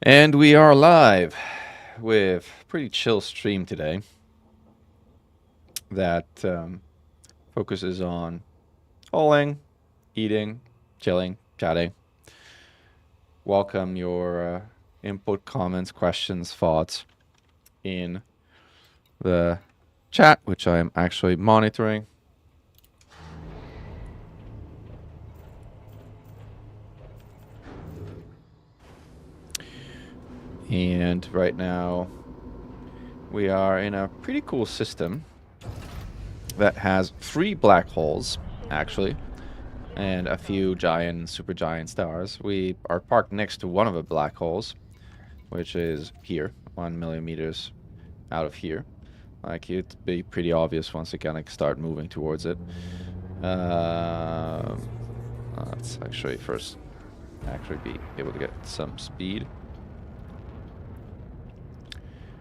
And we are live with a pretty chill stream today that focuses on hauling, eating, chilling, chatting. Welcome your input, comments, questions, thoughts in the chat, which I am actually monitoring. And right now, we are in a pretty cool system that has 3 black holes, actually, and a few giant, super giant stars. We are parked next to one of the black holes, which is here, 1 millimeters out of here. Like, it'd be pretty obvious once you kind of start moving towards it. Let's actually first be able to get some speed.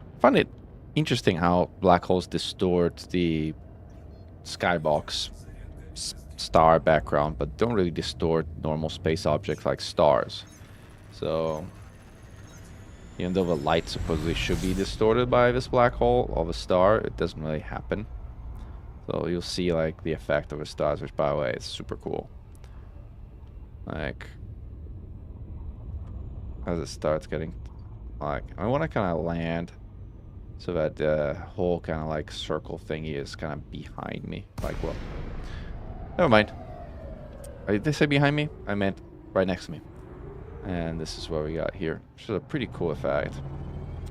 I find it interesting how black holes distort the skybox star background, but don't really distort normal space objects like stars. So, even though the light supposedly should be distorted by this black hole of a star, it doesn't really happen. So you'll see like the effect of the stars, which by the way is super cool. Like, as it starts getting, like, I want to kind of land so that the whole kind of like circle thingy is kind of behind me. Like, well, never mind. Did they say behind me? I meant right next to me. And this is what we got here, which is a pretty cool effect.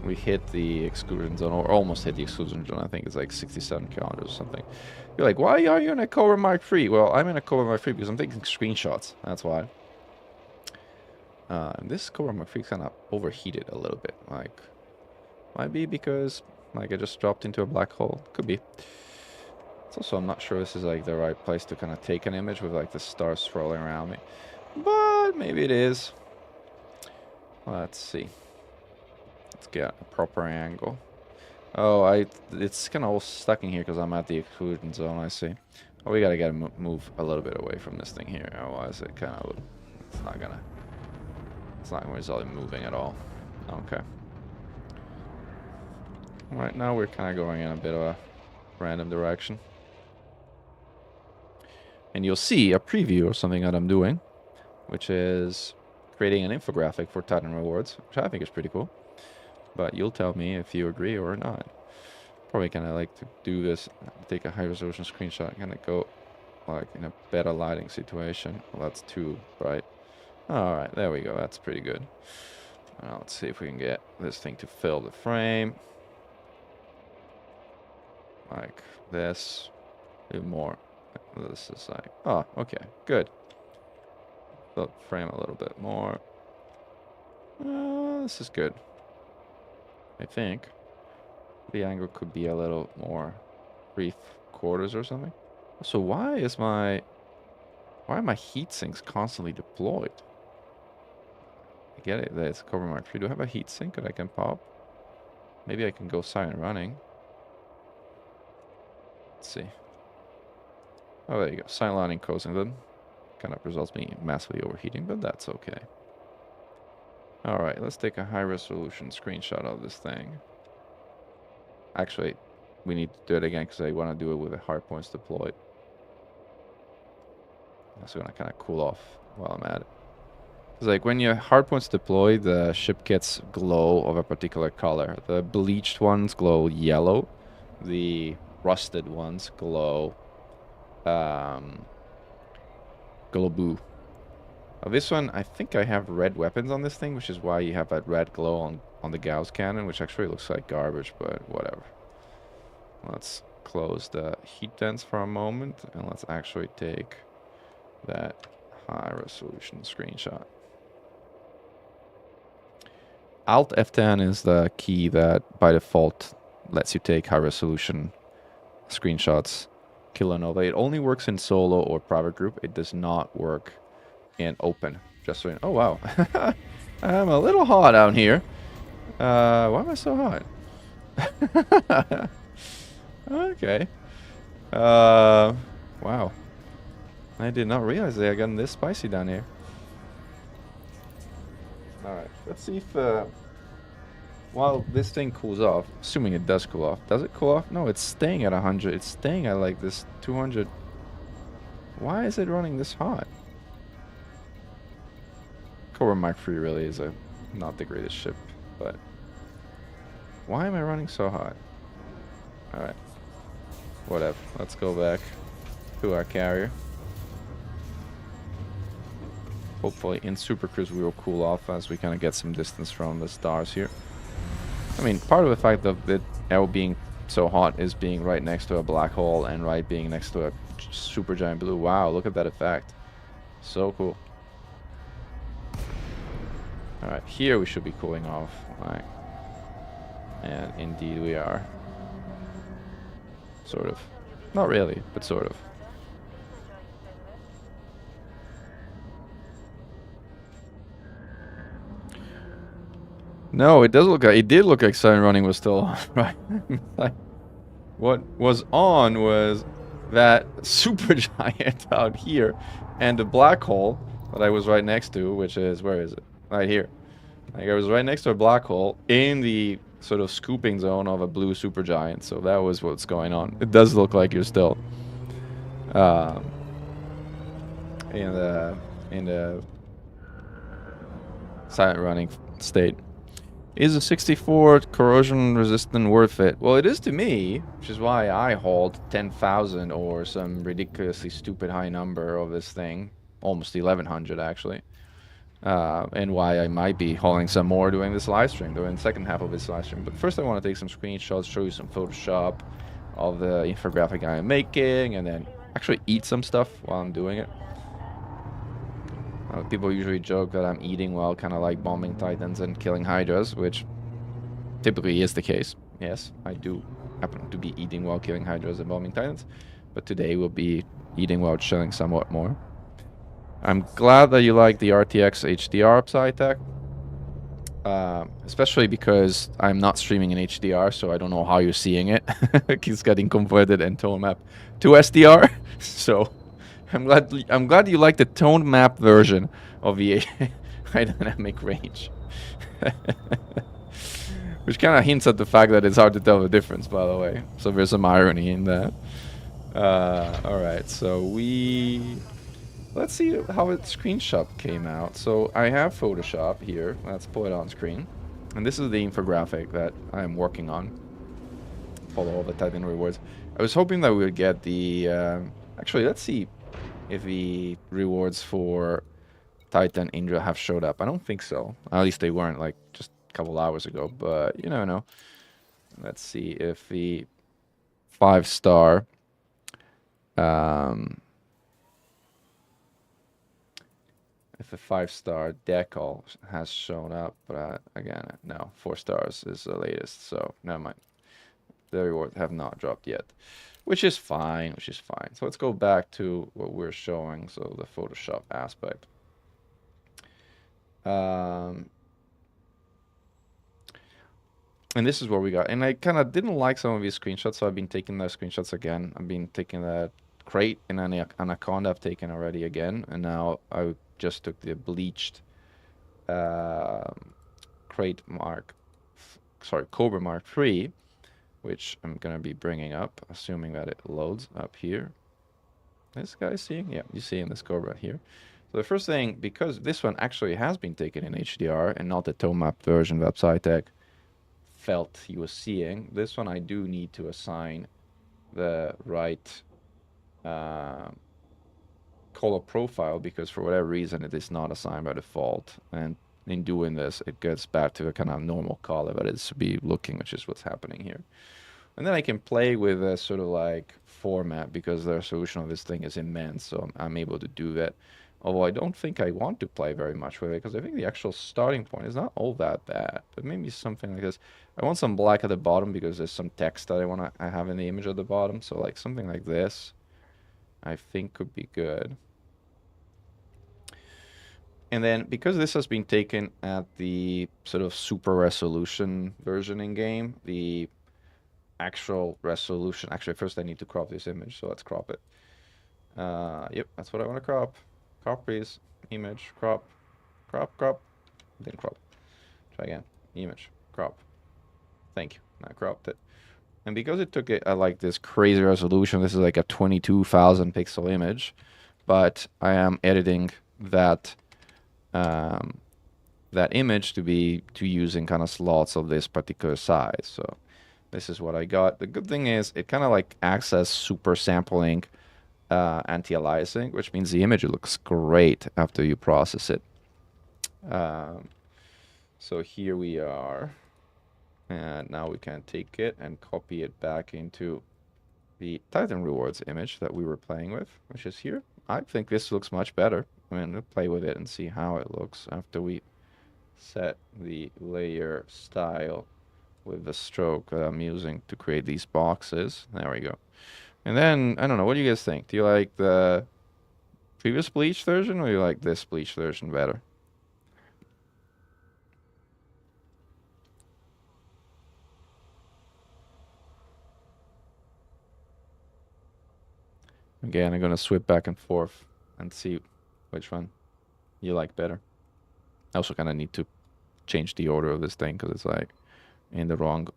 We hit the exclusion zone, or almost hit the exclusion zone. I think it's like 67 kilometers or something. You're like, why are you in a Cobra Mark III? Well, I'm in a Cobra Mark III because I'm taking screenshots. That's why. This Cobra Mark III kind of overheated a little bit. Like, might be because like I just dropped into a black hole. Could be. It's also, I'm not sure this is like the right place to kind of take an image with like the stars swirling around me. But maybe it is. Let's see. Let's get a proper angle. Oh, it's kind of all stuck in here because I'm at the exclusion zone, I see. Oh, we gotta move a little bit away from this thing here, otherwise it kind of, it's not gonna result in moving at all. Okay. Right now we're kind of going in a bit of a random direction. And you'll see a preview of something that I'm doing, which is creating an infographic for Titan rewards, which I think is pretty cool. But you'll tell me if you agree or not. Probably kind of like to do this, take a high resolution screenshot, kind of go like in a better lighting situation. Well, that's 2, right? All right, there we go. That's pretty good. Now let's see if we can get this thing to fill the frame. Like this. A bit more. This is like, oh, okay, good. Fill the frame a little bit more. This is good. I think the angle could be a little more 3/4 or something. So why are my heat sinks constantly deployed? I get it, that it's Cobra Mark III. Do I have a heat sink that I can pop? Maybe I can go silent running. Let's see. Oh, there you go. Silent running closing them. Kind of results me massively overheating, but that's okay. Alright, let's take a high resolution screenshot of this thing. Actually, we need to do it again because I want to do it with the hard points deployed. I'm also going to kind of cool off while I'm at it. It's like when your hard points deploy, the ship gets glow of a particular color. The bleached ones glow yellow. The rusted ones glow blue. This one, I think I have red weapons on this thing, which is why you have that red glow on the Gauss cannon, which actually looks like garbage, but whatever. Let's close the heat vents for a moment, and let's actually take that high resolution screenshot. Alt F10 is the key that by default lets you take high resolution screenshots. Kilonova. It only works in solo or private group. It does not work in open. Just so you know. Oh wow. I'm a little hot down here. Why am I so hot? Okay. Wow. I did not realize they had gotten this spicy down here. Alright, let's see if, while this thing cools off, assuming it does cool off. Does it cool off? No, it's staying at 100. It's staying at like this 200. Why is it running this hot? Cobra Mark 3 really is not the greatest ship, but why am I running so hot? Alright, whatever. Let's go back to our carrier. Hopefully in Super Cruise we will cool off as we kind of get some distance from the stars here. I mean, part of the fact of it being so hot is being right next to a black hole and right being next to a super giant blue. Wow, look at that effect. So cool. Alright, here we should be cooling off. Right. And indeed we are. Sort of. Not really, but sort of. No, it does look like, it did look like Sun Running was still on, right? Like, what was on was that supergiant out here and the black hole that I was right next to, which is, where is it? Right here. Like, I was right next to a black hole in the sort of scooping zone of a blue supergiant, so that was what's going on. It does look like you're still in the silent running state. Is a 64 corrosion resistant worth it? Well, it is to me, which is why I hauled 10,000 or some ridiculously stupid high number of this thing. Almost 1,100 actually. And why I might be hauling some more doing this live stream, doing the second half of this live stream. But first I want to take some screenshots, show you some Photoshop of the infographic I'm making, and then actually eat some stuff while I'm doing it. People usually joke that I'm eating while kind of like bombing Titans and killing Hydras, which typically is the case. Yes, I do happen to be eating while killing Hydras and bombing Titans, but today we'll be eating while chilling somewhat more. I'm glad that you like the RTX HDR upside tech, especially because I'm not streaming in HDR, so I don't know how you're seeing it. It's getting converted in tone map to SDR, so I'm glad you like the tone map version of the high dynamic range. Which kind of hints at the fact that it's hard to tell the difference, by the way. So there's some irony in that. Alright, so let's see how its screenshot came out. So I have Photoshop here. Let's pull it on screen. And this is the infographic that I'm working on. Follow all the Titan rewards. I was hoping that we would get the... actually, let's see if the rewards for Titan Indra have showed up. I don't think so. At least they weren't like just a couple hours ago, but you never know. Let's see if the 5-star if the 5-star decal has shown up, but again, no, 4 stars is the latest, so never mind. The rewards have not dropped yet. Which is fine, So let's go back to what we're showing, so the Photoshop aspect. And this is what we got. And I kind of didn't like some of these screenshots, so I've been taking those screenshots again. I've been taking that crate and Anaconda I've taken already again. And now I just took the bleached crate Cobra Mark 3. Which I'm going to be bringing up, assuming that it loads up here. This guy seeing? Yeah, you're seeing this Cobra here. So the first thing, because this one actually has been taken in HDR and not the tone map version that Psytech felt he was seeing, this one I do need to assign the right color profile, because for whatever reason it is not assigned by default. And in doing this, it gets back to a kind of normal color that it should be looking, which is what's happening here. And then I can play with a sort of like format, because the resolution of this thing is immense, so I'm able to do that. Although I don't think I want to play very much with it, because I think the actual starting point is not all that bad. But maybe something like this. I want some black at the bottom because there's some text that I have in the image at the bottom. So like something like this, I think could be good. And then, because this has been taken at the sort of super resolution version in game, the actual resolution... Actually, first I need to crop this image, so let's crop it. Yep, that's what I want to crop. Crop, please. Image, crop, crop, crop, then crop. image. Crop. Thank you. I cropped it. And because it took it at like this crazy resolution, this is like a 22,000 pixel image, but I am editing that that image to be using kind of slots of this particular size. So this is what I got. The good thing is it kind of like acts as super sampling anti-aliasing, which means the image looks great after you process it. So here we are. And now we can take it and copy it back into the Titan rewards image that we were playing with, which is here. I think this looks much better. I mean, we'll play with it and see how it looks after we set the layer style with the stroke that I'm using to create these boxes. There we go. And then, I don't know, what do you guys think? Do you like the previous bleach version or do you like this bleach version better? Again, I'm gonna swip back and forth and see which one you like better. I also kind of need to change the order of this thing because it's like in the wrong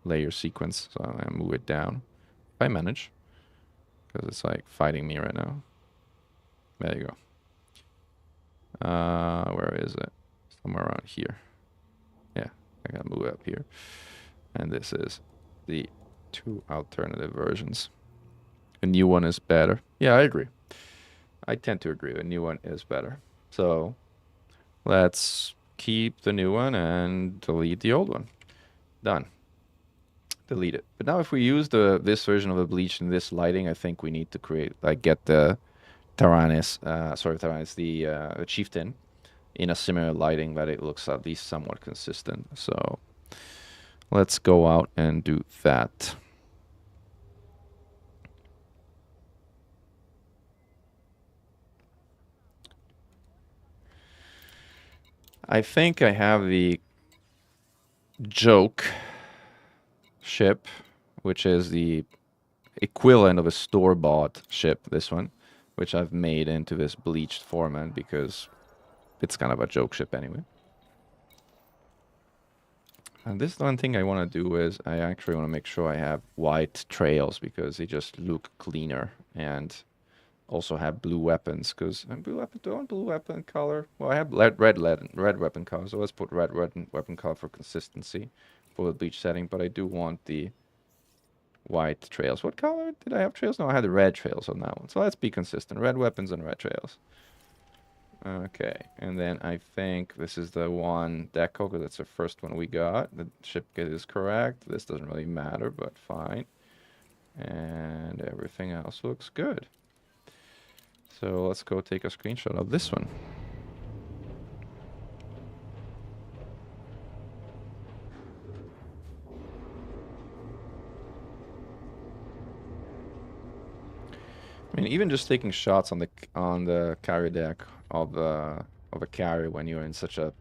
layer sequence. So I'm gonna move it down if I manage, because it's like fighting me right now. There you go. Where is it? Somewhere around here. Yeah, I gotta move it up here. And this is the two alternative versions. The new one is better. Yeah, I agree. I tend to agree. The new one is better. So let's keep the new one and delete the old one. Done. Delete it. But now if we use this version of the bleach in this lighting, I think we need to create, like, get the Tyrannus, the Chieftain in a similar lighting that it looks at least somewhat consistent. So let's go out and do that. I think I have the joke ship, which is the equivalent of a store-bought ship, this one, which I've made into this bleached format because it's kind of a joke ship anyway. And this one thing I want to do is I actually want to make sure I have white trails because they just look cleaner, and also have blue weapons because blue weapon, do I want blue weapon color? Well, I have red weapon color, so let's put red weapon color for consistency for the bleach setting. But I do want the white trails. What color did I have trails? No, I had the red trails on that one. So let's be consistent. Red weapons and red trails. Okay, and then I think this is the one deco because it's the first one we got. The ship kit is correct. This doesn't really matter, but fine. And everything else looks good. So let's go take a screenshot of this one. I mean, even just taking shots on the carrier deck of a carrier when you're in such a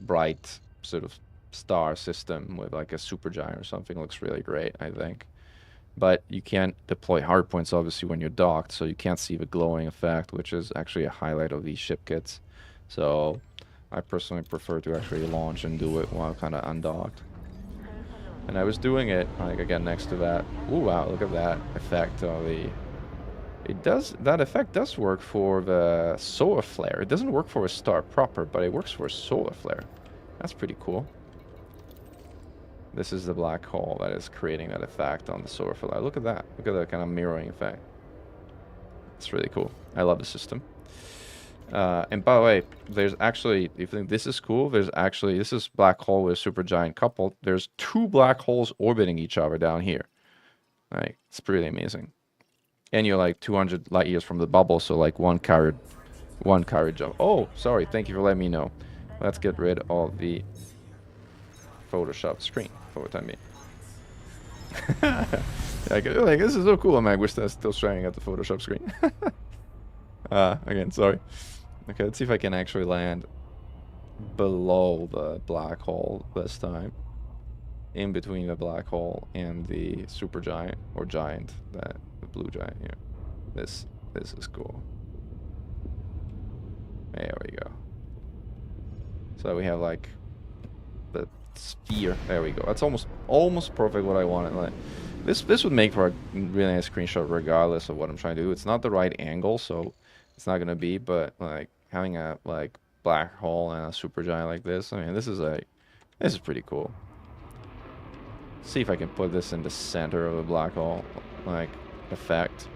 bright sort of star system with like a supergiant or something looks really great, I think. But you can't deploy hardpoints obviously when you're docked, so you can't see the glowing effect, which is actually a highlight of these ship kits. So I personally prefer to actually launch and do it while kind of undocked. And I was doing it like again next to that. Ooh, wow, look at that effect of the... that effect does work for the solar flare. It doesn't work for a star proper, but it works for a solar flare. That's pretty cool. This is the black hole that is creating that effect on the solar flare. Look at that. Look at that kind of mirroring effect. It's really cool. I love the system. And by the way, there's actually, if you think this is cool, there's actually, this is black hole with supergiant coupled. There's two black holes orbiting each other down here. Like, it's pretty amazing. And you're like 200 light years from the bubble, so like one carrier jump. Oh, sorry. Thank you for letting me know. Let's get rid of the Photoshop screen for the time being. Like, this is so cool. I'm still staring at the Photoshop screen. Again, sorry. Okay, let's see if I can actually land below the black hole this time. In between the black hole and the supergiant or giant, the blue giant here. This is cool. There we go. So we have like the sphere. There we go. That's almost perfect what I wanted. Like this would make for a really nice screenshot regardless of what I'm trying to do. It's not the right angle, so it's not gonna be. But like having a like black hole and a supergiant like this, I mean, this is pretty cool. See if I can put this in the center of the black hole, like effect,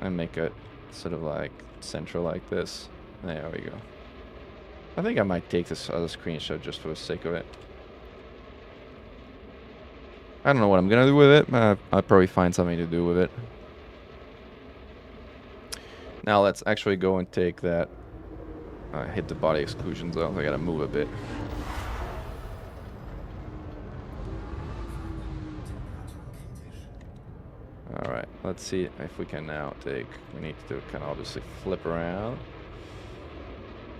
and make it sort of like central like this. There we go. I think I might take this as a screenshot just for the sake of it. I don't know what I'm gonna do with it, but I'll probably find something to do with it. Now let's actually go and take that. Hit the body exclusion zone. I gotta move a bit. Alright, let's see if we can now take... We need to kind of obviously flip around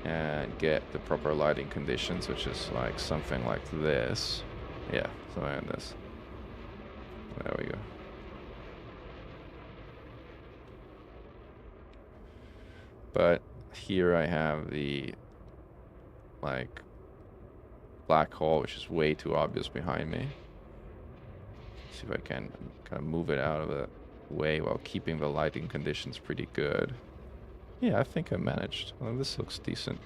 and get the proper lighting conditions, which is like something like this. Yeah, something like this. There we go. But here I have the like black hole, which is way too obvious behind me. See if I can kind of move it out of the way while keeping the lighting conditions pretty good. Yeah, I think I managed. Well, this looks decent.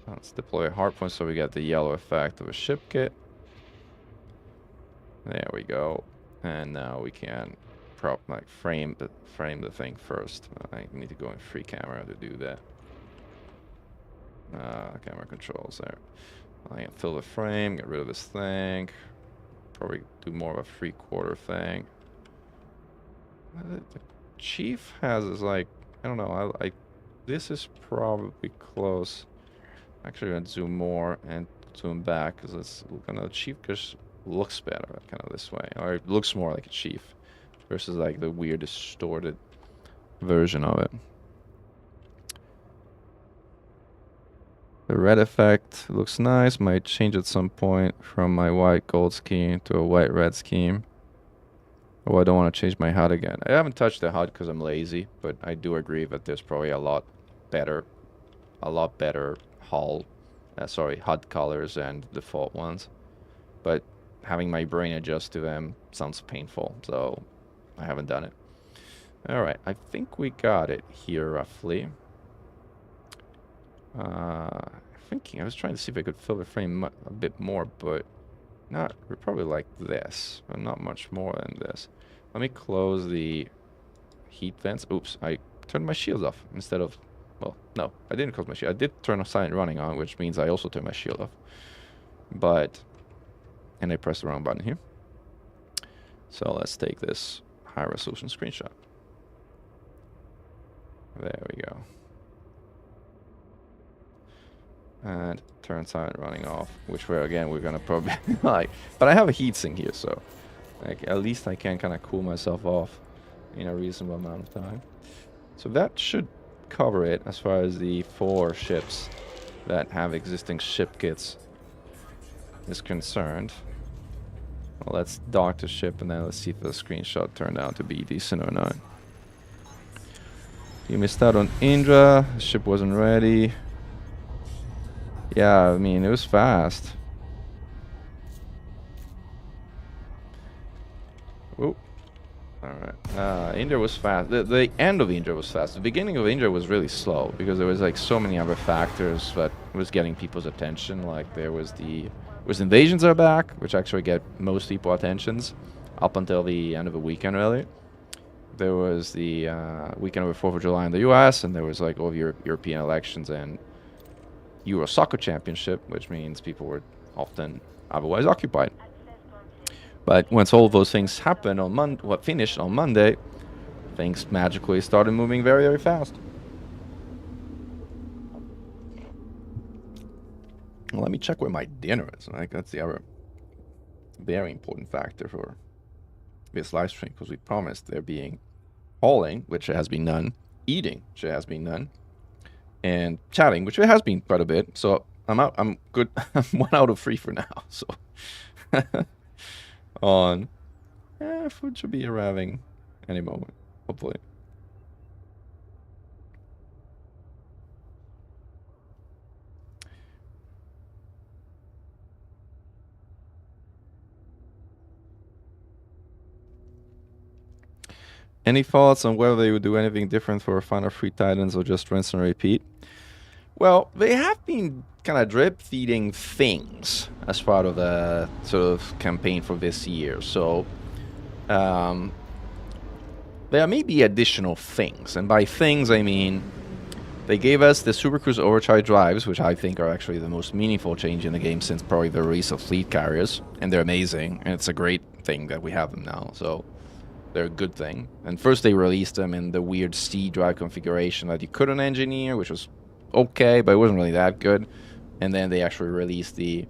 Let's deploy a hardpoint so we get the yellow effect of a ship kit. There we go. And now we can frame the thing first. I need to go in free camera to do that. Camera controls there. I can fill the frame, get rid of this thing. Probably do more of a 3/4 thing. The chief has is like, I don't know, this is probably close. Actually, I'm gonna zoom more and zoom back because it's kind of the chief just looks better kind of this way, or it looks more like a chief versus like the weird distorted version of it. The red effect looks nice. Might change at some point from my white gold scheme to a white red scheme. Oh, I don't want to change my HUD again. I haven't touched the HUD because I'm lazy, but I do agree that there's probably a lot better HUD colors and default ones. But having my brain adjust to them sounds painful, so I haven't done it. All right, I think we got it here roughly. I was trying to see if I could fill the frame a bit more, but we're probably like this, but not much more than this. Let me close the heat vents. Oops, I turned my shields off instead of, well, no, I didn't close my shield. I did turn a silent running on, which means I also turned my shield off. And I pressed the wrong button here. So let's take this high resolution screenshot. There we go. And turn silent running off, which we're gonna probably like, but I have a heatsink here, so like at least I can kind of cool myself off in a reasonable amount of time. So that should cover it as far as the 4 ships that have existing ship kits is concerned. Well, let's dock the ship and then let's see if the screenshot turned out to be decent or not. You missed out on Indra. The ship wasn't ready. Yeah, I mean, it was fast. Oh, alright. Indra was fast. The end of Indra was fast. The beginning of Indra was really slow because there was like so many other factors that was getting people's attention. Like there was invasions are back, which actually get most people attentions up until the end of the weekend, really. There was the weekend of the 4th of July in the US, and there was like all the European elections and Euro Soccer Championship, which means people were often otherwise occupied. But once all of those things happened on finished on Monday, things magically started moving very, very fast. Well, let me check where my dinner is. Like that's the other very important factor for this live stream, because we promised there being hauling, which has been done, eating, which has been done, and chatting, which has been quite a bit. So I'm good. I'm 1 out of 3 for now. So food should be arriving any moment, hopefully. Any thoughts on whether they would do anything different for Final Three Titans or just rinse and repeat? Well, they have been kind of drip feeding things as part of the sort of campaign for this year. So um, there may be additional things, and by things I mean they gave us the Super Cruise overcharge drives, which I think are actually the most meaningful change in the game since probably the release of fleet carriers, and they're amazing, and it's a great thing that we have them now. So they're a good thing. And first they released them in the weird C drive configuration that you couldn't engineer, which was okay, but it wasn't really that good. And then they actually released the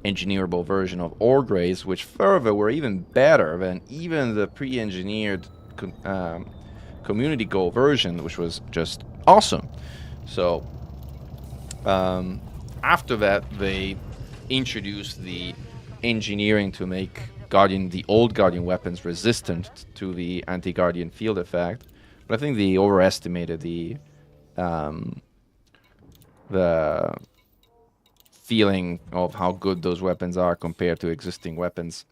engineerable version of ore grades, which further were even better than even the pre-engineered community goal version, which was just awesome. So after that, they introduced the engineering to make the old Guardian weapons resistant to the anti-Guardian field effect. But I think they overestimated the feeling of how good those weapons are compared to existing weapons,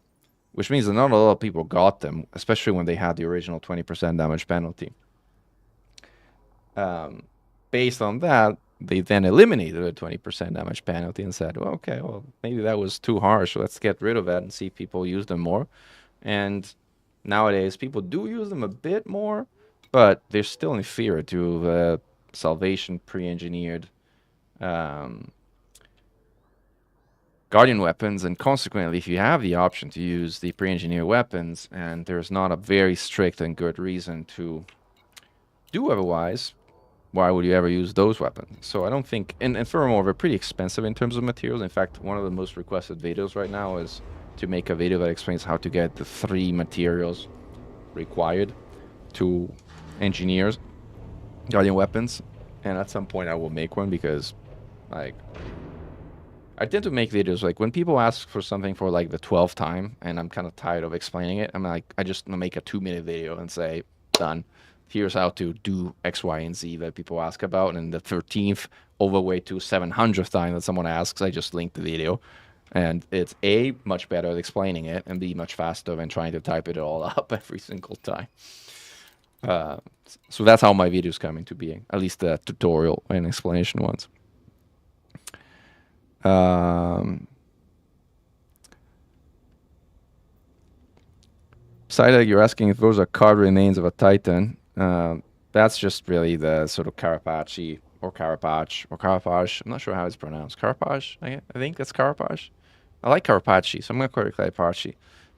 which means that not a lot of people got them, especially when they had the original 20% damage penalty. Based on that, they then eliminated the 20% damage penalty and said, well, okay, well, maybe that was too harsh. Let's get rid of that and see if people use them more. And nowadays, people do use them a bit more, but they're still inferior to the Salvation pre-engineered Guardian weapons. And consequently, if you have the option to use the pre-engineered weapons and there's not a very strict and good reason to do otherwise, why would you ever use those weapons? So I don't think, and furthermore, they're pretty expensive in terms of materials. In fact, one of the most requested videos right now is to make a video that explains how to get the 3 materials required to engineer Guardian weapons. And at some point I will make one because, like, I tend to make videos, like, when people ask for something for, like, the 12th time, and I'm kind of tired of explaining it, I'm like, I just make a 2-minute video and say, done. Here's how to do X, Y, and Z that people ask about. And the 13th, all the way to 700th time that someone asks, I just link the video. And it's A, much better at explaining it, and B, much faster than trying to type it all up every single time. So that's how my videos come into being, at least the tutorial and explanation ones. Psyduck, you're asking if those are carved remains of a Titan. That's just really the sort of Carapace or Carapace or Carapace. I'm not sure how it's pronounced. Carapace? I think that's Carapace. I like Carapace, so I'm going to call it Carapace.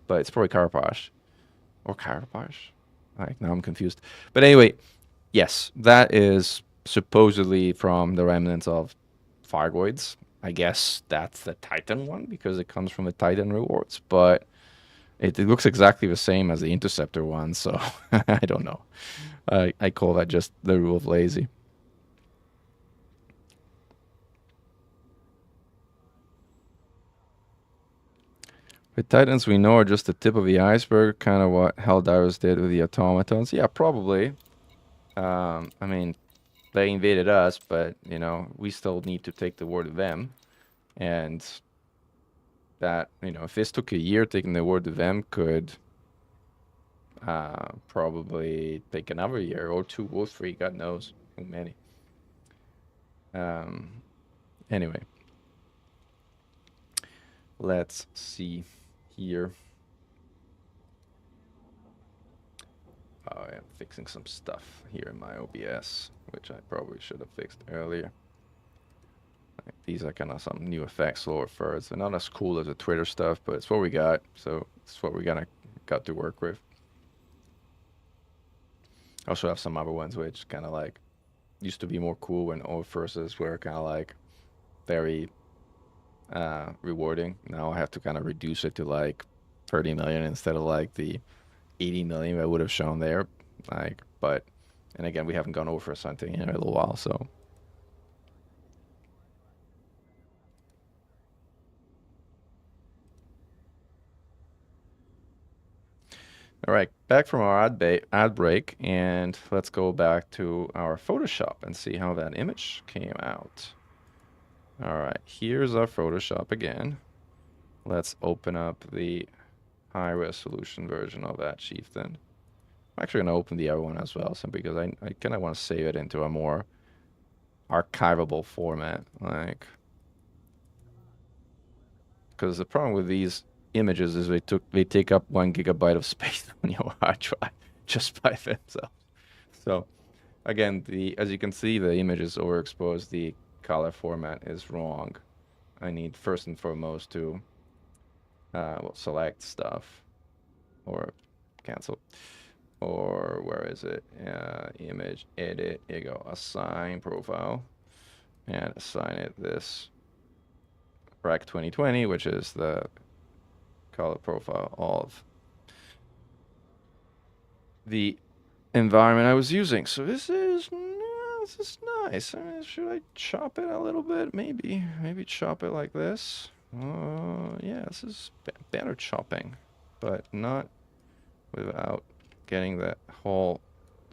But it's probably Carapace. Or Carapace. Like, now I'm confused. But anyway, yes, that is supposedly from the remnants of Fargoids. I guess that's the Titan one because it comes from the Titan rewards. But it looks exactly the same as the Interceptor one, so I don't know. I call that just the rule of lazy. The Titans we know are just the tip of the iceberg, kind of what Helldivers did with the automatons. Yeah, probably. I mean, they invaded us, but, you know, we still need to take the war to them. And that, you know, if this took a year, taking the war to them could probably take another year or 2 or 3, God knows how many. Anyway, let's see here. Oh, I'm fixing some stuff here in my OBS, which I probably should have fixed earlier. These are kind of some new effects, lower thirds. They're not as cool as the Twitter stuff, but it's what we got, so it's what we got to work with. I also have some other ones which kind of like used to be more cool when all verses were kind of like very rewarding. Now I have to kind of reduce it to like 30 million instead of like the 80 million I would have shown there. Like, but, and again, we haven't gone over something in a little while, so. All right, back from our ad break, and let's go back to our Photoshop and see how that image came out. All right, here's our Photoshop again. Let's open up the high resolution version of that chieftain. I'm actually going to open the other one as well, simply because I kind of want to save it into a more archivable format. Like, because the problem with these images is they take up 1 GB of space on your hard drive just by themselves. So again, as you can see, the image is overexposed. The color format is wrong. I need first and foremost to select stuff or cancel. Or where is it? Image, edit. Here you go. Assign profile. And assign it this Rec 2020, which is the color profile of the environment I was using. So this is nice. I mean, should I chop it a little bit? Maybe chop it like this. Yeah, this is better chopping, but not without getting that whole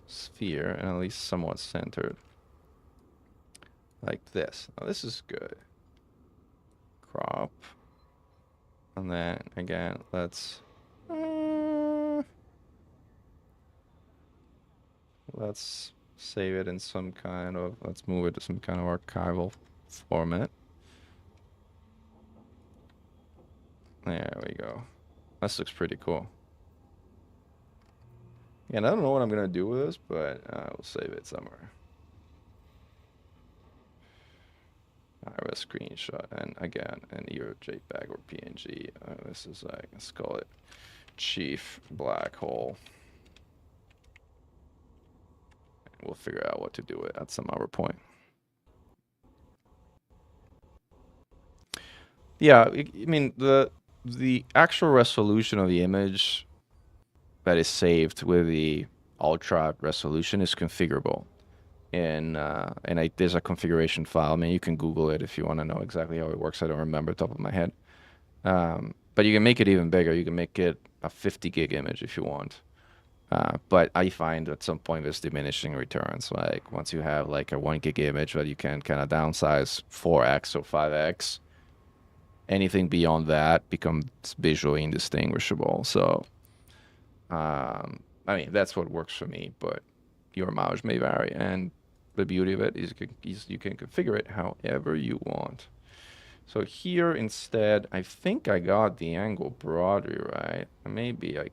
sphere and at least somewhat centered. Like this. Now this is good. Crop. And then again, let's save it in some kind of, let's move it to some kind of archival format. There we go. This looks pretty cool. And I don't know what I'm going to do with this, but we'll save it somewhere. I have a screenshot, and again, either JPEG or PNG. This is like, let's call it Chief Black Hole. We'll figure out what to do with it at some other point. Yeah, I mean, the actual resolution of the image that is saved with the ultra resolution is configurable. And there's a configuration file. I mean, you can Google it if you want to know exactly how it works. I don't remember top of my head. But you can make it even bigger. You can make it a 50 gig image if you want. But I find at some point there's diminishing returns. Like once you have like a 1 gig image that you can kind of downsize 4x or 5x, anything beyond that becomes visually indistinguishable. So, I mean, that's what works for me, but your mileage may vary. And the beauty of it is you can configure it however you want. So here instead, I think I got the angle broadly right. Maybe I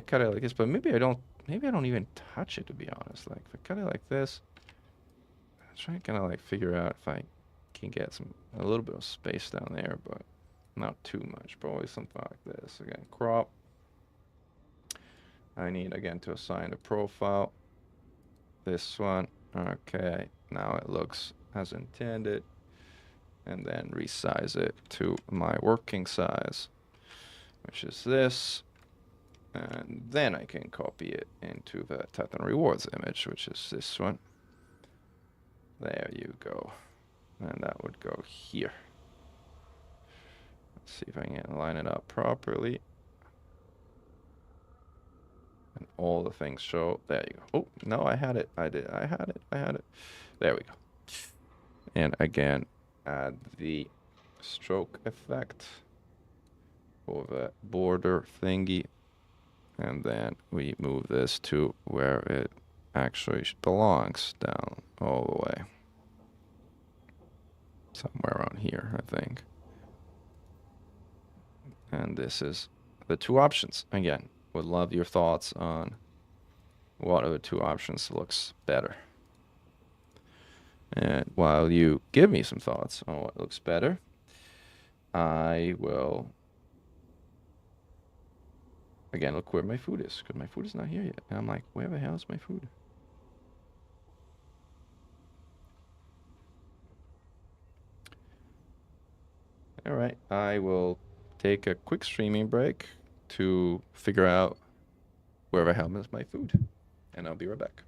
cut it like this, but maybe I don't even touch it, to be honest. Like if I cut it like this, I'm trying to kind of like figure out if I can get a little bit of space down there, but not too much. Probably something like this. Again, crop. I need again to assign the profile. This one. Okay, now it looks as intended. And then resize it to my working size, which is this. And then I can copy it into the Titan Rewards image, which is this one. There you go. And that would go here. Let's see if I can line it up properly. And all the things show. There you go. Oh, no, I had it. I had it. There we go. And again, add the stroke effect for the border thingy. And then we move this to where it actually belongs, down all the way. Somewhere around here, I think. And this is the two options. Again, would love your thoughts on what of the two options looks better. And while you give me some thoughts on what looks better, I will again look where my food is, because my food is not here yet. And I'm like, where the hell is my food? All right, I will take a quick streaming break to figure out where the hell is my food, and I'll be right back.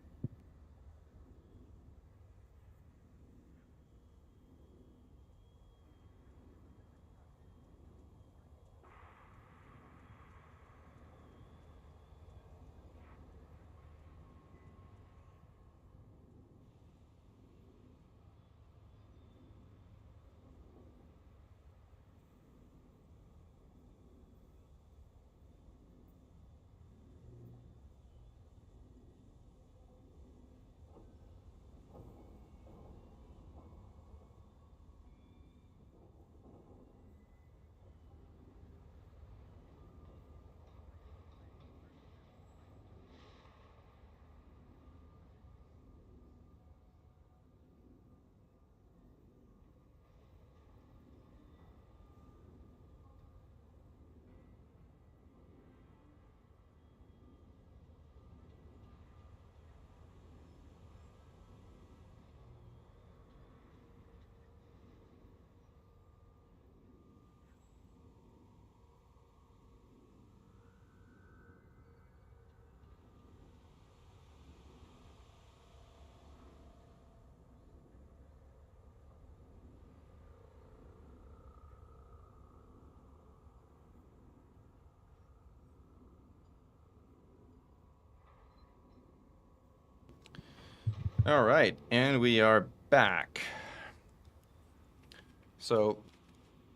All right, and we are back. So,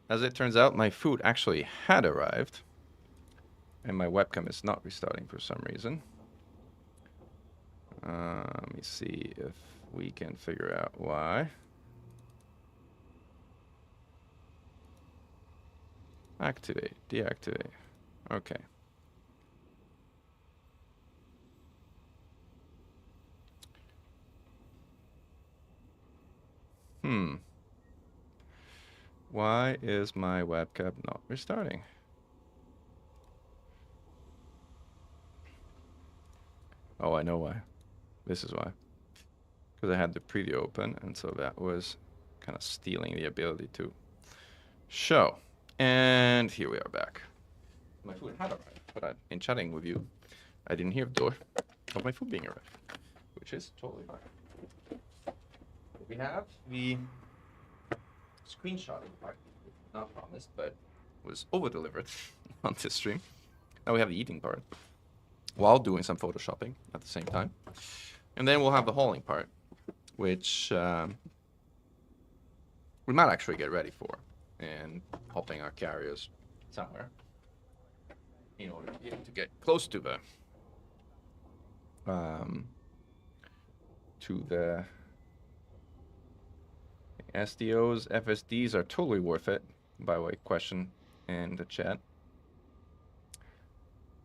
as it turns out, my food actually had arrived, and my webcam is not restarting for some reason. Let me see if we can figure out why. Activate, deactivate. Okay. Why is my webcam not restarting? Oh, I know why. This is why. Because I had the preview open, and so that was kind of stealing the ability to show. And here we are back. My food had arrived, but in chatting with you, I didn't hear the door of my food being arrived, which is totally fine. We have the screenshotting part, not promised, but was over-delivered on this stream. Now we have the eating part, while doing some photoshopping at the same time. And then we'll have the hauling part, which we might actually get ready for, and helping our carriers somewhere in order to be able to get close to the SDOs. FSDs are totally worth it, by the way, question in the chat.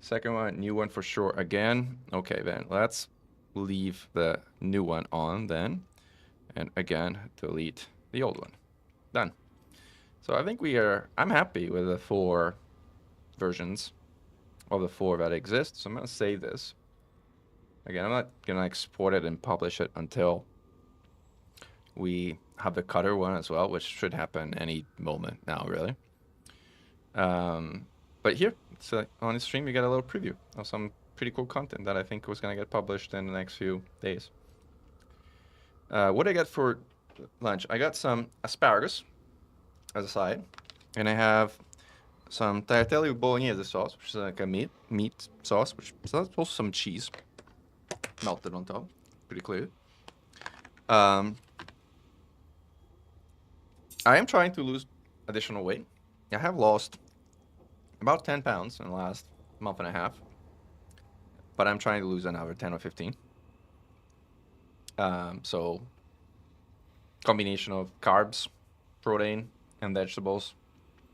Second one, new one for sure again. Okay, then let's leave the new one on then, and again delete the old one. Done. So I think I'm happy with the 4 versions of the 4 that exist. So I'm gonna save this. Again, I'm not gonna export it and publish it until we have the cutter one as well, which should happen any moment now, really. But here, so on the stream, you get a little preview of some pretty cool content that I think was gonna get published in the next few days. What I got for lunch? I got some asparagus as a side, and I have some tagliatelle with bolognese sauce, which is like a meat sauce, which is also some cheese melted on top, pretty clear. I am trying to lose additional weight. I have lost about 10 pounds in the last month and a half, but I'm trying to lose another 10 or 15. So combination of carbs, protein, and vegetables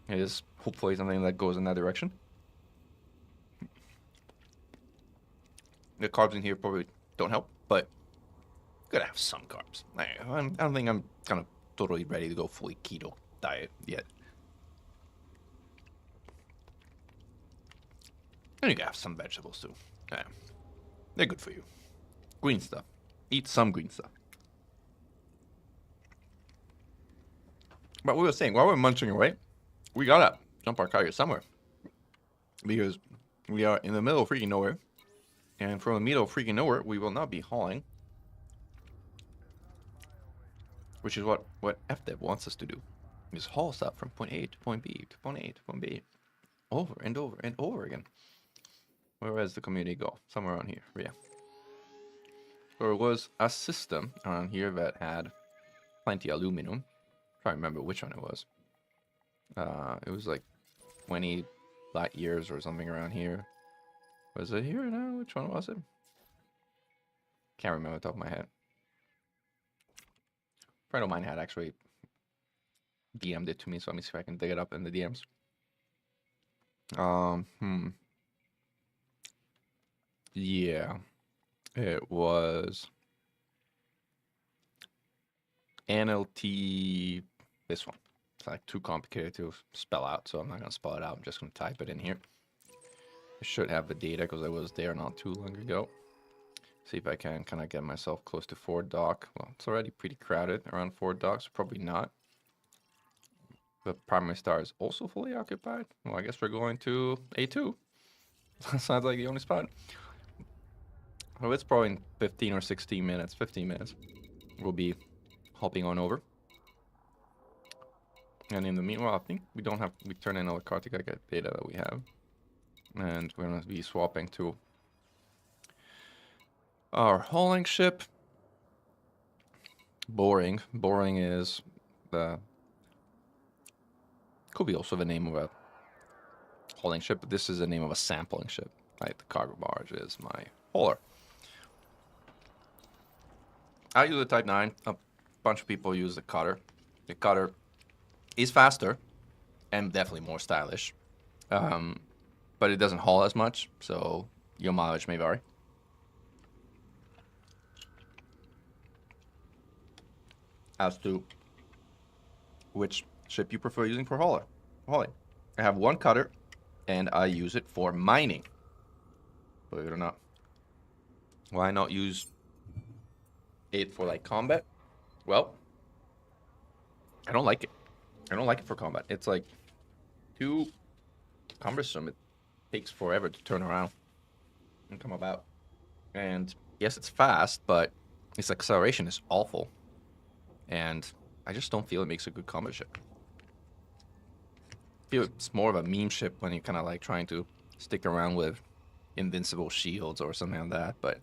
is hopefully something that goes in that direction. The carbs in here probably don't help, but gotta have some carbs. I don't think I'm kind of totally ready to go fully keto diet yet. And you gotta have some vegetables too. Yeah. They're good for you. Green stuff. Eat some green stuff. But we were saying, while we're munching away, we gotta jump our carrier somewhere. Because we are in the middle of freaking nowhere. And from the middle of freaking nowhere, we will not be hauling. Which is what FDev wants us to do. Is haul stuff from point A to point B to point A to point B. Over and over and over again. Where does the community go? Somewhere around here. Yeah. There was a system around here that had plenty of aluminum. I'm trying to remember which one it was. It was like 20 light years or something around here. Was it here now? Which one was it? Can't remember off the top of my head. A friend of mine had actually DM'd it to me, so let me see if I can dig it up in the DMs. Yeah. It was NLT, this one. It's like too complicated to spell out, so I'm not going to spell it out. I'm just going to type it in here. I should have the data because I was there not too long ago. See if I can kind of get myself close to Ford Dock. Well, it's already pretty crowded around Ford Dock, so probably not. The primary star is also fully occupied. Well, I guess we're going to A2. Sounds like the only spot. Well, it's probably in 15 or 16 minutes, 15 minutes. We'll be hopping on over. And in the meanwhile, I think we turn in all the Kartika data that we have. And we're going to be swapping to our hauling ship. Boring. Boring is the... Could be also the name of a hauling ship, but this is the name of a sampling ship. Right, the cargo barge is my hauler. I use a Type 9. A bunch of people use the cutter. The cutter is faster and definitely more stylish. But it doesn't haul as much, so your mileage may vary. As to which ship you prefer using for hauling. I have one cutter, and I use it for mining. Believe it or not. Why not use it for like combat? Well, I don't like it. I don't like it for combat. It's like too cumbersome. It takes forever to turn around and come about. And yes, it's fast, but its acceleration is awful. And I just don't feel it makes a good combat ship. I feel it's more of a meme ship when you're kind of like trying to stick around with invincible shields or something like that, but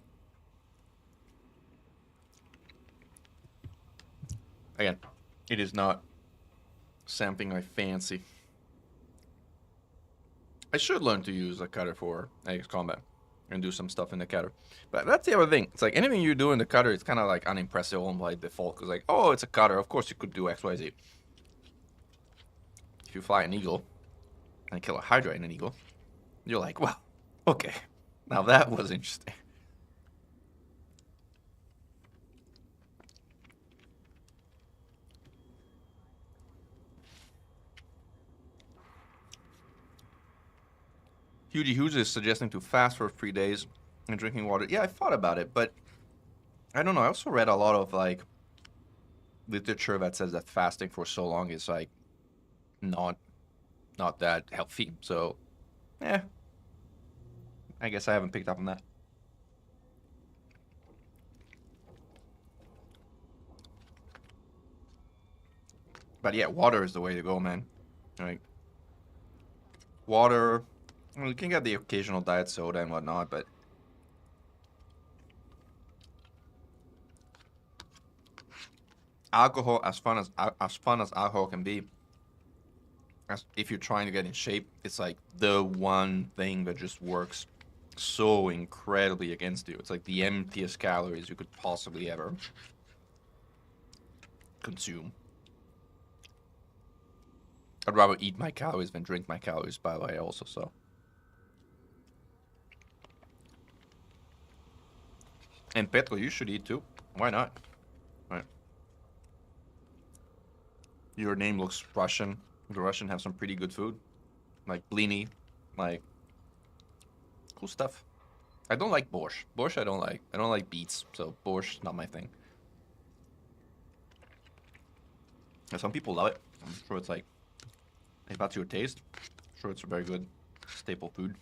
again, it is not something I fancy. I should learn to use a cutter for Aegis combat and do some stuff in the cutter. But that's the other thing. It's like anything you do in the cutter, it's kind of like unimpressive on by default. Because like, oh, it's a cutter. Of course you could do X, Y, Z. If you fly an eagle and kill a Hydra in an eagle, you're like, well, okay. Now that was interesting. Hughie Hughes is suggesting to fast for 3 days and drinking water. Yeah, I thought about it, but I don't know. I also read a lot of like literature that says that fasting for so long is like not that healthy. So, I guess I haven't picked up on that. But yeah, water is the way to go, man. Like water. Well, you can get the occasional diet soda and whatnot, but alcohol, as fun as alcohol can be, if you're trying to get in shape, it's like the one thing that just works so incredibly against you. It's like the emptiest calories you could possibly ever consume. I'd rather eat my calories than drink my calories, by the way, also, so. And Petro, you should eat too. Why not? Right. Your name looks Russian. The Russian have some pretty good food. Like blini, like cool stuff. I don't like borscht. Borscht I don't like. I don't like beets, so borscht not my thing. And some people love it. I'm sure it's like, if that's your taste, I'm sure it's a very good staple food.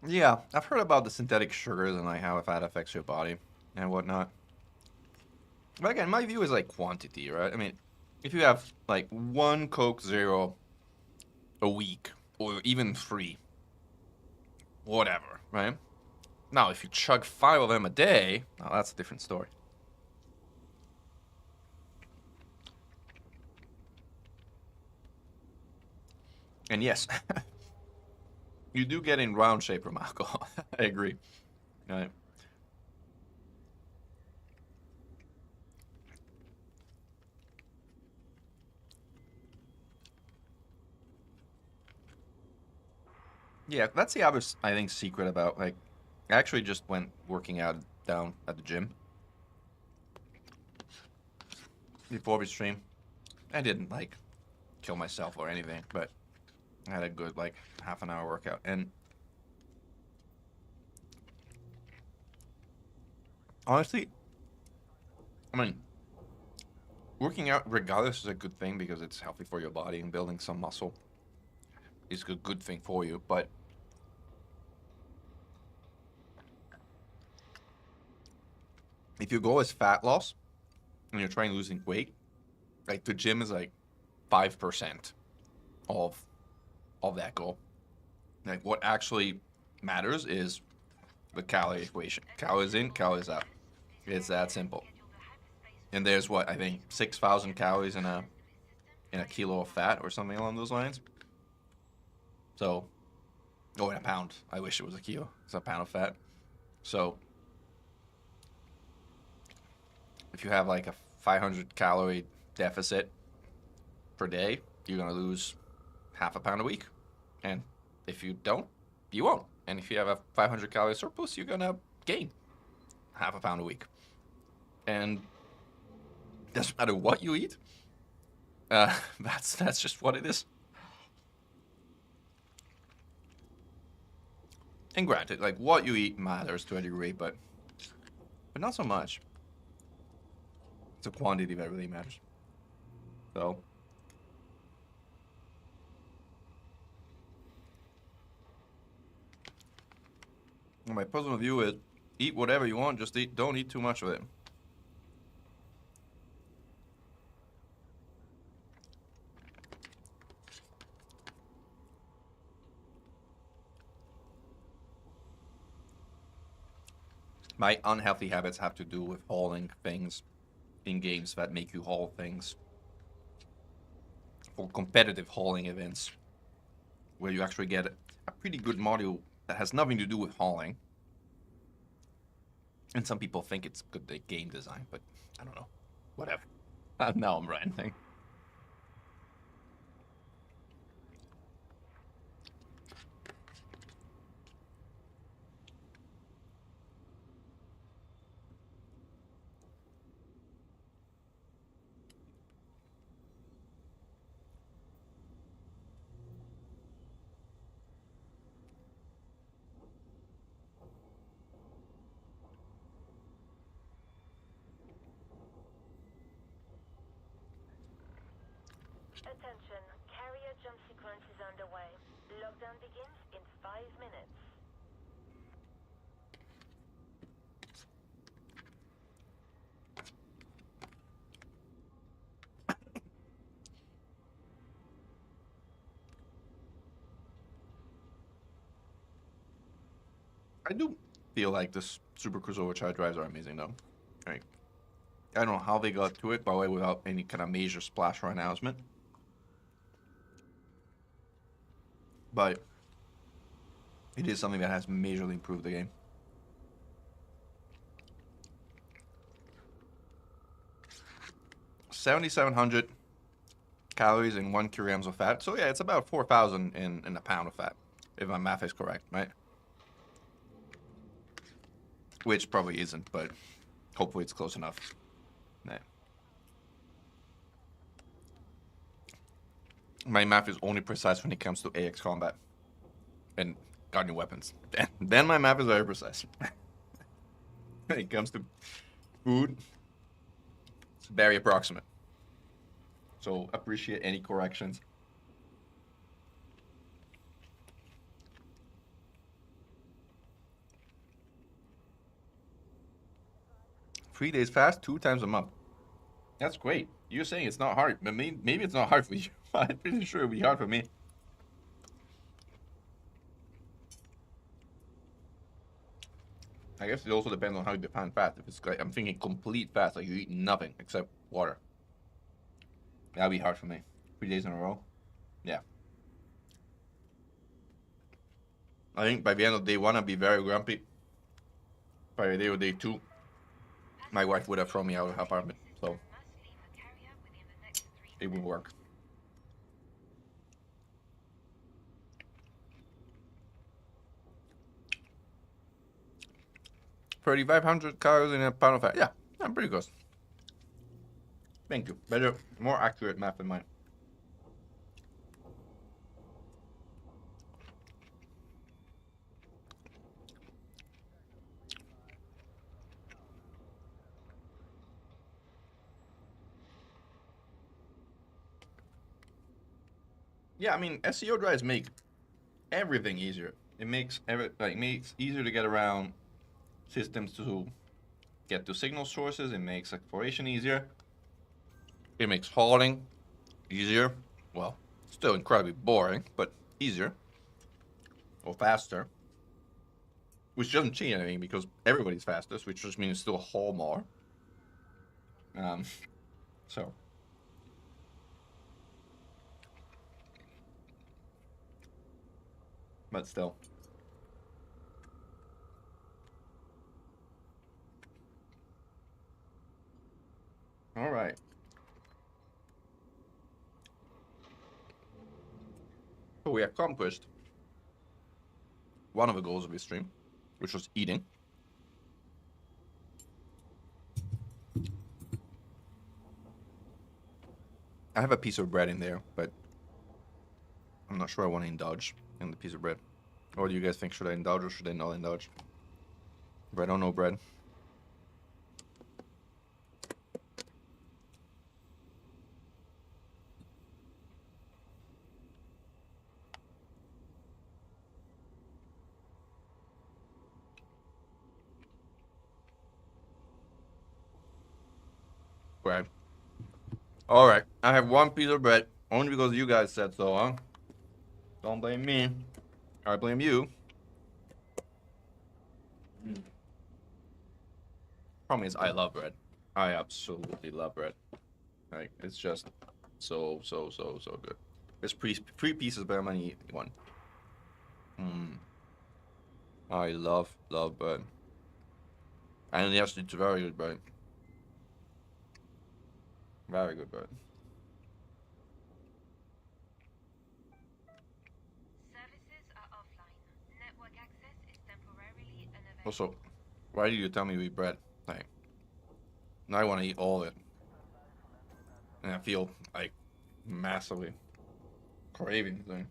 Yeah, I've heard about the synthetic sugars and like how that affects your body and whatnot. But again, my view is like quantity, right? I mean, if you have like one Coke Zero a week or even 3, whatever, right? Now, if you chug 5 of them a day, now that's a different story. And yes, you do get in round shape from alcohol. I agree. Right. Yeah, that's the other, I think, secret about, like, I actually just went working out down at the gym before we stream. I didn't, like, kill myself or anything, but I had a good, like, half-an-hour workout. And honestly, I mean, working out regardless is a good thing because it's healthy for your body and building some muscle is a good thing for you, but if your goal is fat loss and you're trying losing weight, like the gym is like 5% of that goal. Like, what actually matters is the calorie equation. Calories in, calories out. It's that simple. And there's what I think 6,000 calories in a kilo of fat or something along those lines. So, in a pound. I wish it was a kilo. It's a pound of fat. So, if you have like a 500 calorie deficit per day, you're gonna lose half a pound a week. And if you don't, you won't. And if you have a 500 calorie surplus, you're gonna gain half a pound a week. And doesn't matter what you eat. That's just what it is. And granted, like what you eat matters to a degree, but not so much. It's a quantity that really matters. So my personal view is eat whatever you want, just don't eat too much of it. My unhealthy habits have to do with hauling things in games that make you haul things. For competitive hauling events, where you actually get a pretty good module that has nothing to do with hauling. And some people think it's good game design, but I don't know. Whatever. Now I'm ranting. Attention, carrier jump sequence is underway. Lockdown begins in 5 minutes. I do feel like this Super Cruise Overcharge drives are amazing, though. Like, I don't know how they got to it, by the way, without any kind of major splash or announcement. But it is something that has majorly improved the game. 7,700 calories in 1 kilograms of fat. So yeah, it's about 4,000 in a pound of fat, if my math is correct, right? Which probably isn't, but hopefully it's close enough. Yeah. My math is only precise when it comes to AX combat and guardian weapons. Then my math is very precise. When it comes to food, it's very approximate. So appreciate any corrections. Three days fast, 2 times a month. That's great. You're saying it's not hard, but maybe it's not hard for you. I'm pretty sure it'll be hard for me. I guess it also depends on how you define fast. If it's like I'm thinking complete fast, like you eat nothing except water, that'd be hard for me. 3 days in a row, yeah. I think by the end of day one, I'd be very grumpy. By the day of day two, my wife would have thrown me out of her apartment, so it would work. 3,500 calories in a pound of fat. Yeah, I'm pretty close. Thank you. Better, more accurate math than mine. Yeah, I mean, SEO drives make everything easier. It makes makes easier to get around systems to get to signal sources. It makes exploration easier. It makes hauling easier. Well, still incredibly boring, but easier. or faster, which doesn't change anything because everybody's fastest, which just means still haul more. So. But still. All right. So we accomplished one of the goals of this stream, which was eating. I have a piece of bread in there, but I'm not sure I want to indulge in the piece of bread. What do you guys think? Should I indulge or should I not indulge? Bread or no bread? Bread. All right. I have one piece of bread only because you guys said so, huh? Don't blame me. I blame you. Problem is, I love bread. I absolutely love bread. Like, it's just so good. There's three pieces, but I'm gonna eat one. I love bread. And yes, it's very good bread. Very good bread. Services are offline. Network access is temporarily unavailable. Also, why do you tell me we eat bread? Like, now I want to eat all of it. And I feel like massively craving thing.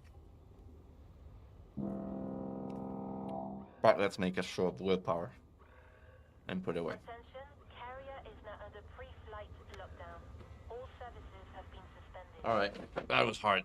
But let's make a show of willpower and put it away. Attention, carrier is now under pre-flight lockdown. All services have been suspended. All right, that was hard.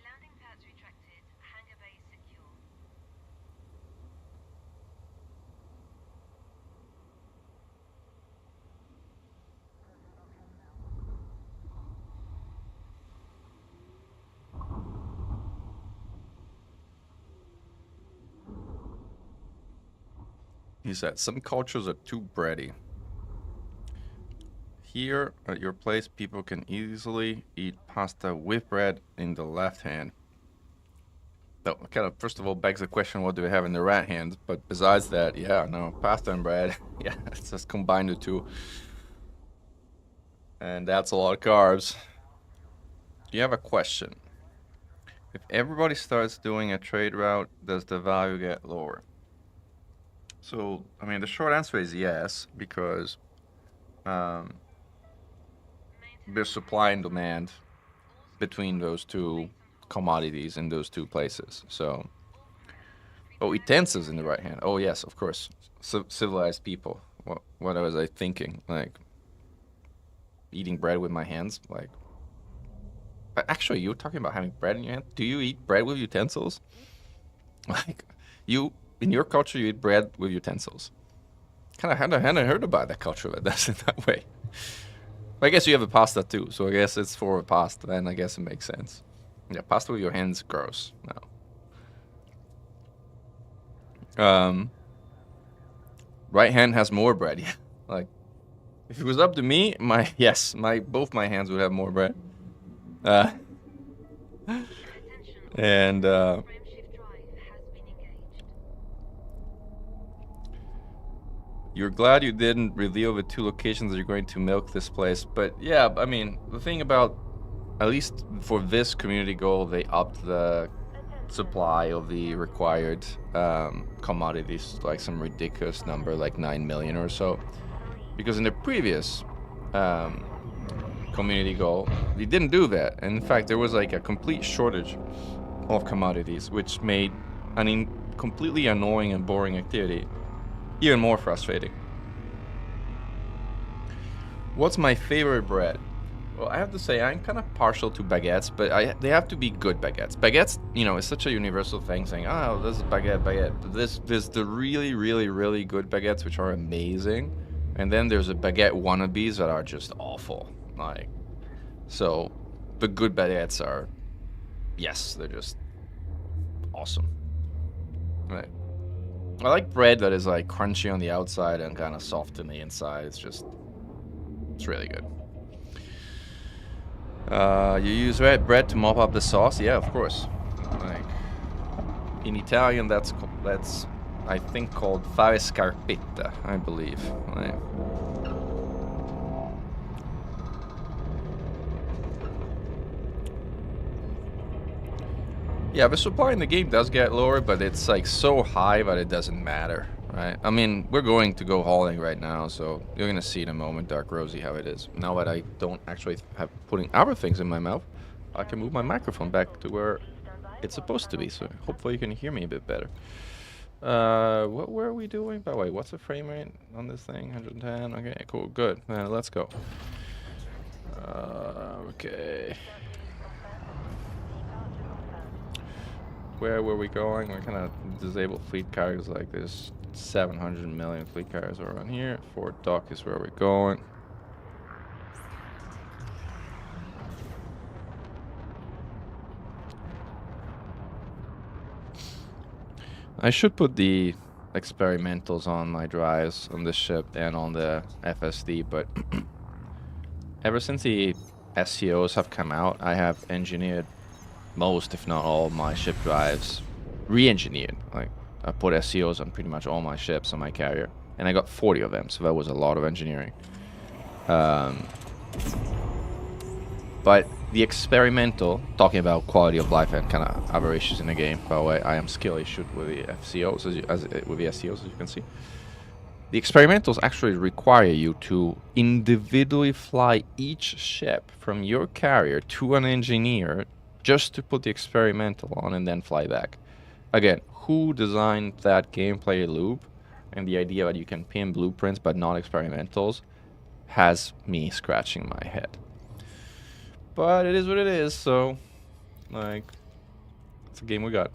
Landing pads retracted. Hangar bay secure. He said, some cultures are too bready. Here at your place, people can easily eat pasta with bread in the left hand. That kind of, first of all, begs the question, what do we have in the right hand? But besides that, yeah, no, pasta and bread. Yeah, it's just combine the two. And that's a lot of carbs. Do you have a question? If everybody starts doing a trade route, does the value get lower? So, I mean, the short answer is yes, because there's supply and demand between those two commodities in those two places. So, oh, utensils in the right hand. Oh, yes, of course. Civilized people. What was I thinking? Like, eating bread with my hands? Like, actually, you were talking about having bread in your hand. Do you eat bread with utensils? Like, in your culture, you eat bread with utensils. Kind of hadn't heard about that culture that does it that way. But I guess you have a pasta too, so I guess it's for a pasta, and I guess it makes sense. Yeah, pasta with your hands, gross. No. Right hand has more bread. Yeah, like if it was up to me, both my hands would have more bread. And you're glad you didn't reveal the two locations that you're going to milk this place. But yeah, I mean, the thing about, at least for this community goal, they upped the supply of the required commodities, like some ridiculous number, like 9 million or so. Because in the previous community goal, they didn't do that. And in fact, there was like a complete shortage of commodities, which made an completely annoying and boring activity, even more frustrating. What's my favorite bread? Well, I have to say I'm kind of partial to baguettes, but they have to be good baguettes. Baguettes, you know, is such a universal thing, saying, "Oh, this is baguette." But there's the really, really, really good baguettes, which are amazing, and then there's the baguette wannabes that are just awful. Like, so the good baguettes are, yes, they're just awesome. Right. I like bread that is like crunchy on the outside and kind of soft on the inside. It's really good. You use red bread to mop up the sauce? Yeah, of course. Like, in Italian, that's I think called fare scarpetta, I believe. Like, yeah, the supply in the game does get lower, but it's like so high that it doesn't matter, right? I mean, we're going to go hauling right now, so you're gonna see in a moment, Dark Rosie, how it is. Now that I don't actually have putting other things in my mouth, I can move my microphone back to where it's supposed to be, so hopefully you can hear me a bit better. What were we doing? By the way, what's the frame rate on this thing? 110? Okay, cool, good. Let's go. Okay. Where were we going? We're gonna disable fleet carriers. Like there's 700 million fleet carriers around here. Fort Dock is where we're going. I should put the experimentals on my drives on this ship and on the FSD, but ever since the SCOs have come out, I have engineered most, if not all, my ship drives re-engineered. Like, I put SCOs on pretty much all my ships on my carrier, and I got 40 of them, so that was a lot of engineering. But the experimental, talking about quality of life and kind of other issues in the game, by the way, I am skill issued with the FCOs, with the SCOs, as you can see. The experimentals actually require you to individually fly each ship from your carrier to an engineer just to put the experimental on and then fly back. Again, who designed that gameplay loop and the idea that you can pin blueprints but not experimentals has me scratching my head. But it is what it is, so, like, it's a game we got.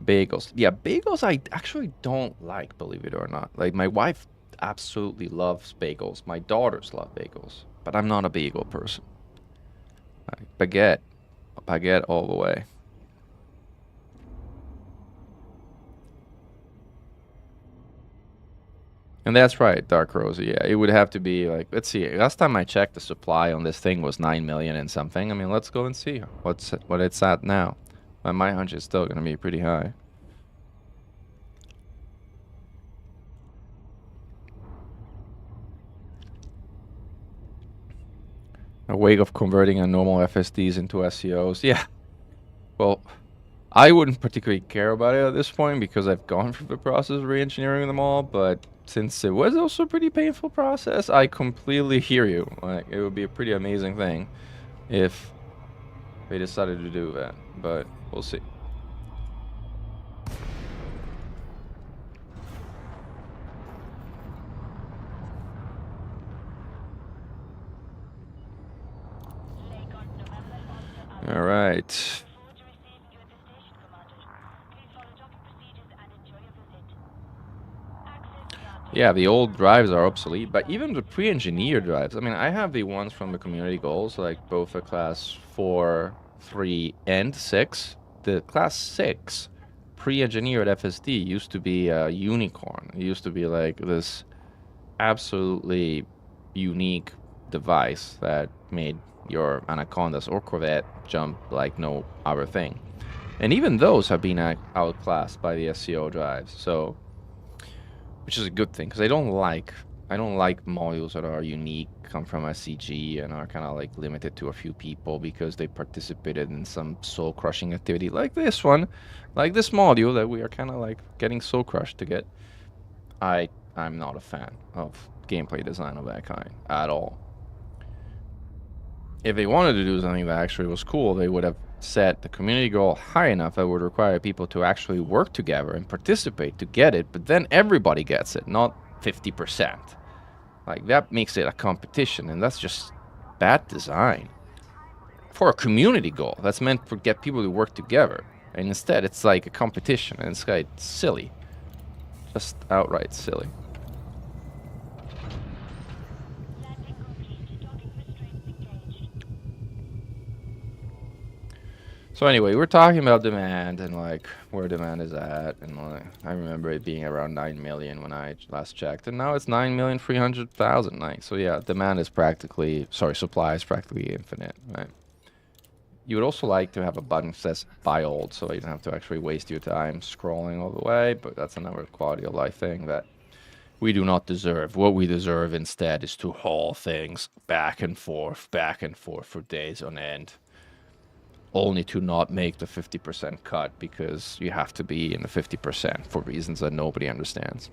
Bagels. Yeah, bagels I actually don't like, believe it or not. Like, my wife absolutely loves bagels. My daughters love bagels. But I'm not a bagel person. Like, baguette all the way. And that's right, Dark Rosie. Yeah, it would have to be like, let's see. Last time I checked, the supply on this thing was 9 million and something. I mean, let's go and see what it's at now. My hunch is still going to be pretty high. A way of converting a normal FSDs into SCOs. Yeah. Well, I wouldn't particularly care about it at this point because I've gone through the process of re-engineering them all, but since it was also a pretty painful process, I completely hear you. Like, it would be a pretty amazing thing if they decided to do that, but we'll see. All right. Yeah, the old drives are obsolete, but even the pre-engineered drives. I mean, I have the ones from the community goals, like both the class 4, 3, and 6. The class 6 pre-engineered FSD used to be a unicorn. It used to be like this absolutely unique device that made your Anacondas or Corvette jump like no other thing. And even those have been outclassed by the SCO drives, so, which is a good thing, because I don't like modules that are unique, come from SCG, and are kind of like limited to a few people because they participated in some soul crushing activity like this one, like this module that we are kind of like getting soul crushed to get. I'm not a fan of gameplay design of that kind at all. if they wanted to do something that actually was cool, they would have set the community goal high enough that would require people to actually work together and participate to get it, but then everybody gets it, not 50%. Like, that makes it a competition, and that's just bad design. For a community goal, that's meant to get people to work together. And instead, it's like a competition, and it's like silly. Just outright silly. So anyway, we're talking about demand and like where demand is at, and like, I remember it being around 9 million when I last checked, and now it's 9,300,000. Like, so yeah, demand is practically, sorry, supply is practically infinite, right? You would also like to have a button that says buy old, so you don't have to actually waste your time scrolling all the way, but that's another quality of life thing that we do not deserve. What we deserve instead is to haul things back and forth for days on end, only to not make the 50% cut because you have to be in the 50% for reasons that nobody understands.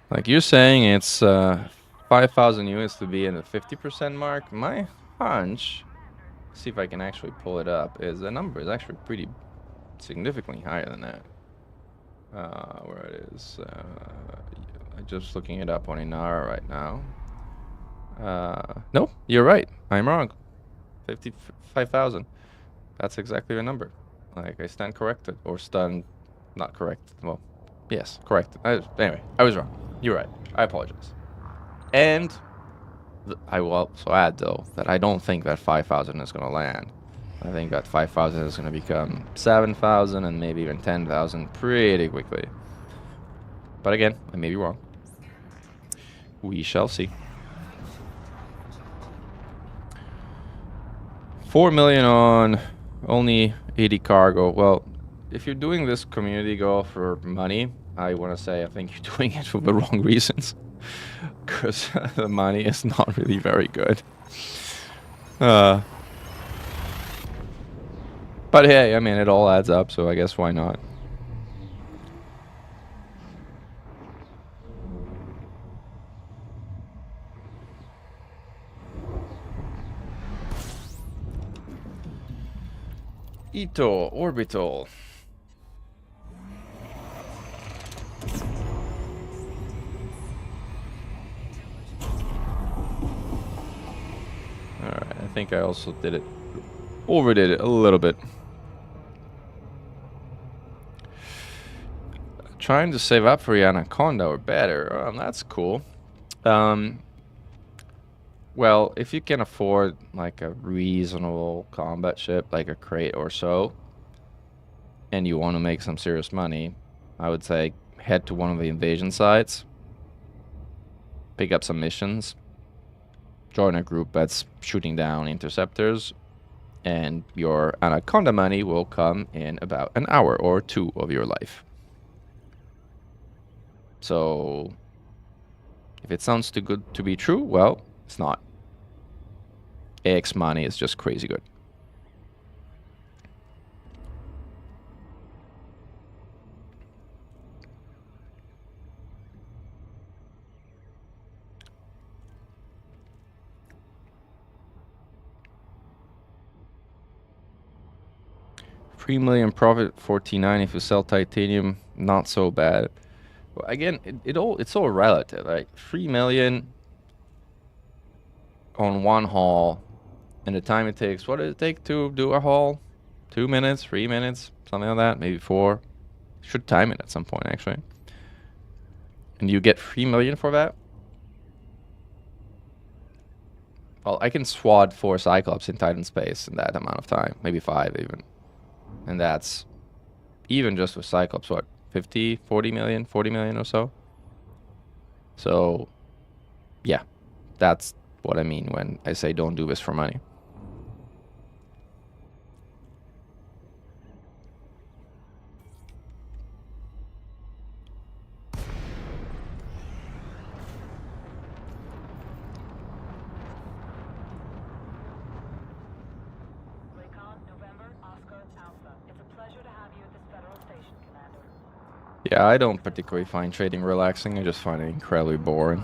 Like, you're saying it's 5,000 units to be in the 50% mark. My hunch, see if I can actually pull it up, is the number is actually pretty significantly higher than that. Where it is. I'm just looking it up on Inara right now. No, you're right. I'm wrong. 55,000. That's exactly the number. Like, I stand corrected. Or stand not corrected. Well, yes, corrected. Anyway, I was wrong. You're right. I apologize. And I will also add, though, that I don't think that 5,000 is going to land. I think that 5,000 is going to become 7,000 and maybe even 10,000 pretty quickly. But again, I may be wrong. We shall see. 4 million on only 80 cargo. Well, if you're doing this community goal for money, I want to say I think you're doing it for the wrong reasons. Because the money is not really very good. But hey, I mean, it all adds up, so I guess why not? Ito, orbital. Alright, I think I also overdid it a little bit. Trying to save up for the Anaconda or better. That's cool. Well, if you can afford like a reasonable combat ship, like a crate or so, and you want to make some serious money, I would say head to one of the invasion sites, pick up some missions, join a group that's shooting down interceptors, and your Anaconda money will come in about an hour or two of your life. So, if it sounds too good to be true, well, it's not. AX money is just crazy good. $3 million profit, 49 if you sell titanium, not so bad. Well, again, it's all relative. Like 3 million on one haul, and the time it takes. What does it take to do a haul? 2 minutes, 3 minutes, something like that, maybe 4. Should time it at some point, actually. And you get 3 million for that? Well, I can swat 4 Cyclops in Titan space in that amount of time, maybe 5 even. And that's even just with Cyclops, what, 50, 40 million, 40 million or so? So, yeah, that's what I mean when I say don't do this for money. Yeah, I don't particularly find trading relaxing. I just find it incredibly boring.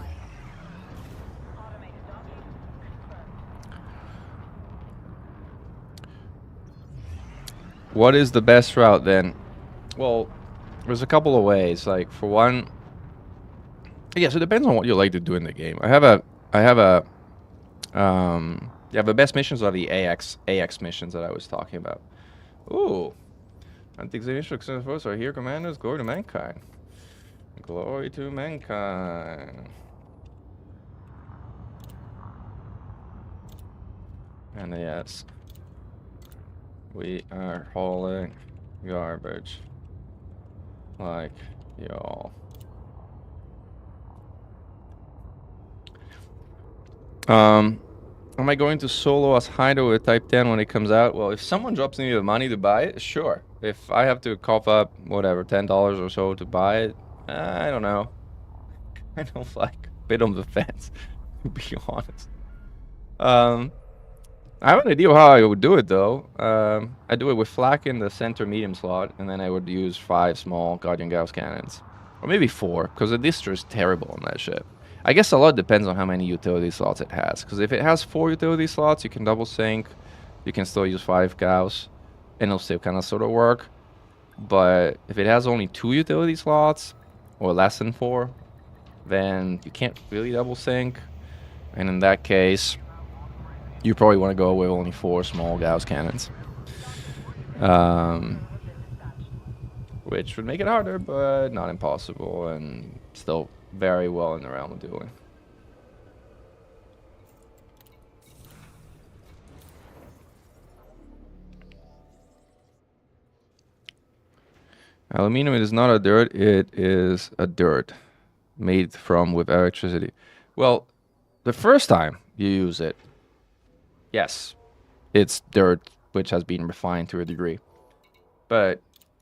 What is the best route then? Well, there's a couple of ways. Like for one, yeah, so it depends on what you like to do in the game. I have a yeah, the best missions are the AX missions that I was talking about. Ooh, anti-extinction force are here, commanders. Glory to mankind. Glory to mankind. And yes, we are hauling garbage like y'all. Am I going to solo as Hido with Type 10 when it comes out? Well, if someone drops me the money to buy it, sure. If I have to cough up, whatever, $10 or so to buy it, I don't know. I don't like a bit on the fence, to be honest. I have an idea how I would do it, though. I do it with flak in the center medium slot, and then I would use 5 small Guardian Gauss cannons. Or maybe 4, because the distro is terrible on that ship. I guess a lot depends on how many utility slots it has. Because if it has 4 utility slots, you can double sync. You can still use 5 Gauss, and it'll still kind of sort of work. But if it has only 2 utility slots, or less than 4, then you can't really double sync. And in that case, you probably want to go with only 4 small Gauss cannons. Which would make it harder, but not impossible, and still very well in the realm of doing. Aluminum is not a dirt, it is a dirt made from with electricity. Well, the first time you use it, yes, it's dirt which has been refined to a degree. But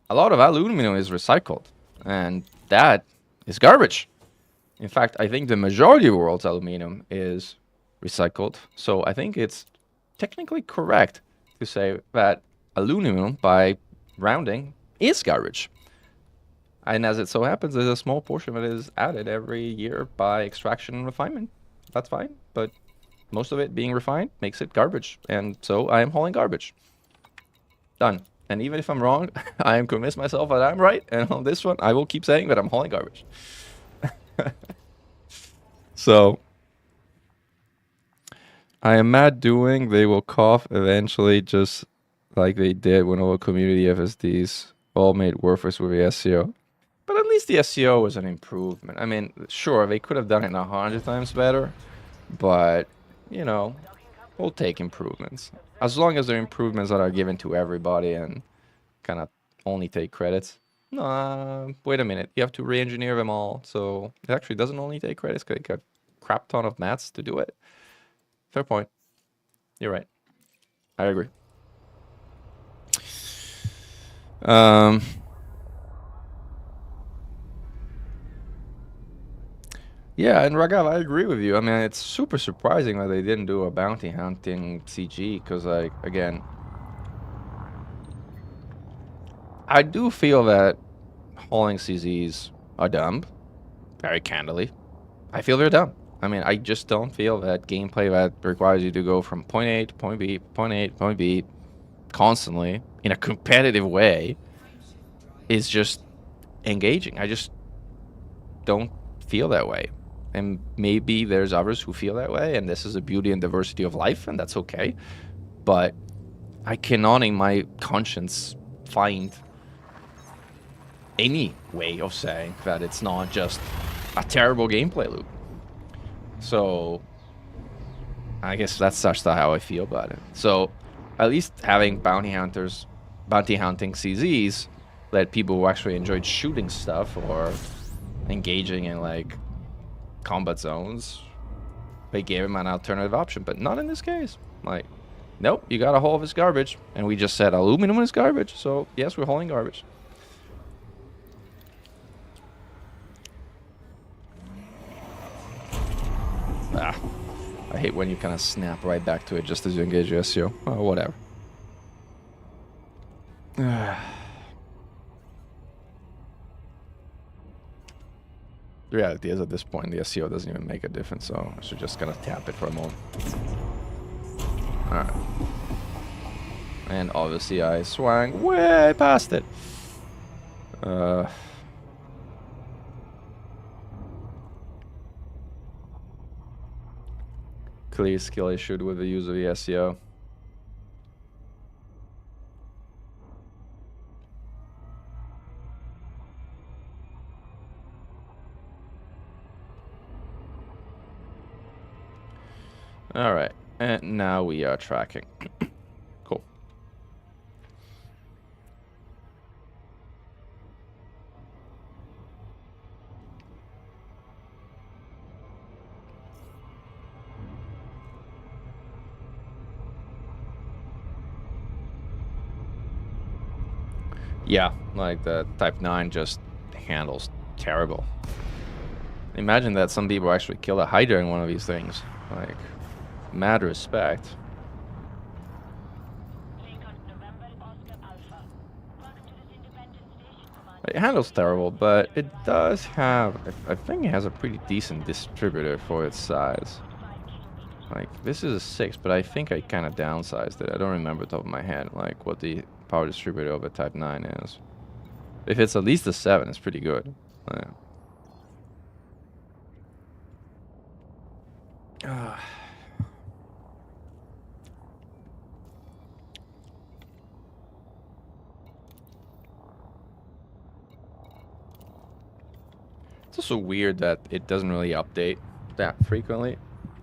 a lot of aluminum is recycled, and that is garbage. In fact, I think the majority of the world's aluminum is recycled. So I think it's technically correct to say that aluminum, by rounding, is garbage. And as it so happens, there's a small portion that is added every year by extraction and refinement. That's fine, but most of it being refined makes it garbage. And so I am hauling garbage. Done. And even if I'm wrong, I am convinced myself that I'm right. And on this one, I will keep saying that I'm hauling garbage. So I am mad doing. They will cough eventually, just like they did when all community FSDs all made worthless with the SEO. But at least the SEO was an improvement. I mean, sure, they could have done it 100 times better, but, you know, we'll take improvements. As long as they're improvements that are given to everybody and kind of only take credits. No, wait a minute. You have to re-engineer them all. So it actually doesn't only take credits, because it got a crap ton of mats to do it. Fair point. You're right. I agree. Yeah, and Ragav, I agree with you. I mean, it's super surprising that they didn't do a bounty hunting CG, because, like, again, I do feel that hauling CZs are dumb, very candidly. I feel they're dumb. I mean, I just don't feel that gameplay that requires you to go from point A to point B, point A to point B, constantly, in a competitive way, is just engaging. I just don't feel that way. And maybe there's others who feel that way, and this is the beauty and diversity of life, and that's okay. But I cannot in my conscience find any way of saying that it's not just a terrible gameplay loop. So I guess that's such how I feel about it. So at least having bounty hunting CZs let people who actually enjoyed shooting stuff or engaging in, like, combat zones, they gave him an alternative option, but not in this case. Like, nope, you got to haul this garbage, and we just said aluminum is garbage, so yes, we're hauling garbage. I hate when you kind of snap right back to it just as you engage your SEO. Oh, whatever. The reality is, at this point, the SEO doesn't even make a difference, so I should just kind of tap it for a moment. Alright. And obviously I swung way past it. Clear skill issue with the use of the SEO. Alright, and now we are tracking. Cool. Yeah, like the Type 9 just handles terrible. Imagine that some people actually kill a Hydra in one of these things. Like, mad respect. It handles terrible, but it does have, I think it has a pretty decent distributor for its size. Like, this is a 6, but I think I kind of downsized it. I don't remember top of my head, like, what the power distributor of a Type 9 is. If it's at least a 7, it's pretty good. It's also weird that it doesn't really update that frequently.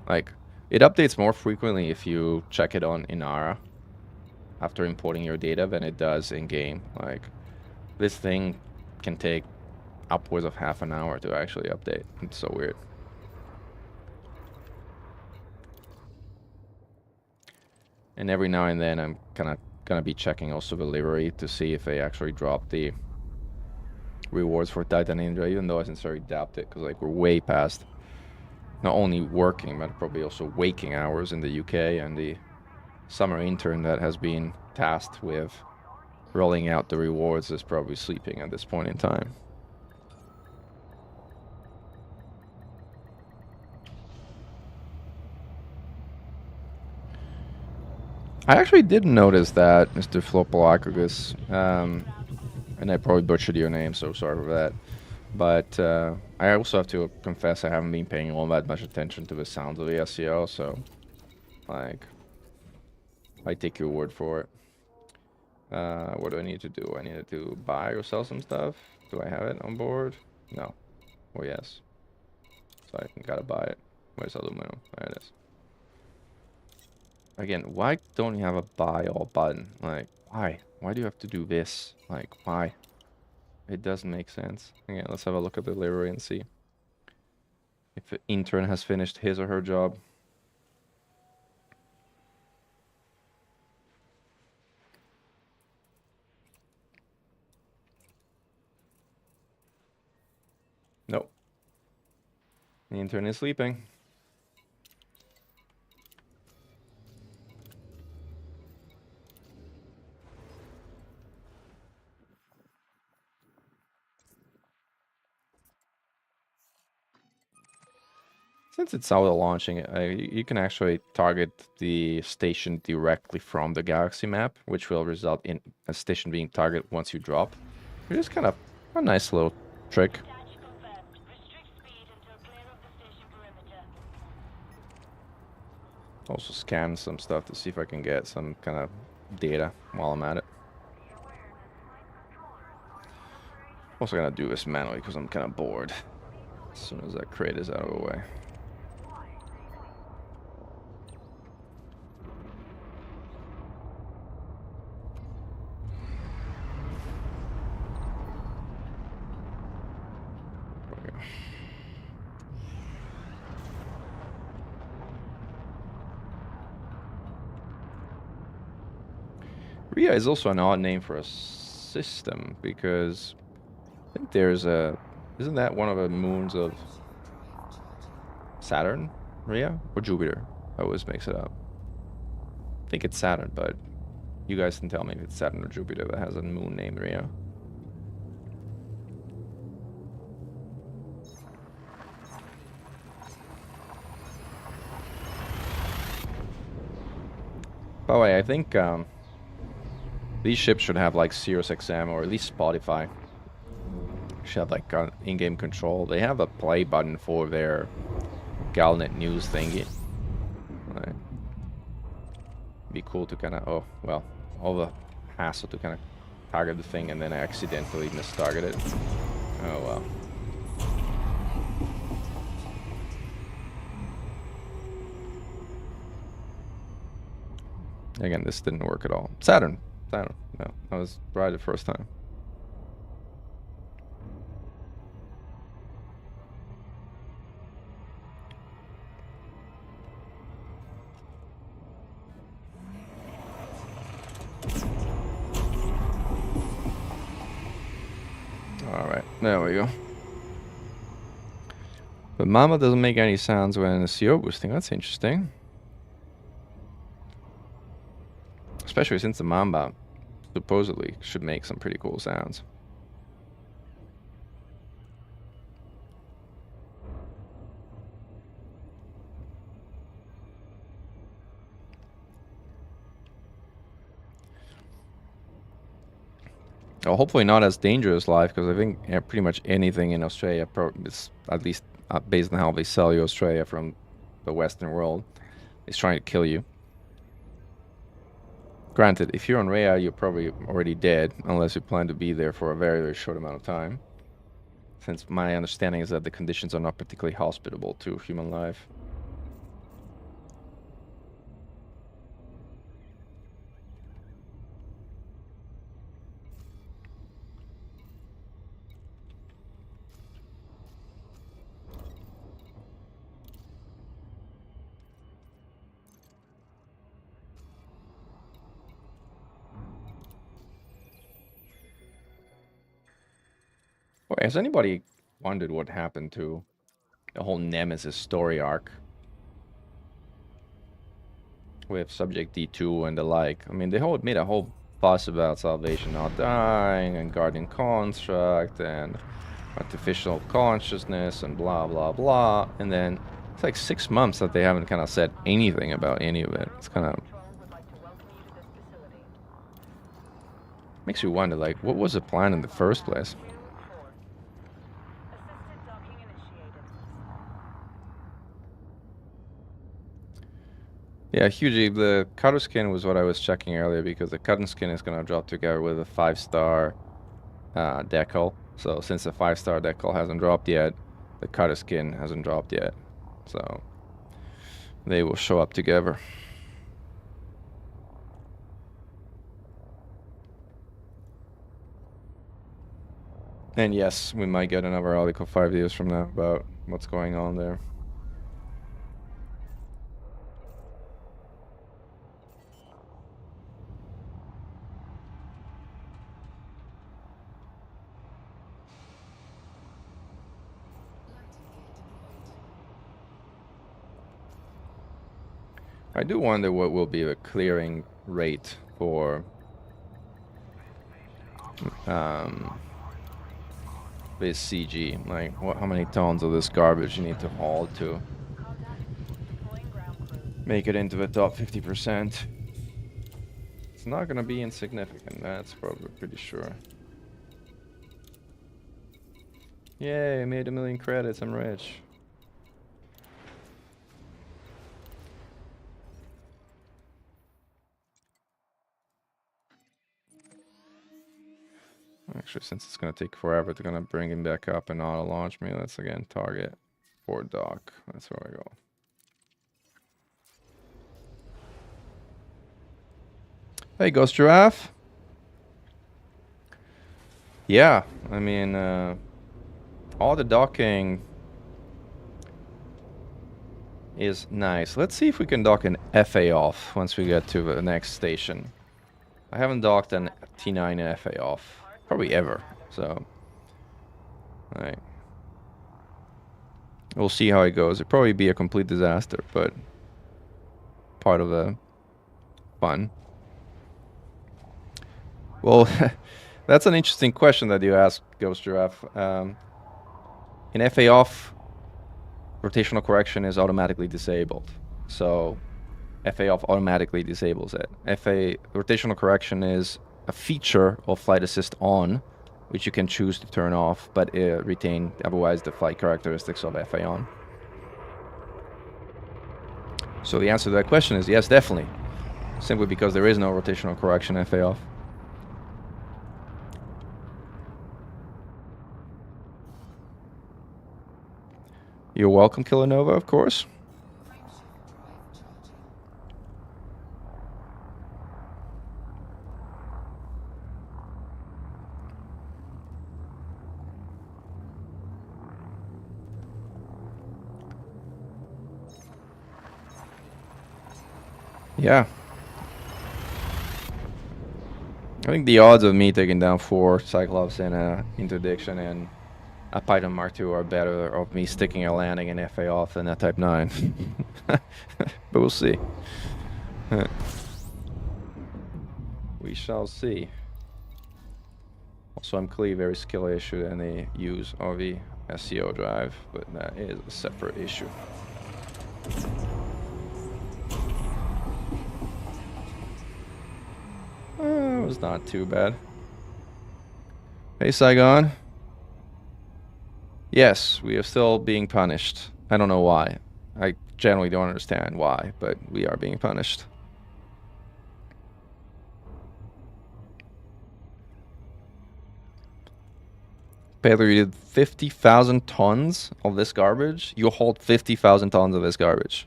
Like, it updates more frequently if you check it on Inara after importing your data than it does in-game. Like, this thing can take upwards of half an hour to actually update. It's so weird. And every now and then I'm kind of gonna be checking also the livery to see if they actually drop the rewards for Titan Ninja, even though I sincerely doubt it, because like we're way past not only working but probably also waking hours in the UK, and the summer intern that has been tasked with rolling out the rewards is probably sleeping at this point in time. I actually did notice that, Mr. Flopolacagus, and I probably butchered your name, so sorry for that. But I also have to confess I haven't been paying all that much attention to the sounds of the SEO, so like I take your word for it. What do I need to do? I need to buy or sell some stuff. Do I have it on board? No. Oh yes. So I gotta buy it. Where's aluminum? There it is. Again, why don't you have a buy all button? Like, why? Why do you have to do this? Like, why? It doesn't make sense. Again, let's have a look at the livery and see if the intern has finished his or her job. Nope. The intern is sleeping. Since it's auto launching, you can actually target the station directly from the galaxy map, which will result in a station being targeted once you drop. Which is kind of a nice little trick. Also scan some stuff to see if I can get some kind of data while I'm at it. Also gonna do this manually because I'm kind of bored as soon as that crate is out of the way. Rhea is also an odd name for a system because I think there's a... Isn't that one of the moons of Saturn? Rhea? Or Jupiter? I always mix it up. I think it's Saturn, but you guys can tell me if it's Saturn or Jupiter that has a moon named Rhea. By the way, I think these ships should have like SiriusXM or at least Spotify. Should have like in-game control. They have a play button for their Galnet news thingy. Right. Be cool to kind of, oh well, all the hassle to kind of target the thing and then I accidentally mistarget it. Oh well. Again, this didn't work at all. Saturn. No, I was right the first time. Alright, there we go. But Mama doesn't make any sounds when it's CO boosting. That's interesting. Especially since the Mamba supposedly should make some pretty cool sounds. Well, hopefully not as dangerous live, because I think pretty much anything in Australia is, at least based on how they sell you Australia from the Western world, is trying to kill you. Granted, if you're on Rhea, you're probably already dead, unless you plan to be there for a very, very short amount of time. Since my understanding is that the conditions are not particularly hospitable to human life. Has anybody wondered what happened to the whole Nemesis story arc with Subject D2 and the like? I mean, they made a whole fuss about Salvation not dying and Guardian Construct and artificial consciousness and blah blah blah, and then it's like 6 months that they haven't kind of said anything about any of it. It's kind of makes you wonder, like, what was the plan in the first place? Yeah, hugely. The cutter skin was what I was checking earlier, because the cutter skin is going to drop together with a 5-star decal. So since the 5-star decal hasn't dropped yet, the cutter skin hasn't dropped yet. So they will show up together. And yes, we might get another article 5 years from now about what's going on there. I do wonder what will be the clearing rate for this CG. Like, how many tons of this garbage you need to haul to make it into the top 50%. It's not gonna be insignificant, that's probably pretty sure. Yay, I made 1 million credits, I'm rich. Actually, since it's going to take forever, they're going to bring him back up and auto launch me. Let's again target for dock. That's where I go. Hey, Ghost Giraffe. Yeah, I mean, all the docking is nice. Let's see if we can dock an FA off once we get to the next station. I haven't docked an T9 and FA off. Probably ever, so alright. We'll see how it goes. It'll probably be a complete disaster, but part of the fun. Well, that's an interesting question that you asked, Ghost Giraffe. In FA off, rotational correction is automatically disabled. So FA off automatically disables it. FA rotational correction is a feature of flight assist on, which you can choose to turn off, but retain otherwise the flight characteristics of FA on. So the answer to that question is yes, definitely. Simply because there is no rotational correction FA off. You're welcome, Killanova, of course. Yeah. I think the odds of me taking down 4 Cyclops in a interdiction and a Python Mark II are better of me sticking a landing in FA off than a Type 9. But we'll see. We shall see. Also, I'm clearly very skill issue and they use RV SEO drive, but that is a separate issue. It was not too bad. Hey, Saigon. Yes, we are still being punished. I don't know why. I generally don't understand why, but we are being punished. Pedro, you did 50,000 tons of this garbage? You hold 50,000 tons of this garbage.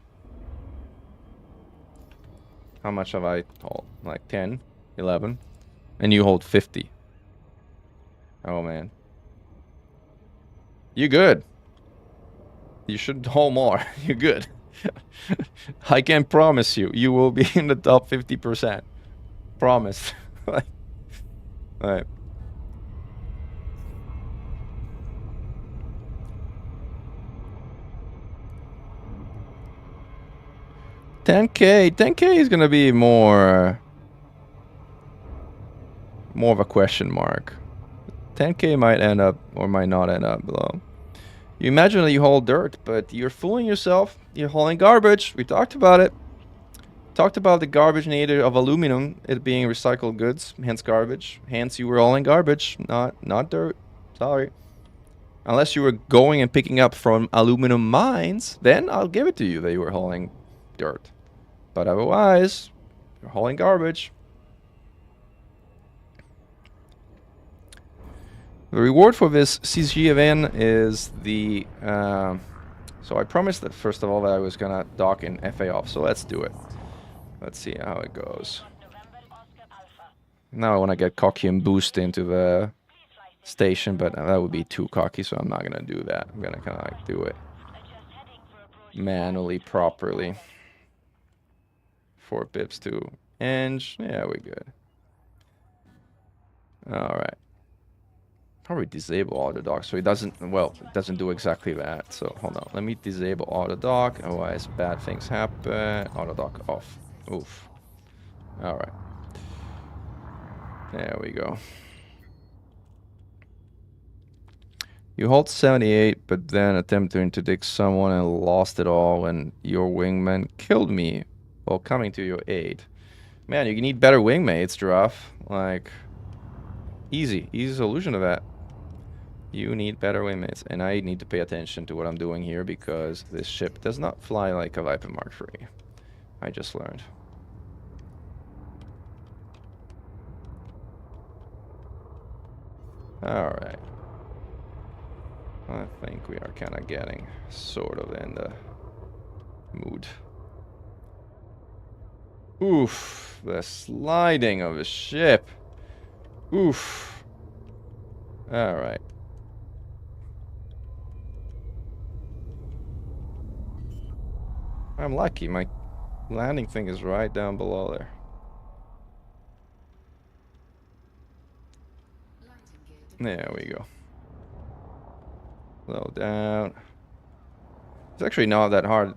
How much have I hold? Like 10? 11? And you hold 50. Oh, man. You're good. You should hold more. You're good. I can promise you, you will be in the top 50%. Promise. All right. 10K. 10K is gonna be more of a question mark. 10K might end up or might not end up below. You imagine that you haul dirt, but you're fooling yourself. You're hauling garbage. We talked about it. Talked about the garbage nature of aluminum, it being recycled goods, hence garbage. Hence you were hauling garbage, not dirt. Sorry. Unless you were going and picking up from aluminum mines, then I'll give it to you that you were hauling dirt. But otherwise, you're hauling garbage. The reward for this CG event is the... so I promised that first of all that I was gonna dock in FA off, so let's do it. Let's see how it goes. Now I want to get cocky and boost into the station, but that would be too cocky, so I'm not gonna do that. I'm gonna kind of like do it manually, properly. 4 pips to Eng. Yeah, we're good. Alright. Probably disable auto dock so it doesn't, well, it doesn't do exactly that. So hold on, let me disable auto dock, otherwise bad things happen. Auto dock off. Oof. Alright. There we go. You hold 78, but then attempt to interdict someone and lost it all when your wingman killed me while coming to your aid. Man, you need better wingmates, Giraffe. Like, easy solution to that. You need better wingmates, and I need to pay attention to what I'm doing here because this ship does not fly like a Viper Mark III. I just learned. Alright. I think we are kind of getting sort of in the mood. Oof, the sliding of the ship. Oof. Alright. I'm lucky, my landing thing is right down below there. There we go. Slow down. It's actually not that hard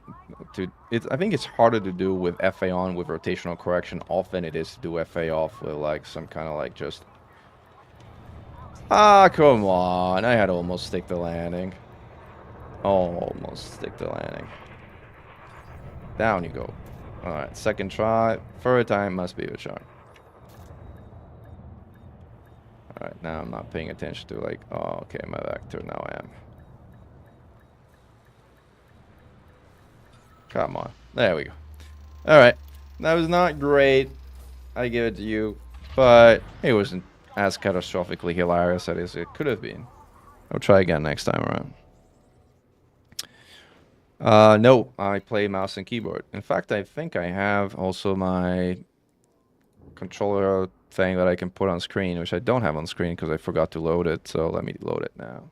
to... I think it's harder to do with FA on with rotational correction off than it is to do FA off with like some kind of like just... Ah, come on. I had to almost stick the landing. Almost stick the landing. Down you go. Alright, second try. Third time must be the charm. Alright, now I'm not paying attention to like, oh, okay, my vector, now I am. Come on. There we go. Alright, that was not great. I give it to you. But it wasn't as catastrophically hilarious as it could have been. I'll try again next time around. No, I play mouse and keyboard. In fact, I think I have also my controller thing that I can put on screen, which I don't have on screen because I forgot to load it. So let me load it now.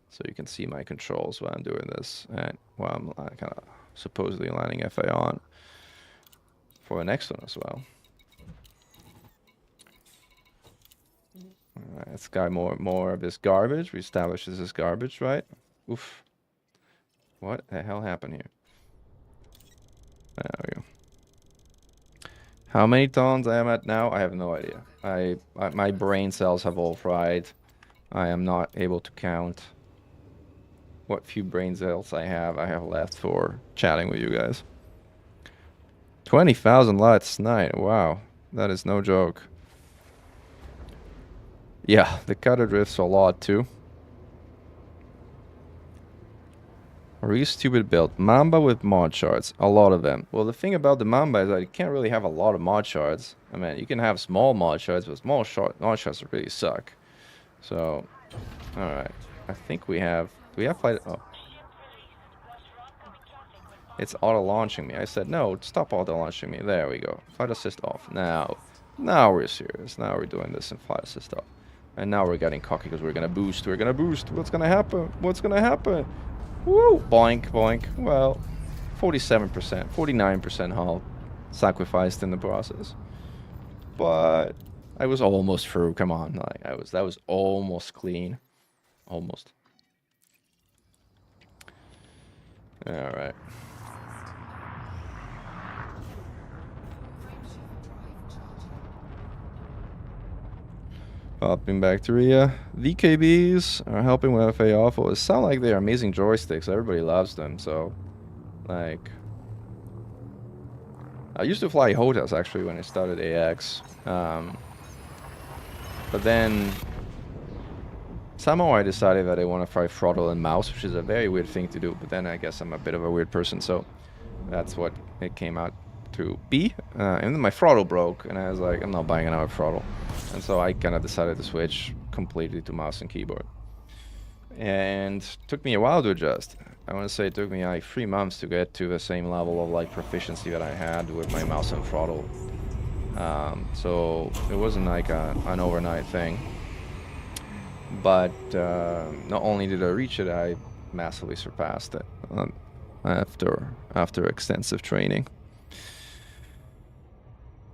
So you can see my controls while I'm doing this. And while I'm kind of supposedly lining FA on for the next one as well. Alright, let's got more of this garbage. We established this is garbage, right? Oof. What the hell happened here? There we go. How many tons I am at now? I have no idea. My brain cells have all fried. I am not able to count what few brain cells I have left for chatting with you guys. 20,000 last night. Wow, that is no joke. Yeah, the cutter drifts a lot too. Really stupid build. Mamba with mod shards. A lot of them. Well, the thing about the Mamba is that you can't really have a lot of mod shards. I mean, you can have small mod shards, but mod shards really suck. So, alright. I think we have... Do we have flight... Oh. It's auto-launching me. I said, no, stop auto-launching me. There we go. Flight assist off. Now we're serious. Now we're doing this in flight assist off. And now we're getting cocky because we're gonna boost. We're gonna boost. What's gonna happen? What's gonna happen? Woo! Boink, boink. Well, 47%, 49% hull sacrificed in the process. But I was almost through. Come on, like that was almost clean, almost. All right. Helping bacteria. VKBs are helping with FA awful. It sounds like they're amazing joysticks. Everybody loves them. So, like, I used to fly HOTAS actually when I started AX. But then somehow I decided that I want to fly throttle and mouse, which is a very weird thing to do. But then I guess I'm a bit of a weird person, so that's what it came out to be. And then my throttle broke, and I was like, I'm not buying another throttle. And so I kind of decided to switch completely to mouse and keyboard. And it took me a while to adjust. I want to say it took me like 3 months to get to the same level of like proficiency that I had with my mouse and throttle. So it wasn't like an overnight thing. But not only did I reach it, I massively surpassed it after extensive training.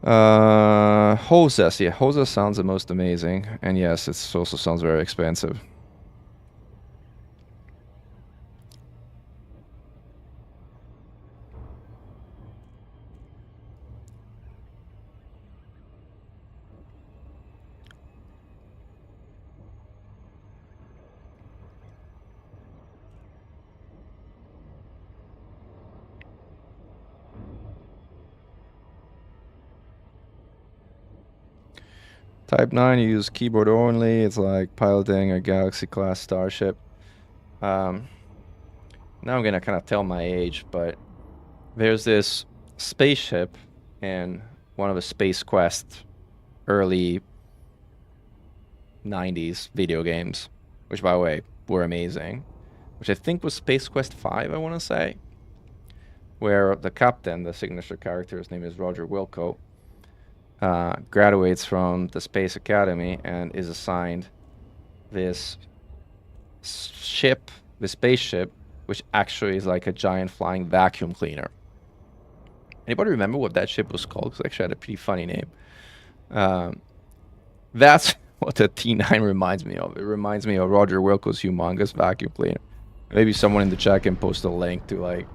Hoses, yeah, Hoses sounds the most amazing, and yes, it also sounds very expensive. Type 9, you use keyboard only. It's like piloting a Galaxy-class starship. Now I'm gonna kind of tell my age, but there's this spaceship in one of the Space Quest early 90s video games, which, by the way, were amazing, which I think was Space Quest 5, I want to say, where the captain, the signature character, his name is Roger Wilco, graduates from the Space Academy and is assigned this ship, the spaceship, which actually is like a giant flying vacuum cleaner. Anybody remember what that ship was called? Because it actually had a pretty funny name. That's what the T9 reminds me of. It reminds me of Roger Wilco's humongous vacuum cleaner. Maybe someone in the chat can post a link to like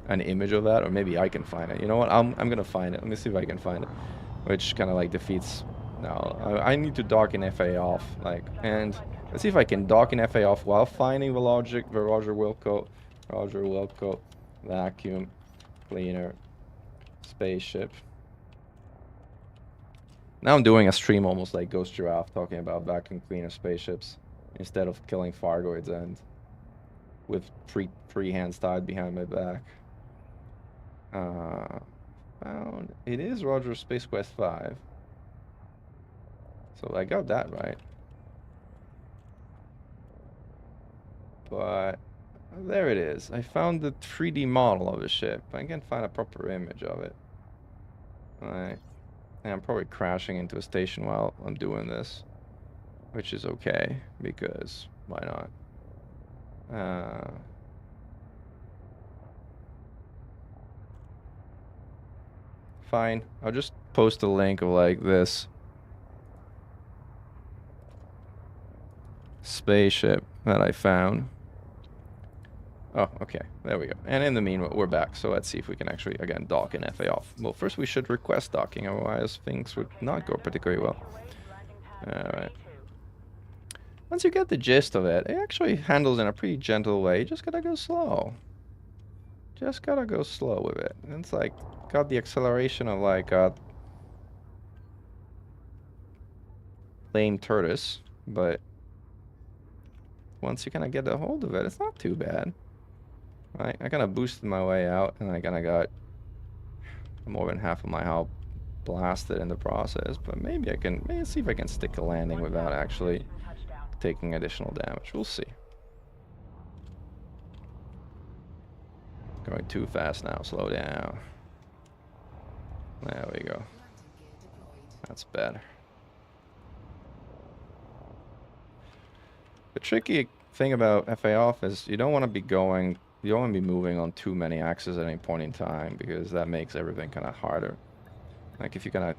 an image of that, or maybe I can find it. You know what? I'm gonna find it. Let me see if I can find it. Which kind of like defeats. No, I need to dock an FA off. Like, and let's see if I can dock an FA off while finding the Roger Wilco vacuum cleaner spaceship. Now I'm doing a stream almost like Ghost Giraffe, talking about vacuum cleaner spaceships instead of killing Fargoids and with three hands tied behind my back. Found it is Roger Space Quest 5. So I got that right. But there it is. I found the 3D model of the ship. I can't find a proper image of it. Alright. And I'm probably crashing into a station while I'm doing this, which is okay, because why not? Fine. I'll just post a link of like this spaceship that I found. Oh, okay. There we go. And in the meanwhile, we're back. So let's see if we can actually, again, dock in FA off. Well, first we should request docking, otherwise things would not go particularly well. Alright. Once you get the gist of it, it actually handles in a pretty gentle way. You just gotta go slow. Just gotta go slow with it. And it's like, got the acceleration of like a lame tortoise, but once you kind of get a hold of it, it's not too bad. Right, I kind of boosted my way out, and I kind of got more than half of my hull blasted in the process. But maybe I can see if I can stick a landing without actually taking additional damage. We'll see. Going too fast now. Slow down. There we go. That's better. The tricky thing about FA off is you don't want to be going. You don't want to be moving on too many axes at any point in time, because that makes everything kind of harder. Like if you kind of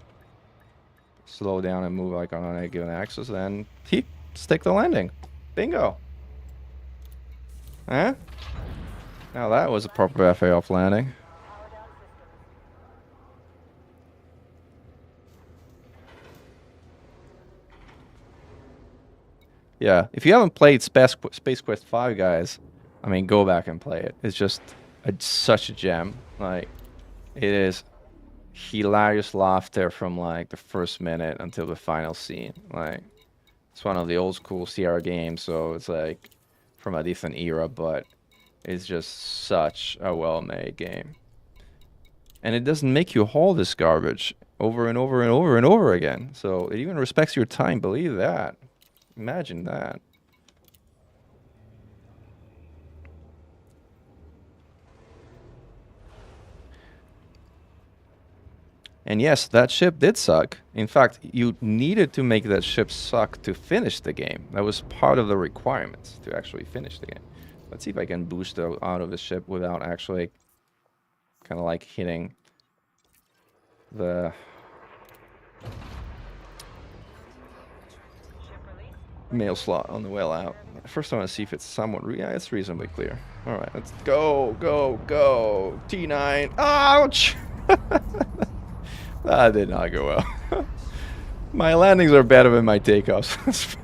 slow down and move like on a given axis, then stick the landing. Bingo. Huh? Now that was a proper FA off landing. Yeah, if you haven't played Space Quest 5, guys, I mean, go back and play it. It's just such a gem. Like, it is hilarious laughter from like the first minute until the final scene. Like, it's one of the old school Sierra games, so it's like from a different era, but it's just such a well-made game. And it doesn't make you haul this garbage over and over and over and over again. So it even respects your time. Believe that. Imagine that. And yes, that ship did suck. In fact, you needed to make that ship suck to finish the game. That was part of the requirements to actually finish the game. Let's see if I can boost out of the ship without actually kind of like hitting the mail slot on the way out. First I want to see if it's somewhat, yeah, it's reasonably clear. All right, let's go, go, go. T9, ouch! That did not go well. My landings are better than my takeoffs.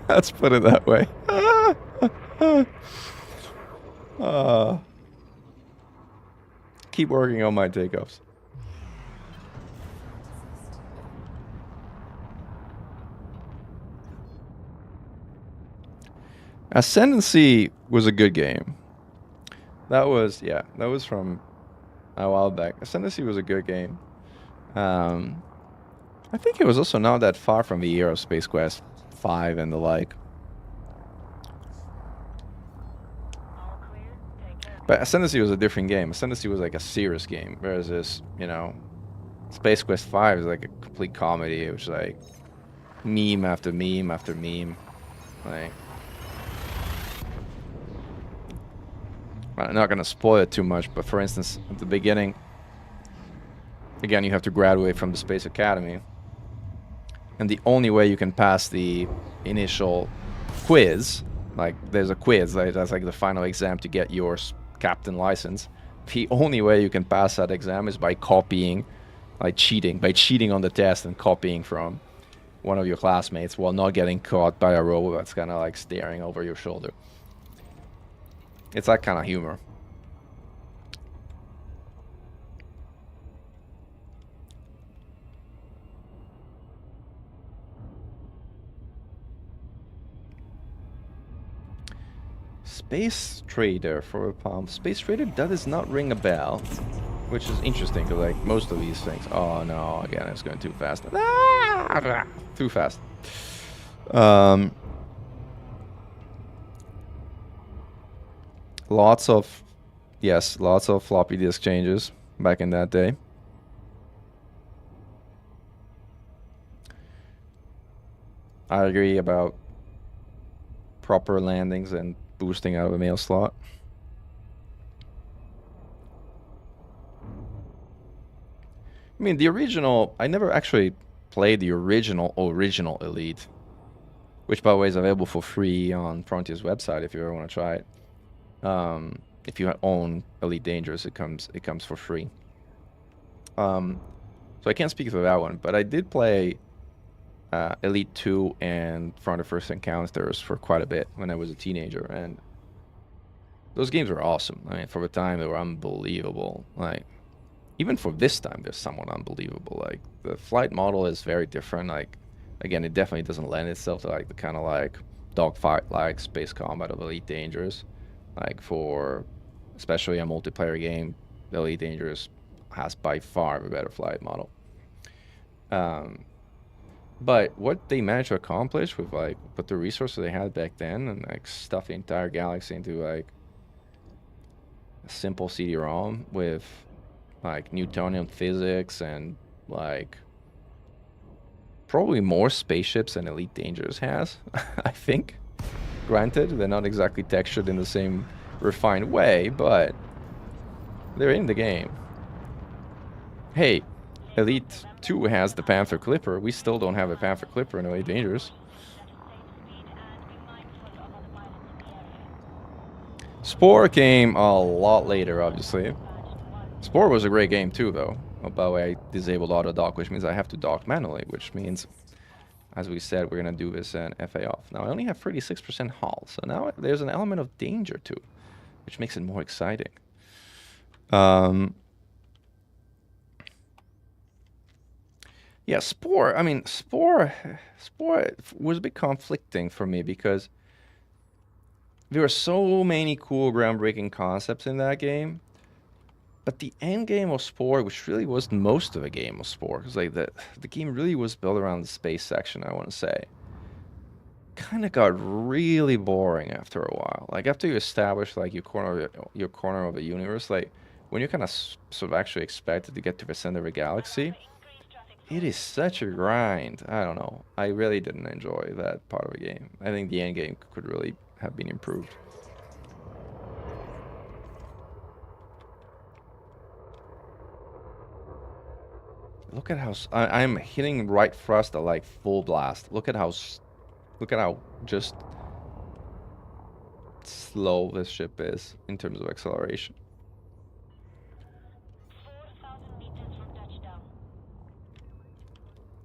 Let's put it that way. Keep working on my takeoffs. Ascendancy was a good game. That was, yeah, that was from a while back. Ascendancy was a good game. I think it was also not that far from the year of Space Quest 5 and the like. But Ascendancy was a different game. Ascendancy was like a serious game, whereas this, you know, Space Quest 5 is like a complete comedy. It was like meme after meme after meme. Like, I'm not gonna spoil it too much, but for instance, at the beginning, again, you have to graduate from the Space Academy. And the only way you can pass the initial quiz, like there's a quiz, like, that's like the final exam to get your captain license. The only way you can pass that exam is by copying, by cheating on the test and copying from one of your classmates while not getting caught by a robot that's kind of like staring over your shoulder. It's that kind of humor. Space Trader for a pump. Space Trader, that does not ring a bell. Which is interesting, because like most of these things... Oh no, again, it's going too fast. Ah, too fast. Lots of... Yes, lots of floppy disk changes back in that day. I agree about proper landings and boosting out of a mail slot. I mean, the original... I never actually played the original Elite. Which, by the way, is available for free on Frontier's website if you ever want to try it. If you own Elite Dangerous, it comes for free. So I can't speak for that one, but I did play Elite 2 and Frontier First Encounters for quite a bit when I was a teenager, and those games were awesome. I mean, for the time, they were unbelievable. Like, even for this time, they're somewhat unbelievable. Like, the flight model is very different. Like, again, it definitely doesn't lend itself to like the kind of like dogfight-like space combat of Elite Dangerous. Like, for especially a multiplayer game, Elite Dangerous has by far a better flight model. But what they managed to accomplish with like the resources they had back then and like stuff the entire galaxy into like a simple CD-ROM with like Newtonian physics and like probably more spaceships than Elite Dangerous has, I think. Granted, they're not exactly textured in the same refined way, but they're in the game. Hey, Elite 2 has the Panther Clipper. We still don't have a Panther Clipper in Elite Dangerous. Spore came a lot later, obviously. Spore was a great game too, though. Oh, by the way, I disabled auto dock, which means I have to dock manually, which means, as we said, we're going to do this in FA off. Now, I only have 36% hull, so now there's an element of danger too, which makes it more exciting. Yeah, Spore, I mean, Spore was a bit conflicting for me because there were so many cool, groundbreaking concepts in that game. But the end game of Spore, which really was most of the game of Spore, because like the game really was built around the space section, I want to say, kind of got really boring after a while. Like after you establish like your corner of the universe, like when you're kind of sort of actually expected to get to the center of the galaxy, it is such a grind. I don't know. I really didn't enjoy that part of the game. I think the end game could really have been improved. Look at how I'm hitting right thrust at like full blast. Look at how just slow this ship is in terms of acceleration. 4,000 meters from touchdown.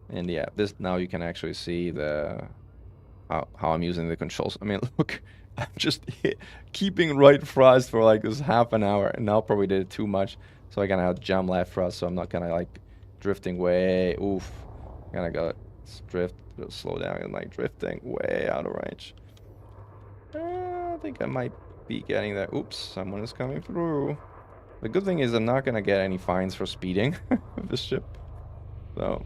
And yeah, this now you can actually see the how I'm using the controls. I mean, look, I'm just keeping right thrust for like this half an hour, and now probably did it too much, so I gotta have jump left thrust, so I'm not gonna like drifting way. Oof, gotta go drift, slow down, and like drifting way out of range. I think I might be getting that. Oops, someone is coming through. The good thing is I'm not gonna get any fines for speeding with this ship, so.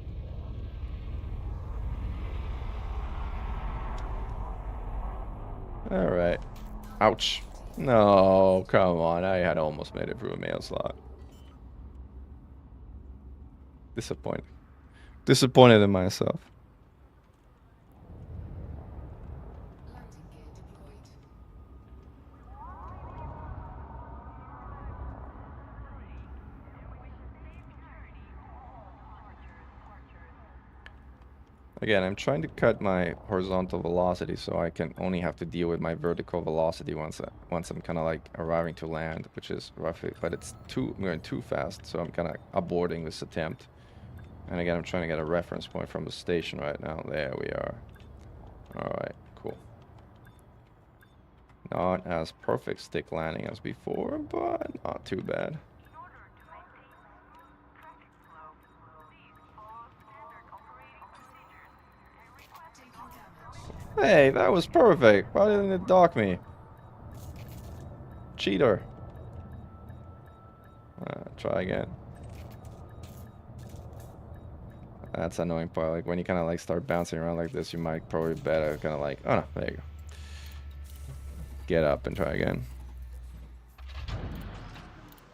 All right. Ouch. No, come on. I had almost made it through a mail slot. Disappointed. Disappointed in myself. Again, I'm trying to cut my horizontal velocity so I can only have to deal with my vertical velocity once I'm kind of like arriving to land, which is roughly, but I'm going too fast, so I'm kind of aborting this attempt. And again, I'm trying to get a reference point from the station right now. There we are. Alright, cool. Not as perfect stick landing as before, but not too bad. Hey, that was perfect. Why didn't it dock me? cheater. Try again. That's annoying part. Like when you kind of like start bouncing around like this, you might probably better kind of like, oh no, there you go. Get up and try again.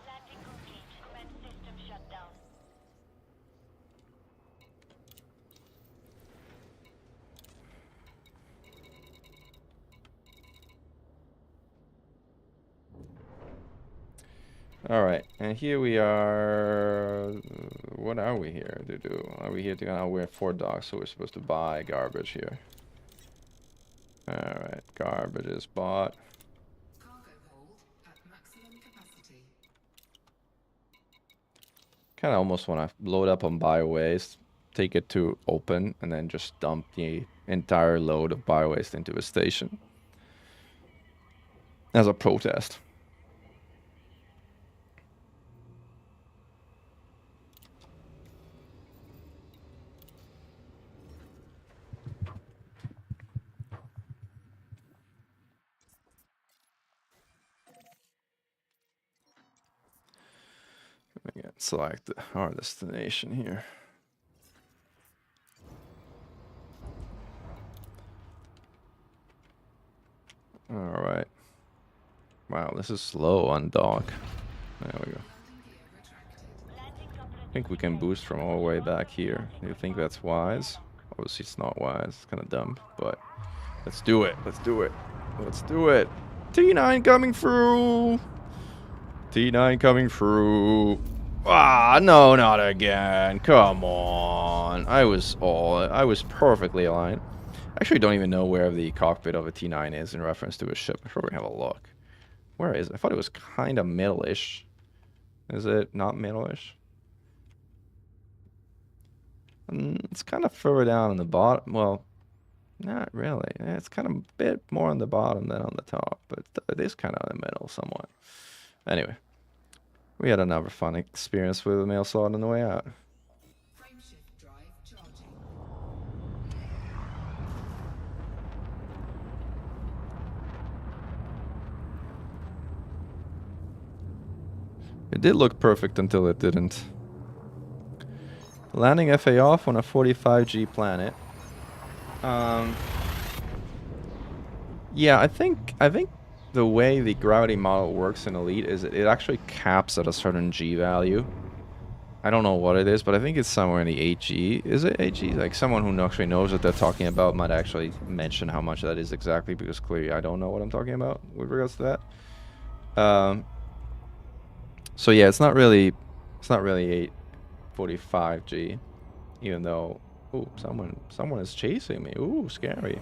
Landing complete. Command system shut down. All right, and here we are. What are we here to do? Are we here to? Oh, we're 4 dogs, so we're supposed to buy garbage here. All right, garbage is bought. Cargo hold at maximum capacity. Kind of almost want to load up on bio waste, take it to open, and then just dump the entire load of bio waste into a station as a protest. Again, select our destination here. All right. Wow, this is slow on dock. There we go. I think we can boost from all the way back here. Do you think that's wise? Obviously, it's not wise. It's kind of dumb, but let's do it. Let's do it. Let's do it. T9 coming through. T9 coming through. Ah, no, not again. Come on. I was perfectly aligned. Actually, don't even know where the cockpit of a T9 is in reference to a ship. I should probably have a look. Where is it? I thought it was kind of middle-ish. Is it not middle-ish? It's kind of further down on the bottom. Well, not really. It's kind of a bit more on the bottom than on the top, but it is kind of in the middle somewhat. Anyway, we had another fun experience with the mail slot on the way out. Frameshift drive charging. It did look perfect until it didn't. Landing FA off on a 45G planet. Yeah, I think the way the gravity model works in Elite is it actually caps at a certain G value. I don't know what it is, but I think it's somewhere in the 8G. Is it 8G? Like someone who actually knows what they're talking about might actually mention how much that is exactly, because clearly I don't know what I'm talking about with regards to that. So yeah, it's not really 845G, even though, ooh, someone is chasing me. Ooh, scary.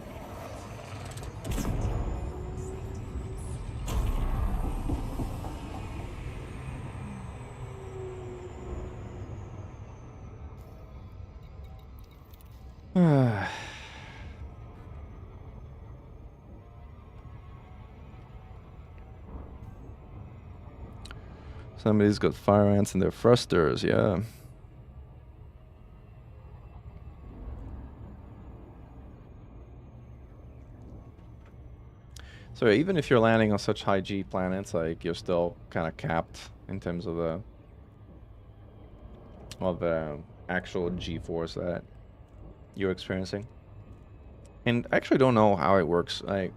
Somebody's got fire ants in their thrusters, yeah. So even if you're landing on such high G planets, like you're still kind of capped in terms of the actual G-force that you're experiencing. And I actually don't know how it works. I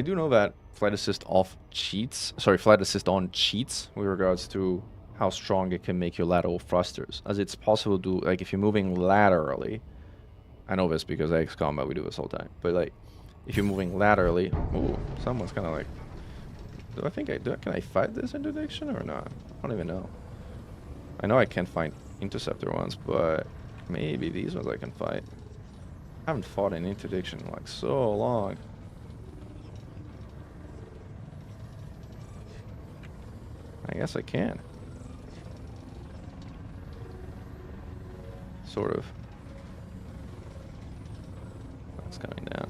do know that flight assist on cheats with regards to how strong it can make your lateral thrusters, as it's possible to, like, if you're moving laterally. I know this because X Combat, we do this all the time, but like if you're moving laterally, ooh, someone's kind of like, can I fight this interdiction or not? I don't even know. I know I can't find interceptor ones, but maybe these ones I can fight. I haven't fought an interdiction in like so long. I guess I can. Sort of. It's coming down.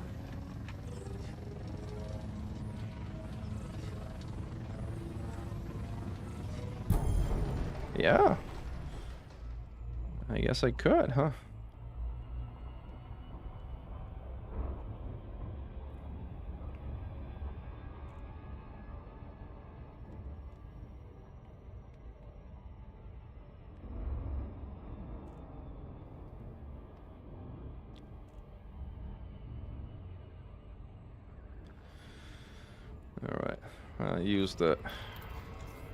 Yeah. I guess I could, huh? Use the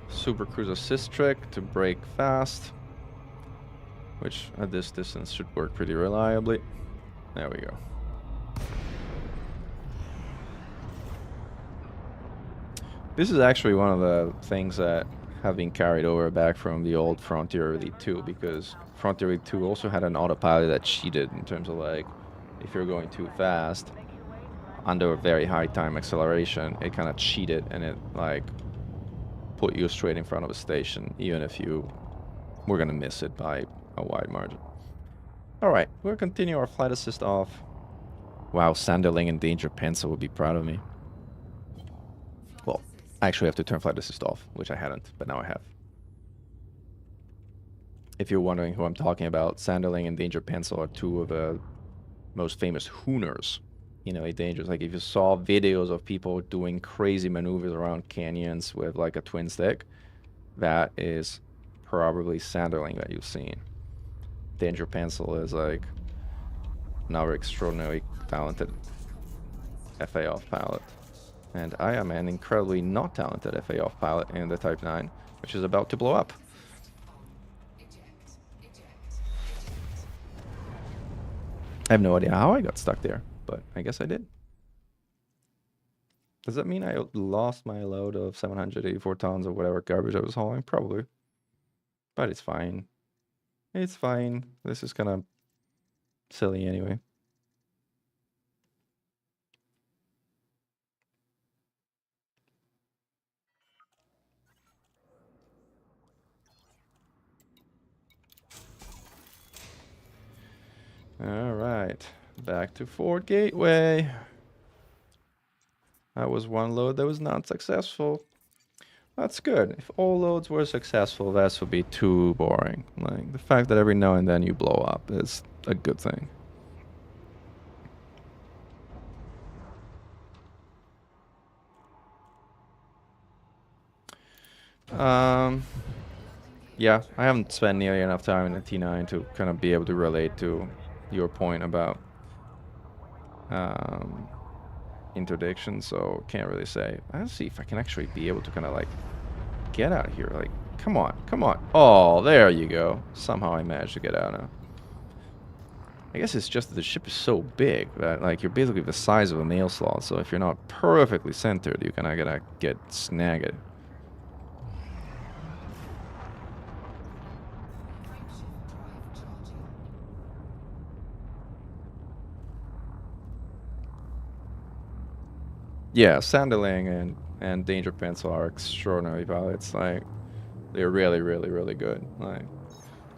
Super Cruise Assist trick to brake fast, which at this distance should work pretty reliably. There we go. This is actually one of the things that have been carried over back from the old Frontier Elite 2, because Frontier Elite 2 also had an autopilot that cheated in terms of like, if you're going too fast under a very high time acceleration, it kind of cheated and it like put you straight in front of a station, even if you were gonna miss it by a wide margin. Alright, we'll continue our flight assist off. Wow, Sanderling and Danger Pencil would be proud of me. Well, I actually have to turn flight assist off, which I hadn't, but now I have. If you're wondering who I'm talking about, Sanderling and Danger Pencil are two of the most famous hooners in Elite Dangerous. Like if you saw videos of people doing crazy maneuvers around canyons with like a twin stick, that is probably Sanderling that you've seen. Danger Pencil is like another extraordinarily talented FA off pilot. And I am an incredibly not talented FA off pilot in the Type 9, which is about to blow up. I have no idea how I got stuck there, but I guess I did. Does that mean I lost my load of 784 tons of whatever garbage I was hauling? Probably. But it's fine. It's fine. This is kind of silly anyway. All right, back to Fort Gateway. That was one load that was not successful. That's good. If all loads were successful, that would be too boring. Like, the fact that every now and then you blow up is a good thing. Yeah, I haven't spent nearly enough time in the T9 to kind of be able to relate to your point about interdiction, so can't really say. Let's see if I can actually be able to kind of like get out of here. Like, come on, come on. Oh, there you go. Somehow I managed to get out now. I guess it's just that the ship is so big that like you're basically the size of a mail slot, so if you're not perfectly centered, you're kind of gonna get snagged. Yeah, Sanderling and Danger Pencil are extraordinary pilots. Like, they're really, really, really good. Like,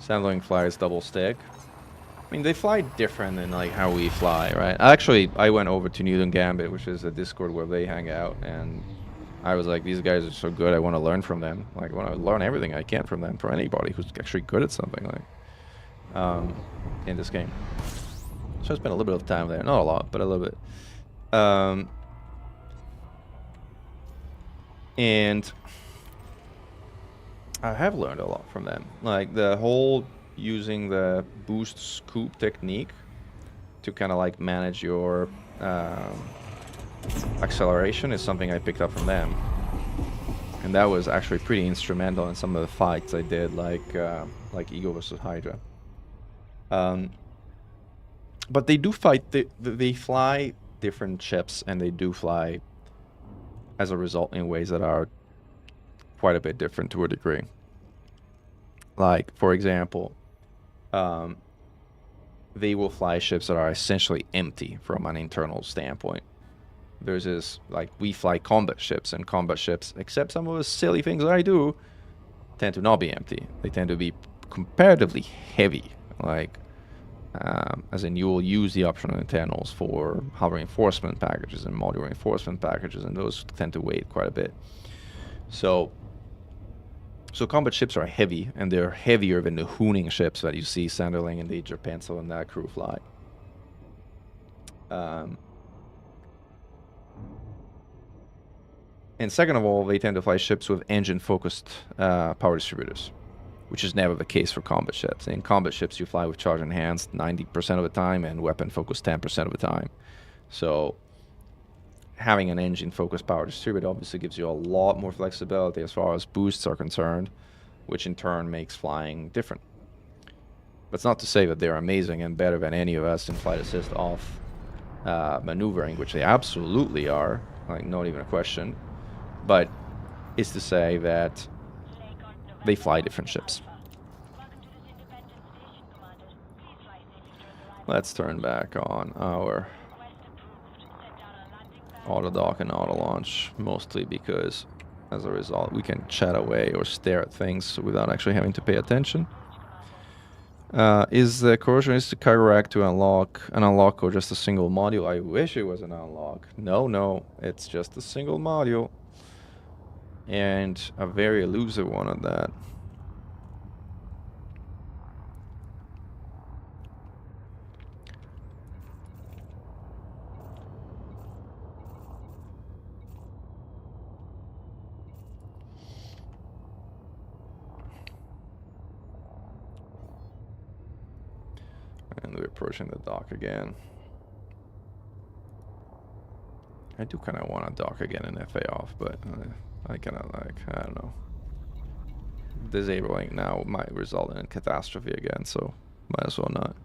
Sanderling flies double stick. I mean, they fly different than like how we fly, right? Actually, I went over to Newton Gambit, which is a Discord where they hang out, and I was like, these guys are so good. I want to learn from them. Like, I want to learn everything I can from them, from anybody who's actually good at something. Like, in this game. So I spent a little bit of time there, not a lot, but a little bit. And I have learned a lot from them. Like the whole using the boost scoop technique to kind of like manage your acceleration is something I picked up from them. And that was actually pretty instrumental in some of the fights I did, like Eagle versus Hydra. But they do fight, they fly different ships, and they do fly as a result in ways that are quite a bit different to a degree. Like, for example, they will fly ships that are essentially empty from an internal standpoint. There's this, like, we fly combat ships, and combat ships, except some of the silly things I do, tend to not be empty. They tend to be comparatively heavy. Like, as in, you will use the optional internals for hull reinforcement packages and module reinforcement packages, and those tend to weigh quite a bit. So combat ships are heavy, and they're heavier than the hooning ships that you see Sanderling and Danger Pencil and that crew fly. And second of all, they tend to fly ships with engine-focused power distributors, which is never the case for combat ships. In combat ships, you fly with charge enhanced 90% of the time and weapon focused 10% of the time. So having an engine focused power distributor obviously gives you a lot more flexibility as far as boosts are concerned, which in turn makes flying different. But it's not to say that they're amazing and better than any of us in flight assist off maneuvering, which they absolutely are, like not even a question. But it's to say that they fly different ships. Let's turn back on our auto dock and auto launch, mostly because as a result we can chat away or stare at things without actually having to pay attention. Is the corrosion is the cargo rack to unlock an unlock or just a single module? I wish it was an unlock. No, it's just a single module, and a very elusive one at that. And we're approaching the dock again. I do kind of want to dock again in FA off, but I kind of like, I don't know. Disabling now might result in a catastrophe again, so might as well not.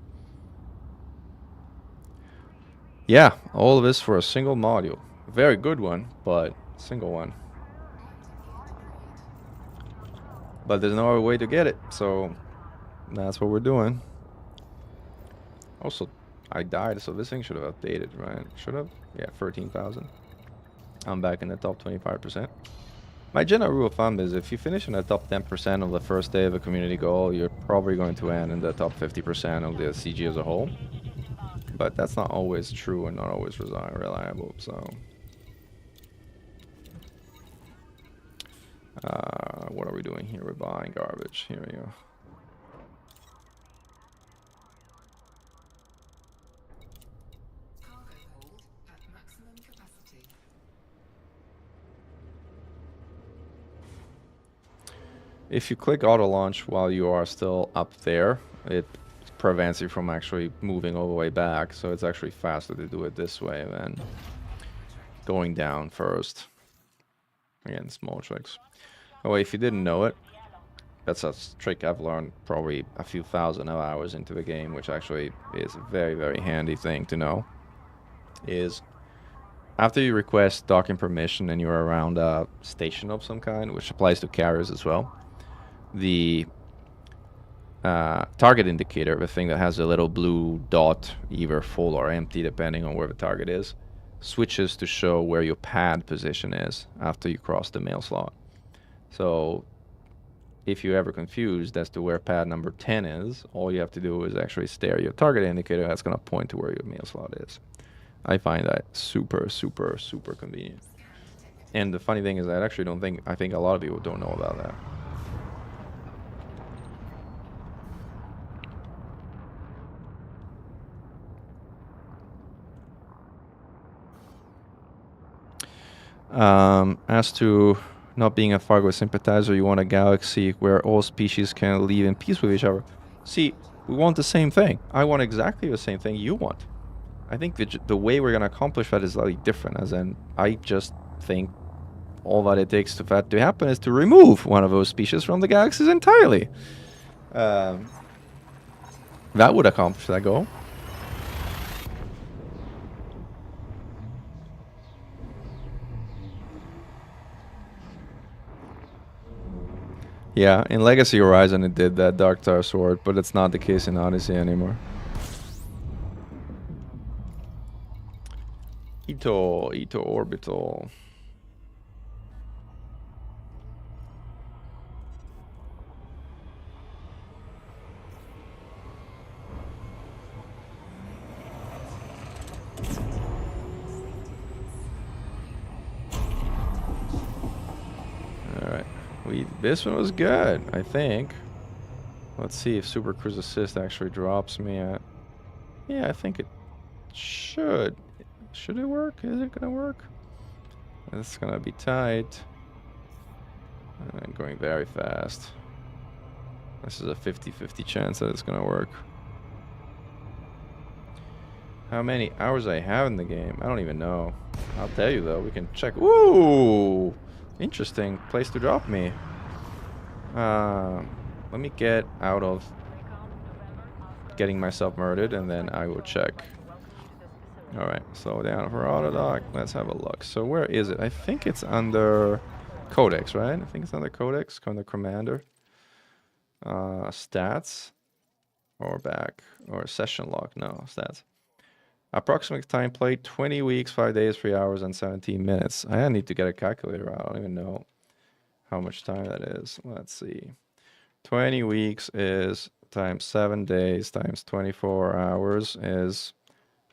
Yeah, all of this for a single module. Very good one, but single one. But there's no other way to get it, so that's what we're doing. Also, I died, so this thing should have updated, right? Should have? Yeah, 13,000. I'm back in the top 25%. My general rule of thumb is if you finish in the top 10% of the first day of a community goal, you're probably going to end in the top 50% of the CG as a whole. But that's not always true and not always reliable, so... what are we doing here? We're buying garbage. Here we go. Cargo hold at maximum capacity. If you click auto launch while you are still up there, it prevents you from actually moving all the way back. So it's actually faster to do it this way than going down first. Again, small tricks. Oh, if you didn't know it, that's a trick I've learned probably a few thousand hours into the game, which actually is a very, very handy thing to know. Is after you request docking permission and you're around a station of some kind, which applies to carriers as well, the target indicator, the thing that has a little blue dot, either full or empty depending on where the target is, switches to show where your pad position is after you cross the mail slot. So if you're ever confused as to where pad number 10 is, all you have to do is actually stare at your target indicator. That's going to point to where your mail slot is. I find that super, super, super convenient. And the funny thing is I actually I think a lot of people don't know about that. As to not being a Fargo sympathizer, you want a galaxy where all species can live in peace with each other. See, we want the same thing. I want exactly the same thing you want. I think the way we're going to accomplish that is slightly different, as in, I just think all that it takes for that to happen is to remove one of those species from the galaxies entirely. That would accomplish that goal. Yeah, in Legacy Horizon it did that, Dark Star Sword, but it's not the case in Odyssey anymore. Ito Orbital. Alright. This one was good, I think. Let's see if Super Cruise Assist actually drops me at... Yeah, I think it should. Should it work? Is it gonna work? It's gonna be tight. And going very fast. This is a 50-50 chance that it's gonna work. how many hours I have in the game. I don't even know. I'll tell you though. We can check. Ooh, interesting place to drop me. Let me get out of getting myself murdered, and then I will check. All right, slow down for auto dock. Let's have a look. So where is it? I think it's under Codex, right? I think it's under Codex, under Commander. Stats, or back, or session log. No, stats. Approximate time played 20 weeks, 5 days, 3 hours, and 17 minutes. I need to get a calculator out. I don't even know how much time that is. Let's see. 20 weeks is times 7 days times 24 hours is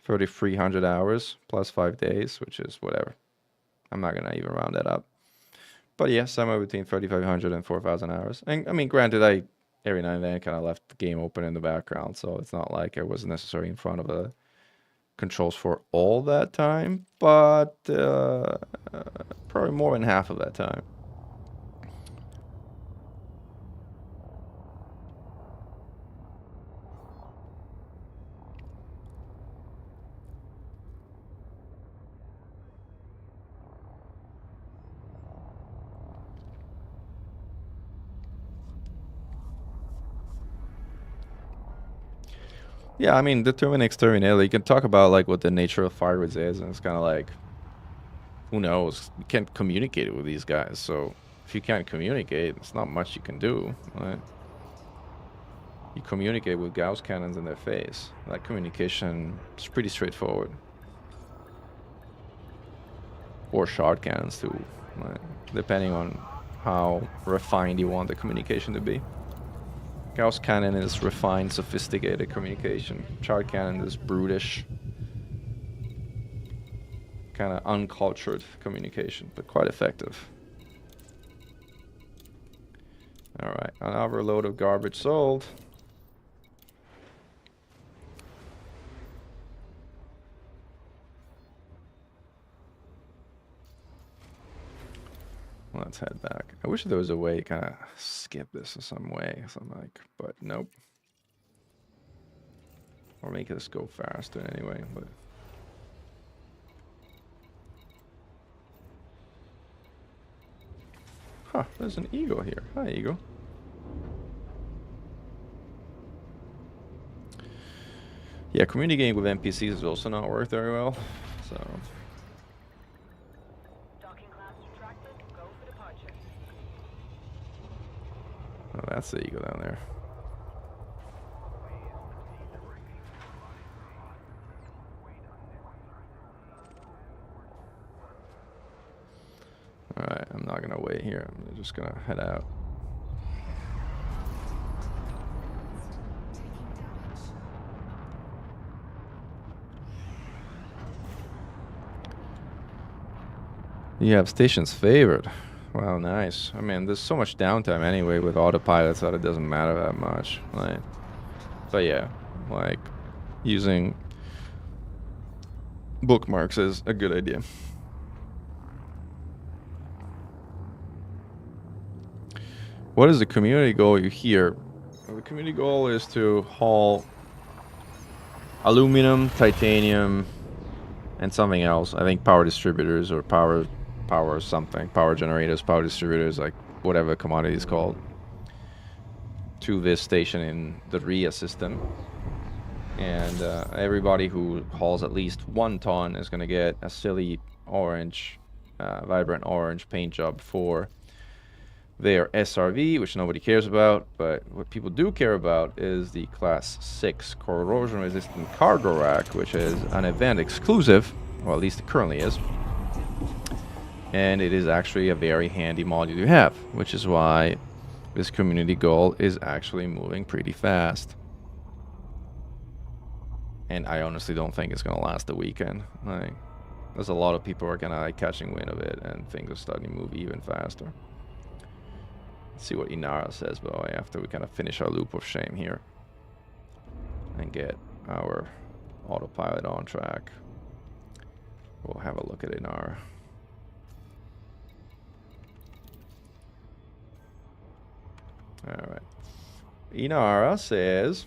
3,300 hours plus 5 days, which is whatever. I'm not going to even round that up. But yeah, somewhere between 3,500 and 4,000 hours. And I mean, granted, I every now and then kind of left the game open in the background, so it's not like I was necessarily in front of the controls for all that time, but probably more than half of that time. Yeah, I mean, determine exterminator. You can talk about like what the nature of fireworks is, and it's kind of like, who knows? You can't communicate with these guys, so if you can't communicate, it's not much you can do, right? You communicate with Gauss cannons in their face. That communication is pretty straightforward. Or shard cannons too, right? Depending on how refined you want the communication to be. Gauss cannon is refined, sophisticated communication. Shard cannon is brutish, kind of uncultured communication, but quite effective. All right, another load of garbage sold. Let's head back. I wish there was a way to kind of skip this in some way, something like, but nope. Or make this go faster anyway, but. Huh, there's an eagle here. Hi, eagle. Yeah, communicating with NPCs has also not worked very well, so. Oh, that's the eagle down there. Alright, I'm not gonna wait here. I'm just gonna head out. You have stations favored. Wow, nice. I mean, there's so much downtime anyway with autopilots that it doesn't matter that much. Like, but yeah, like using bookmarks is a good idea. What is the community goal you hear? Well, the community goal is to haul aluminum, titanium, and something else. I think power distributors or power something, power generators, power distributors, like whatever commodity is called, to this station in the RIA system. And everybody who hauls at least 1 ton is going to get a silly orange, vibrant orange paint job for their SRV, which nobody cares about. But what people do care about is the Class 6 corrosion-resistant cargo rack, which is an event exclusive, or at least it currently is. And it is actually a very handy module to have, which is why this community goal is actually moving pretty fast. And I honestly don't think it's gonna last the weekend. Like, there's a lot of people who are kind of like catching wind of it, and things are starting to move even faster. Let's see what Inara says, by the way, after we kind of finish our loop of shame here and get our autopilot on track. We'll have a look at Inara. All right. Inara says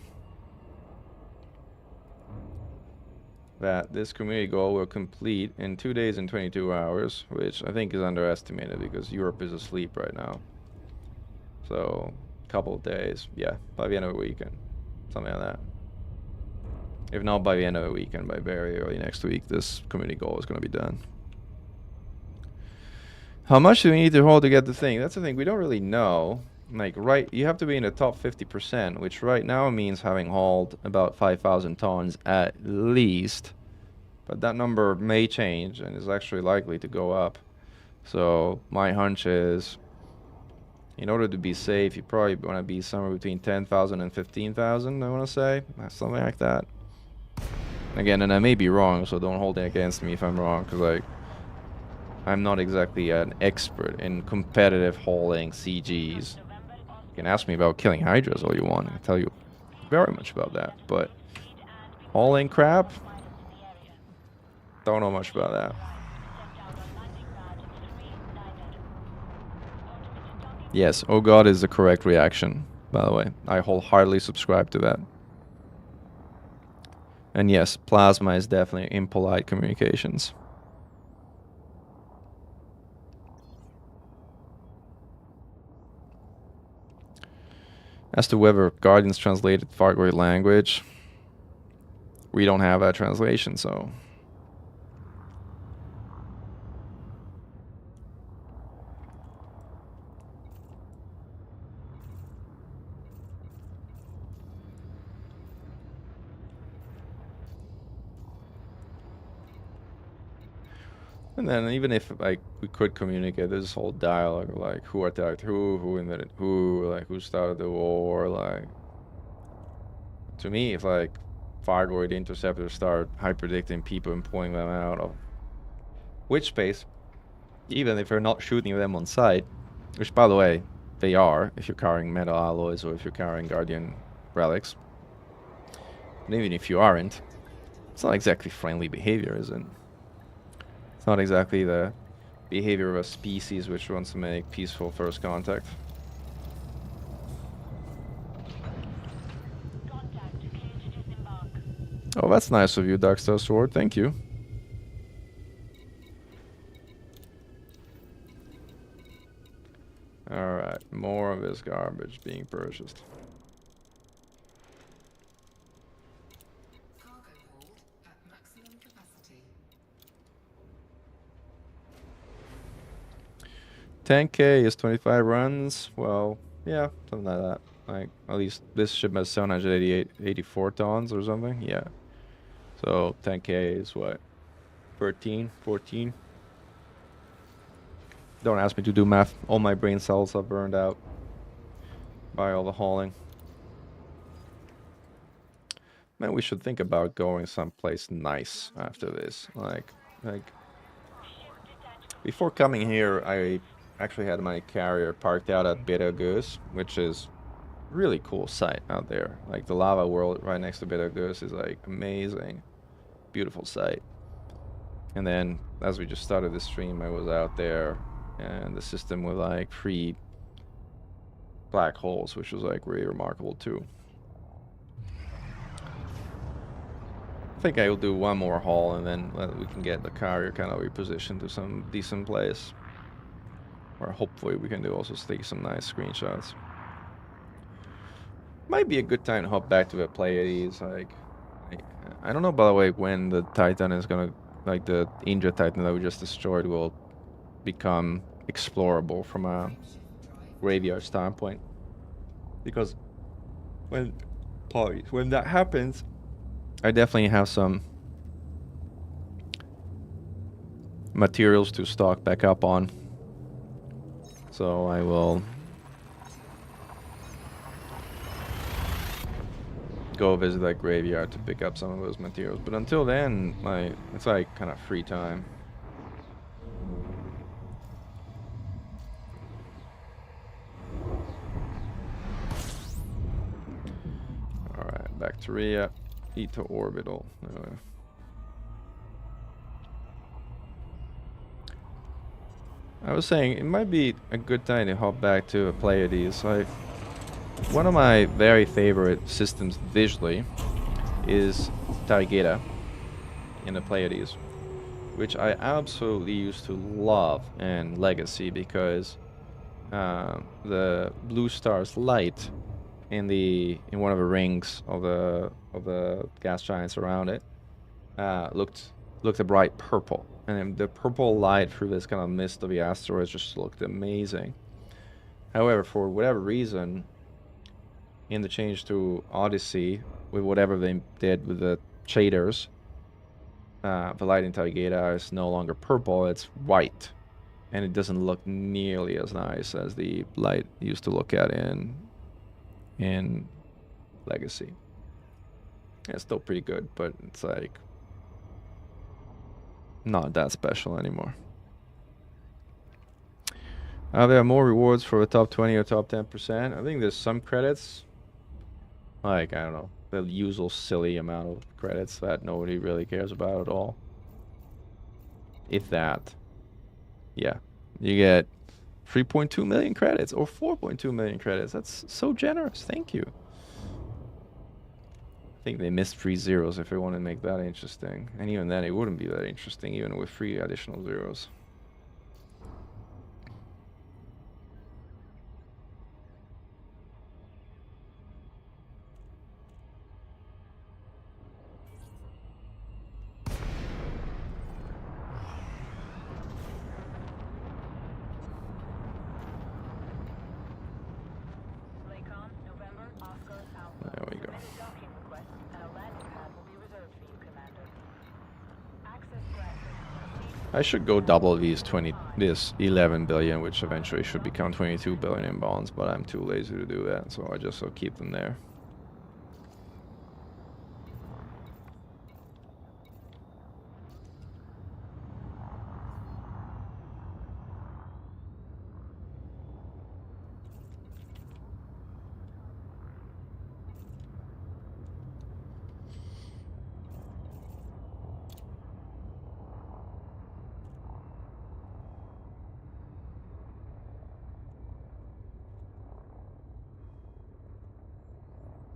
that this community goal will complete in 2 days and 22 hours, which I think is underestimated because Europe is asleep right now. So, a couple of days, yeah, by the end of the weekend, something like that. If not by the end of the weekend, by very early next week, this community goal is going to be done. How much do we need to hold to get the thing? That's the thing, we don't really know. Like, right, you have to be in the top 50%, which right now means having hauled about 5,000 tons at least. But that number may change and is actually likely to go up. So my hunch is, in order to be safe, you probably want to be somewhere between 10,000 and 15,000, I want to say. Something like that. Again, and I may be wrong, so don't hold it against me if I'm wrong, because, like, I'm not exactly an expert in competitive hauling CGs. You can ask me about killing hydras all you want. I can tell you very much about that. But hauling crap, don't know much about that. Yes, oh god is the correct reaction, by the way. I wholeheartedly subscribe to that. And yes, plasma is definitely impolite communications. As to whether Guardians translated Fargoid language, we don't have that translation, so. And then even if, like, we could communicate this whole dialogue, like, who attacked who invented who, like, who started the war, like, to me, if, like, Fargoid interceptors start hyperdicting people and pulling them out of witch space, even if they're not shooting them on sight, which, by the way, they are, if you're carrying metal alloys or if you're carrying Guardian relics. And even if you aren't, it's not exactly friendly behavior, is it? It's not exactly the behavior of a species which wants to make peaceful first contact. Oh, that's nice of you, Darkstar Sword. Thank you. Alright, more of this garbage being purchased. Cargo hold at maximum capacity. 10k is 25 runs. Well, yeah, something like that. Like, at least this ship has 84 tons or something. Yeah. So 10k is what? 13, 14? Don't ask me to do math. All my brain cells are burned out by all the hauling. Man, we should think about going someplace nice after this. Like before coming here, I actually had my carrier parked out at Bitter Goose, which is really cool site out there. Like, the lava world right next to Bitter Goose is, like, amazing. Beautiful site. And then, as we just started the stream, I was out there, and the system with, like, 3 black holes, which was, like, really remarkable too. I think I will do one more haul, and then we can get the carrier kind of repositioned to some decent place. Or hopefully we can do also take some nice screenshots. Might be a good time to hop back to the Pleiades. Like, I don't know, by the way, when the Titan is gonna, like, the Indra Titan that we just destroyed will become explorable from a graveyard standpoint. Because when that happens, I definitely have some materials to stock back up on. So I will go visit that graveyard to pick up some of those materials. But until then, it's like kind of free time. Alright, Bacteria, Eta Orbital. I was saying, it might be a good time to hop back to a Pleiades. Like, one of my very favorite systems visually is Targeta. in the Pleiades, which I absolutely used to love in Legacy because the blue star's light in one of the rings of the gas giants around it looked a bright purple, and then the purple light through this kind of mist of the asteroids just looked amazing. However, for whatever reason, in the change to Odyssey, with whatever they did with the shaders, the light in Taigeta is no longer purple, it's white. And it doesn't look nearly as nice as the light used to look at in Legacy. Yeah, it's still pretty good, but it's like not that special anymore. There are more rewards for the top 20 or top 10%. I think there's some credits, like, I don't know, the usual silly amount of credits that nobody really cares about at all. If that. Yeah. You get 3.2 million credits or 4.2 million credits. That's so generous. Thank you. I think they missed 3 zeros if they want to make that interesting. And even then, it wouldn't be that interesting, even with 3 additional zeros. There we go. I should go double this 11 billion, which eventually should become 22 billion in bonds, but I'm too lazy to do that, so I just will keep them there.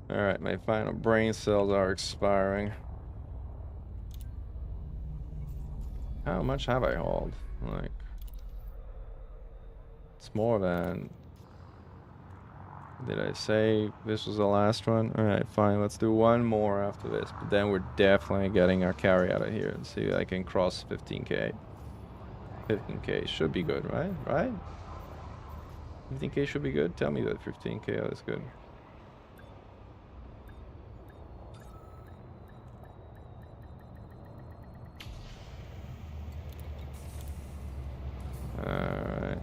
Alright, my final brain cells are expiring. How much have I hauled? Like, it's more than... Did I say this was the last one? Alright, fine, let's do one more after this. But then we're definitely getting our carry out of here and see if I can cross 15k. 15k should be good, right? Right? 15k should be good? Tell me that 15k is good. Alright.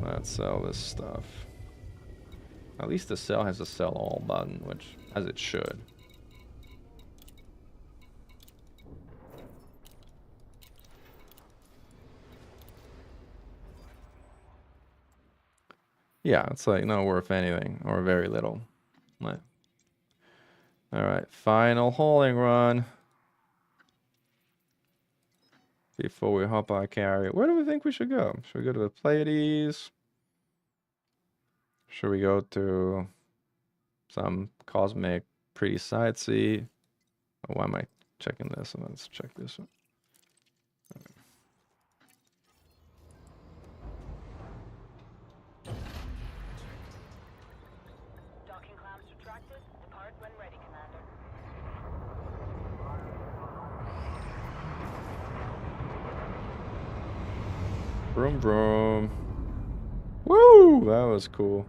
Let's sell this stuff. At least the sell has a sell all button, which, as it should. Yeah, it's like not worth anything, or very little. Right. Alright, final hauling run. Before we hop on carry. Where do we think we should go? Should we go to the Pleiades? Should we go to some cosmic pretty sightsee? Oh, why am I checking this? Let's check this one. Docking clamps retracted. Depart when ready, Commander. Vroom vroom. Woo! That was cool.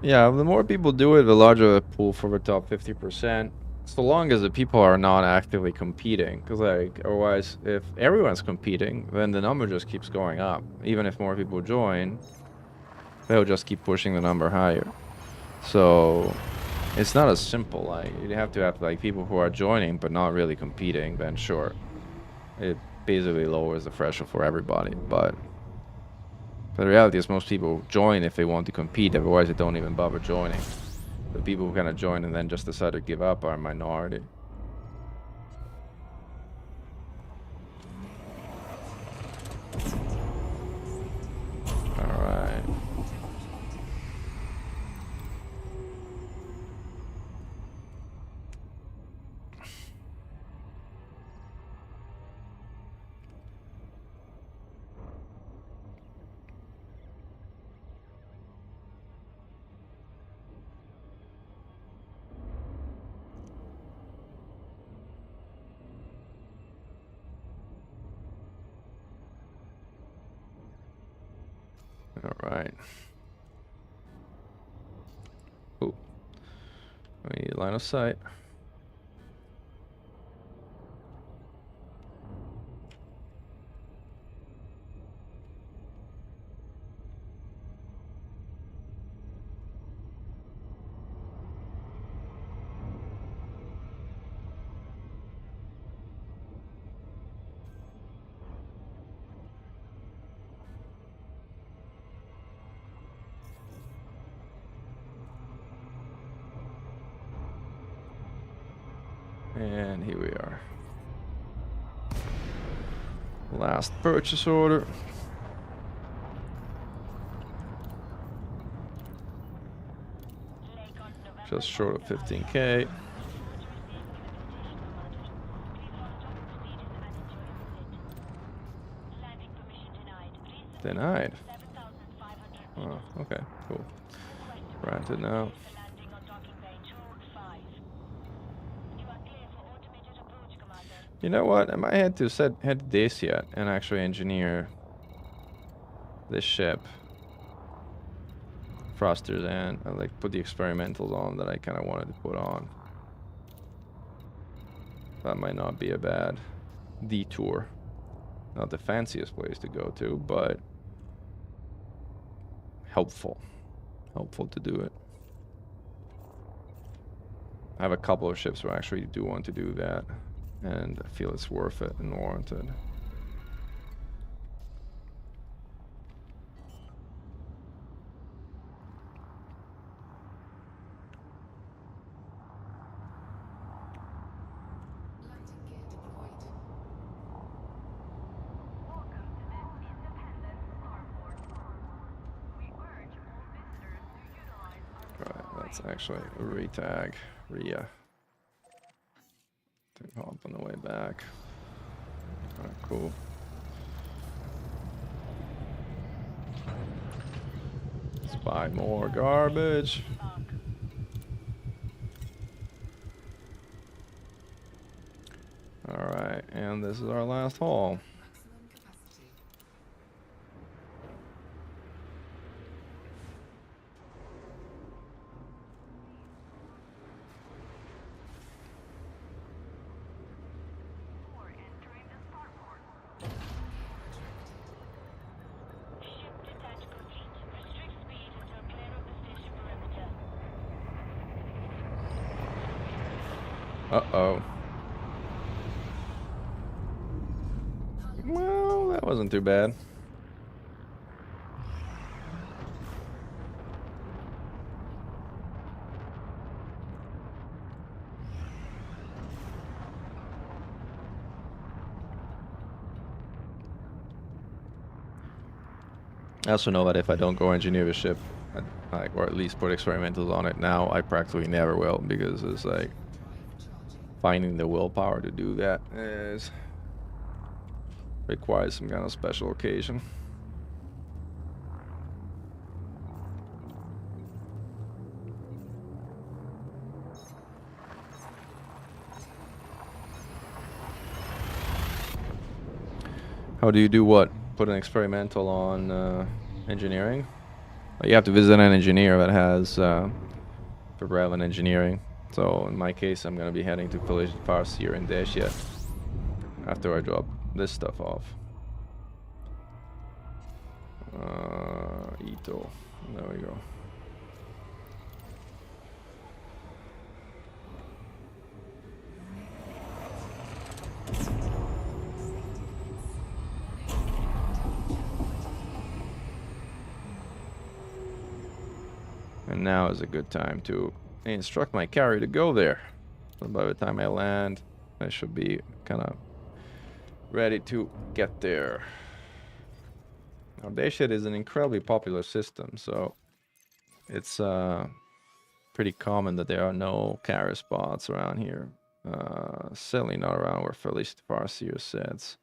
Yeah, the more people do it, the larger the pool for the top 50%. So long as the people are not actively competing. Because, like, otherwise, if everyone's competing, then the number just keeps going up. Even if more people join, they'll just keep pushing the number higher. So, it's not as simple. Like, you have to have, like, people who are joining but not really competing, then sure. It basically lowers the threshold for everybody. But But the reality is most people join if they want to compete, otherwise they don't even bother joining. The people who kind of join and then just decide to give up are a minority. Alright. Alright. Ooh. We need line of sight. And here we are. Last purchase order. Just short of 15K. Denied. Oh, okay, cool. Granted now. You know what? I might have to head this yet and actually engineer this ship. Thrusters and like put the experimentals on that I kind of wanted to put on. That might not be a bad detour. Not the fanciest place to go to, but helpful. Helpful to do it. I have a couple of ships where I actually do want to do that. And I feel it's worth it and warranted. Landing gear deployed. Right, that's actually a retag. Ria. Hop on the way back. Alright, cool. Let's buy more garbage. Alright, and this is our last haul. Maximum capacity. Uh-oh. Well, that wasn't too bad. I also know that if I don't go engineer the ship, or at least put experimentals on it now, I practically never will, because it's like finding the willpower to do that requires some kind of special occasion. How do you do what? Put an experimental on engineering? Well, you have to visit an engineer that has relevant engineering. So in my case, I'm going to be heading to Village Parts here in Dacia after I drop this stuff off. Ito. There we go. now is a good time to instruct my carrier to go there. So by the time I land, I should be kind of ready to get there. Now, Dayshed is an incredibly popular system, so it's pretty common that there are no carrier spots around here. Certainly not around where Felice Farseer sets.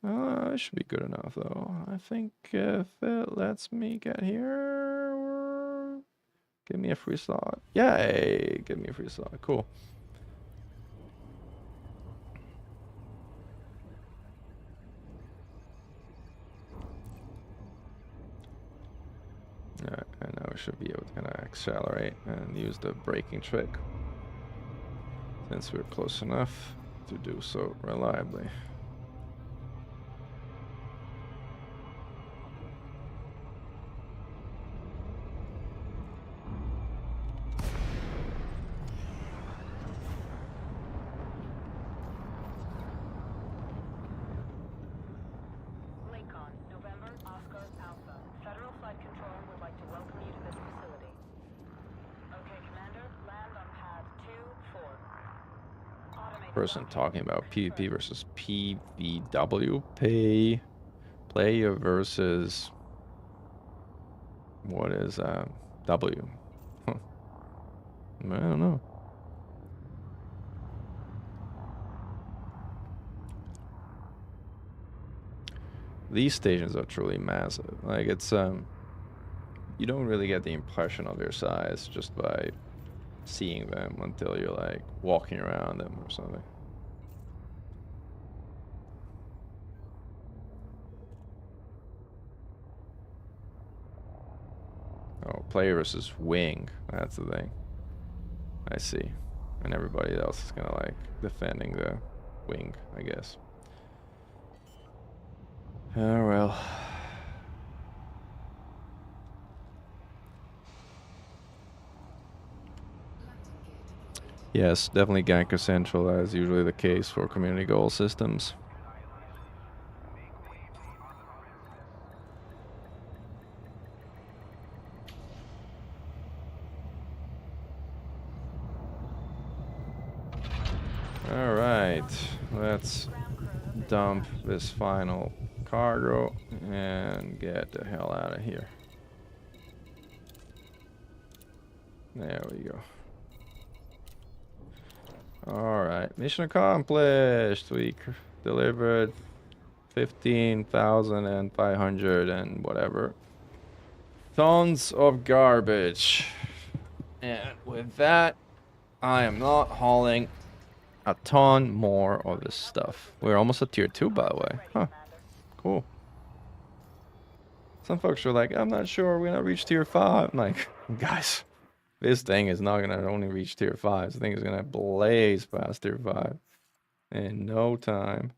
It should be good enough, though. I think if it lets me get here, give me a free slot. Yay! Give me a free slot. Cool. Alright, and now we should be able to kind of accelerate and use the braking trick, since we're close enough to do so reliably. Lincoln, November, Oscar, Alpha. Federal Flight Control would like to welcome you to this facility. Okay, Commander, land on pad 2-4. Automated Person launch. talking about PvP versus PVW, player versus what is W? Huh. I don't know. These stations are truly massive. Like it's you don't really get the impression of their size just by seeing them until you're like walking around them or something. Oh, player versus wing. That's the thing. I see. And everybody else is kind of like defending the wing, I guess. Oh well. Yes, definitely ganker central, as usually the case for community goal systems. All right, let's dump this final cargo and get the hell out of here. There we go. All right, mission accomplished. We delivered 15,500 and whatever tons of garbage. And with that, I am not hauling a ton more of this stuff. We're almost at tier 2, by the way. Huh. Cool. Some folks are like, I'm not sure we're gonna reach tier 5. I'm like, guys, this thing is not gonna only reach tier 5. This thing is gonna blaze past tier 5 in no time.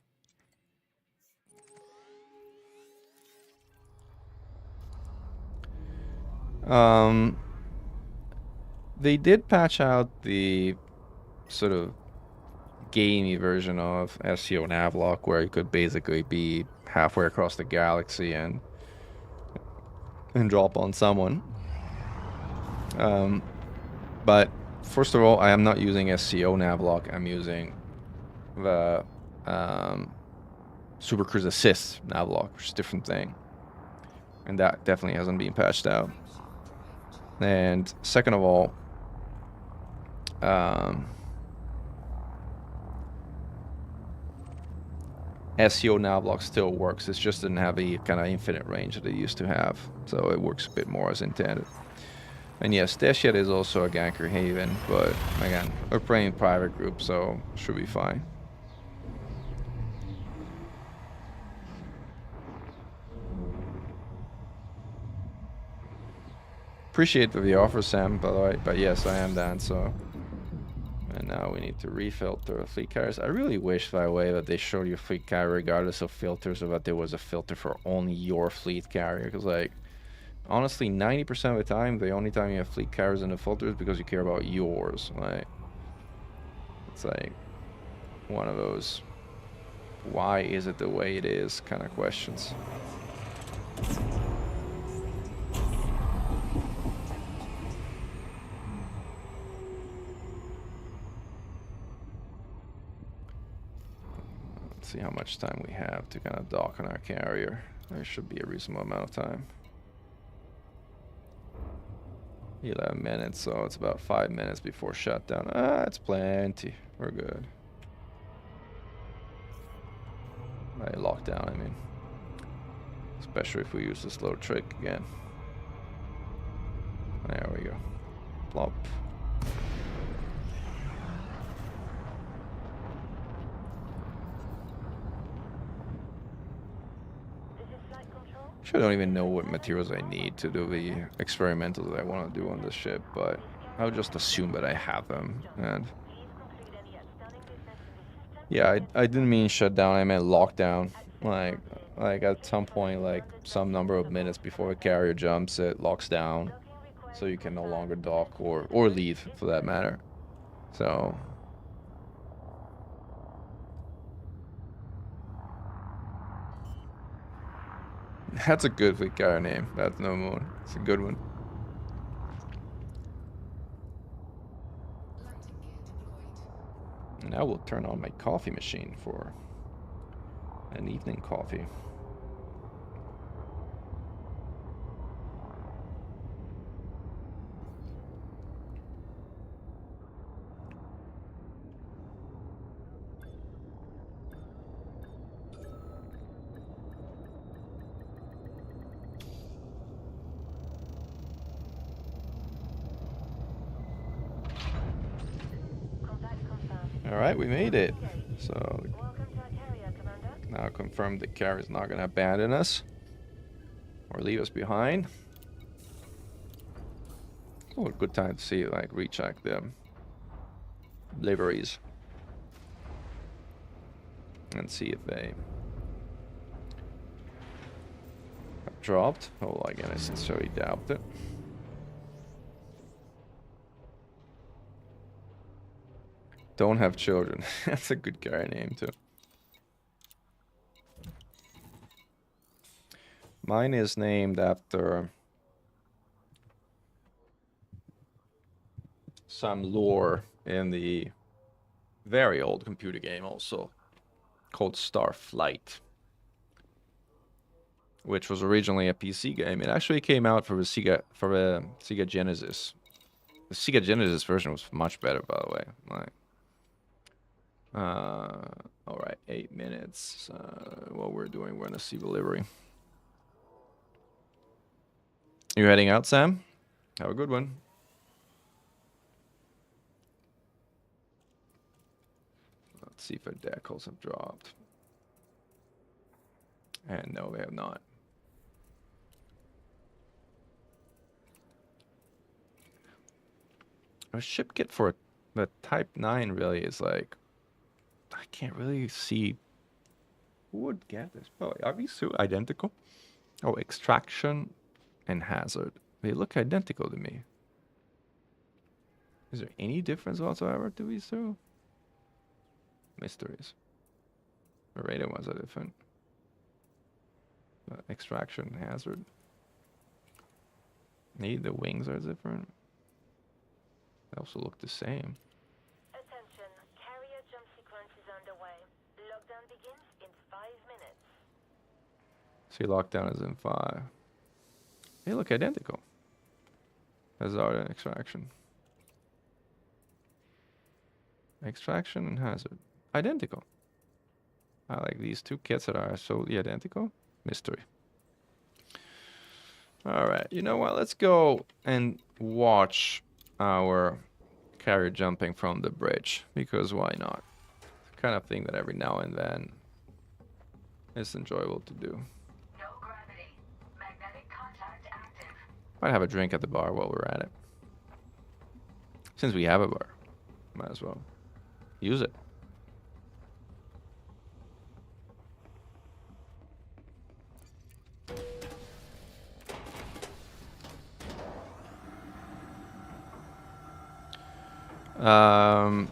They did patch out the sort of gamey version of SEO Navlock, where you could basically be halfway across the galaxy and drop on someone. But first of all, I am not using SEO Navlock. I'm using the Super Cruise Assist Navlock, which is a different thing, and that definitely hasn't been patched out. And second of all, SEO Navlock still works. It just didn't have the kind of infinite range that it used to have, so it works a bit more as intended. And yes, Dayshed is also a ganker haven, but again, we're playing private group, so should be fine. Appreciate the offer, Sam, by the way, but yes, I am Dan, so. And now we need to refilter fleet carriers. I really wish, by the way, that they showed you fleet carrier regardless of filters, or that there was a filter for only your fleet carrier. Because, like, honestly, 90% of the time, the only time you have fleet carriers in the filter is because you care about yours. Like, it's like one of those why is it the way it is kind of questions. Let's see how much time we have to kind of dock on our carrier. There should be a reasonable amount of time. 11 minutes, so it's about 5 minutes before shutdown. Ah, it's plenty. We're good. Lockdown, I mean. Especially if we use this little trick again. There we go. Plop. Actually, I don't even know what materials I need to do the experimentals that I want to do on this ship, but I'll just assume that I have them. And yeah, I didn't mean shut down, I meant lockdown. Like at some point, like some number of minutes before the carrier jumps, it locks down, so you can no longer dock or leave for that matter. So that's a good carrier name. That's no moon. It's a good one. Landing gear deployed. And I will turn on my coffee machine for an evening coffee. Alright, we made it. So now confirm the carrier is not going to abandon us or leave us behind. Oh, a good time to see, like, recheck the liveries and see if they have dropped. Oh, again, I sincerely doubt it. Don't have children. That's a good carrier name too. Mine is named after some lore in the very old computer game also called Starflight, which was originally a PC game. It actually came out for a Sega Genesis. The Sega Genesis version was much better, by the way. Like, all right, 8 minutes. What we're doing, we're gonna see delivery. You heading out, Sam? Have a good one. Let's see if our decals have dropped. And no, they have not. A ship kit for the Type 9 really is like, I can't really see who would get this. Oh, are these two identical? Oh, extraction and hazard. They look identical to me. Is there any difference whatsoever to these two? Mysteries. The radar ones are different. But extraction and hazard. Maybe the wings are different. They also look the same. Attention, carrier jump sequence is underway. Lockdown begins in 5 minutes. See, lockdown is in 5. They look identical. Hazard and extraction. Extraction and hazard. Identical. I like these two kits that are solely identical. Mystery. Alright, you know what? Let's go and watch our carrier jumping from the bridge. Because why not? It's the kind of thing that every now and then is enjoyable to do. No gravity. Magnetic contact active. Might have a drink at the bar while we're at it. Since we have a bar, might as well use it.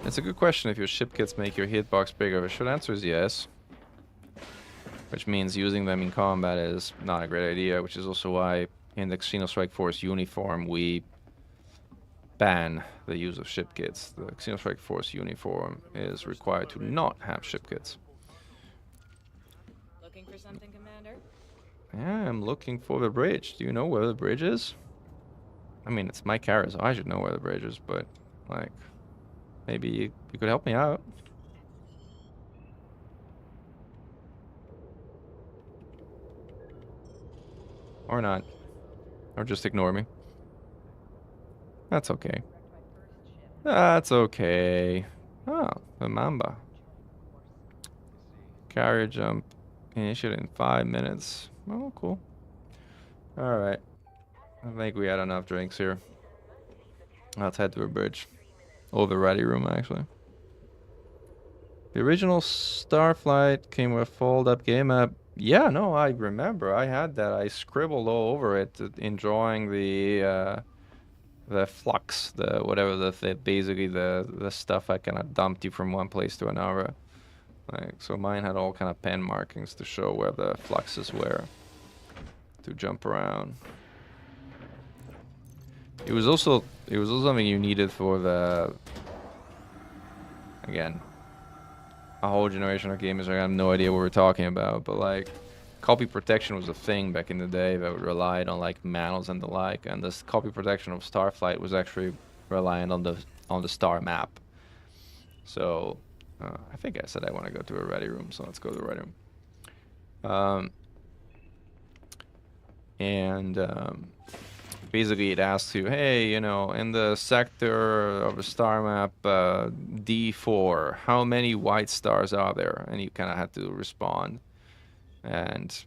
It's a good question if your ship kits make your hitbox bigger. The short answer is yes. Which means using them in combat is not a great idea, which is also why in the Xeno Strike Force uniform we ban the use of ship kits. The Xeno Strike Force uniform is required to not have ship kits. Looking for something, Commander? Yeah, I'm looking for the bridge. Do you know where the bridge is? I mean, it's my carrier, so I should know where the bridge is, but, like, maybe you could help me out. Or not. Or just ignore me. That's okay. That's okay. Oh, the Mamba. Carrier jump initiated in 5 minutes. Oh, cool. Alright. I think we had enough drinks here. Let's head to a bridge. Or the ready room, actually. The original Starflight came with a fold-up game map. Yeah, no, I remember. I had that. I scribbled all over it, enjoying the flux, the whatever basically the stuff I kind of dumped you from one place to another. Like, so mine had all kind of pen markings to show where the fluxes were to jump around. It was also something you needed for the, again, a whole generation of gamers. I have no idea what we're talking about, but like, copy protection was a thing back in the day that relied on like manuals and the like, and this copy protection of Starflight was actually reliant on the star map. So I think I said I want to go to a ready room, so let's go to the ready room. Basically it asks you, hey, you know, in the sector of the star map D4, how many white stars are there? And you kind of had to respond, and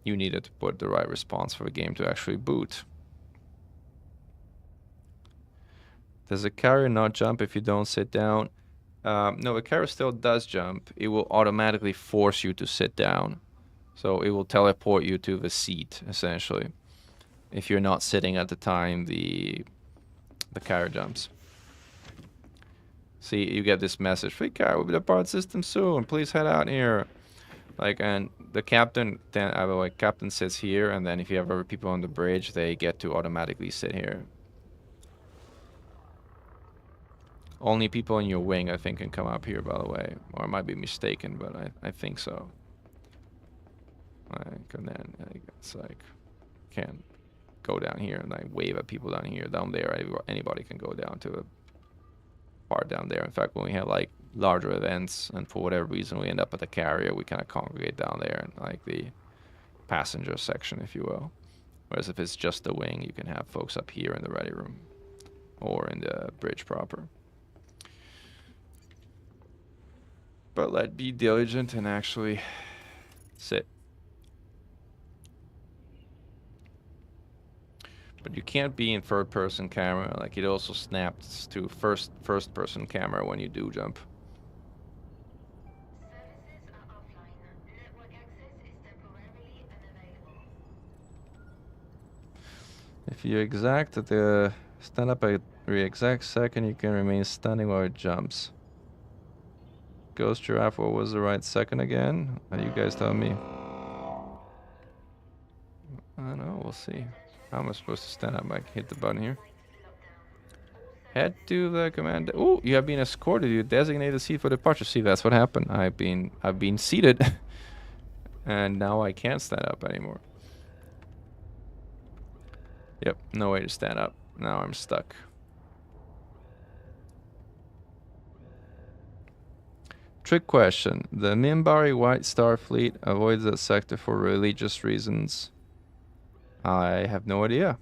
you needed to put the right response for the game to actually boot. Does the carrier not jump if you don't sit down? No, the carrier still does jump. It will automatically force you to sit down. So it will teleport you to the seat, essentially. If you're not sitting at the time the carrier jumps. See, you get this message. Free carrier will be depart system soon. Please head out here. Like, and the captain then, captain sits here, and then if you have other people on the bridge, they get to automatically sit here. Only people in your wing, I think, can come up here, by the way. Or I might be mistaken, but I think so. Like, and then it's like, can't go down here and like wave at people down here. Down there, anybody can go down to a part down there. In fact, when we have like larger events, and for whatever reason we end up at the carrier, we kind of congregate down there in like the passenger section, if you will. Whereas if it's just the wing, you can have folks up here in the ready room or in the bridge proper. But let's be diligent and actually sit. But you can't be in third-person camera. Like, it also snaps to first-person camera when you do jump. Services are offline. Network access is temporarily unavailable. If you exact at the stand up at the exact second, you can remain standing while it jumps. Ghost Giraffe, what was the right second again? You guys tell me. I don't know, we'll see. How am I supposed to stand up? I can hit the button here. Head to the command. Oh, you have been escorted. You designated a seat for departure. See, that's what happened. I've been seated, and now I can't stand up anymore. Yep, no way to stand up. Now I'm stuck. Trick question. The Minbari White Star Fleet avoids that sector for religious reasons. I have no idea.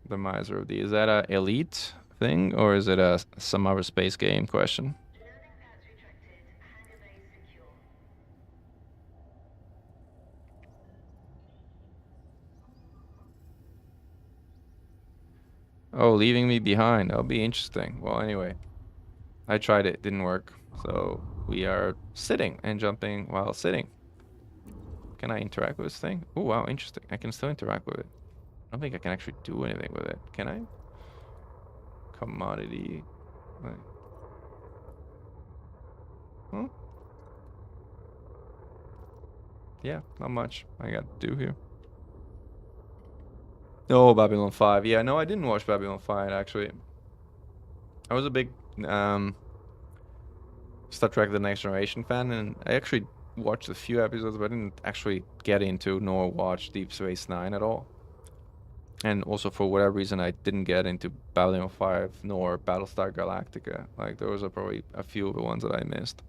The Miser of the... Is that a elite thing, or is it a some other space game question? Loading pads retracted. Hangar bay secure. Oh, leaving me behind. That'll be interesting. Well, anyway. I tried it. Didn't work. So we are sitting and jumping while sitting. Can I interact with this thing? Oh, wow, interesting. I can still interact with it. I don't think I can actually do anything with it. Can I? Commodity. Like. Huh? Yeah, not much I got to do here. Oh, Babylon 5. Yeah, no, I didn't watch Babylon 5, actually. I was a big Star Trek The Next Generation fan, and I actually watched a few episodes, but I didn't actually get into nor watch Deep Space Nine at all. And also, for whatever reason, I didn't get into Babylon 5 nor Battlestar Galactica. Like, those are probably a few of the ones that I missed.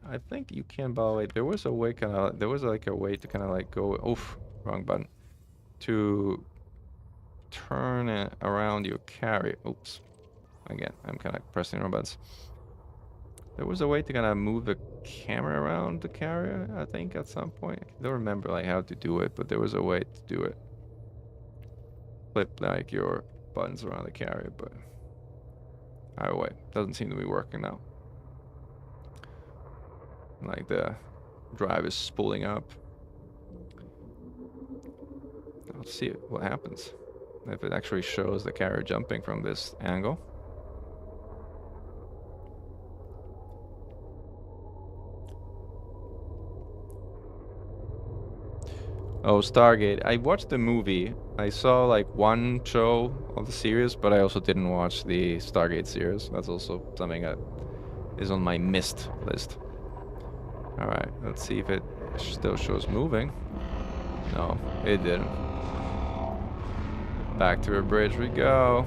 I think you can, by the way, there was a way there was like a way to kind of like go, oof, wrong button, to turn it around your carrier. Oops. Again, I'm kind of pressing wrong buttons. There was a way to kind of move the camera around the carrier, I think, at some point. I don't remember like how to do it, but there was a way to do it. Flip like your buttons around the carrier, but either way, doesn't seem to be working now. Like the drive is spooling up. Let's see what happens if it actually shows the carrier jumping from this angle. Oh, Stargate. I watched the movie. I saw like one show of the series, but I also didn't watch the Stargate series. That's also something that is on my missed list. Alright, let's see if it still shows moving. No, it didn't. Back to the bridge we go.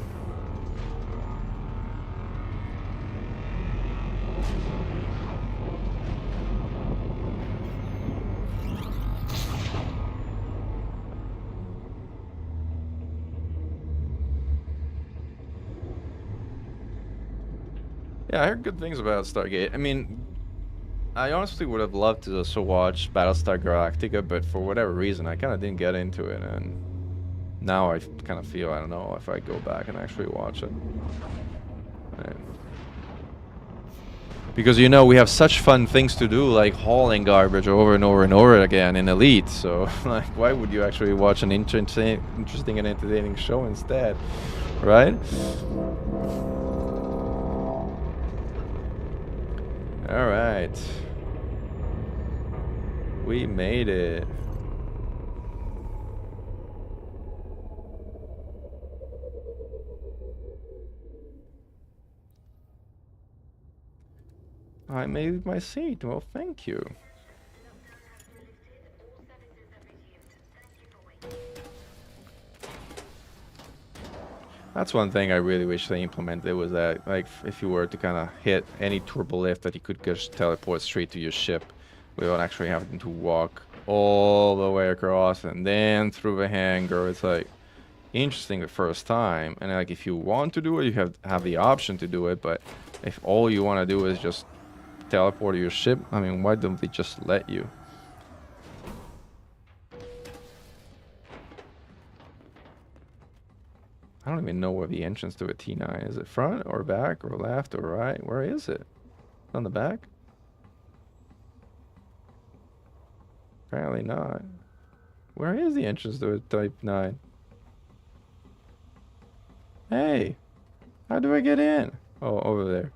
Yeah, I heard good things about Stargate. I mean, I honestly would have loved to also watch Battlestar Galactica, but for whatever reason, I kind of didn't get into it, and now I kind of feel, I don't know, if I go back and actually watch it. Right. Because, you know, we have such fun things to do, like hauling garbage over and over and over again in Elite, so, like, why would you actually watch an interesting and entertaining show instead, right? Alright. We made it. I made my seat. Well, thank you. That's one thing I really wish they implemented, was that, like, if you were to kind of hit any turbo lift, that you could just teleport straight to your ship without actually having to walk all the way across and then through the hangar. It's like interesting the first time, and like if you want to do it, you have the option to do it. But if all you want to do is just teleport to your ship, I mean, why don't they just let you? I don't even know where the entrance to a T9 is. It front or back or left or right? Where is it? On the back? Apparently not. Where is the entrance to a Type 9? Hey! How do I get in? Oh, over there.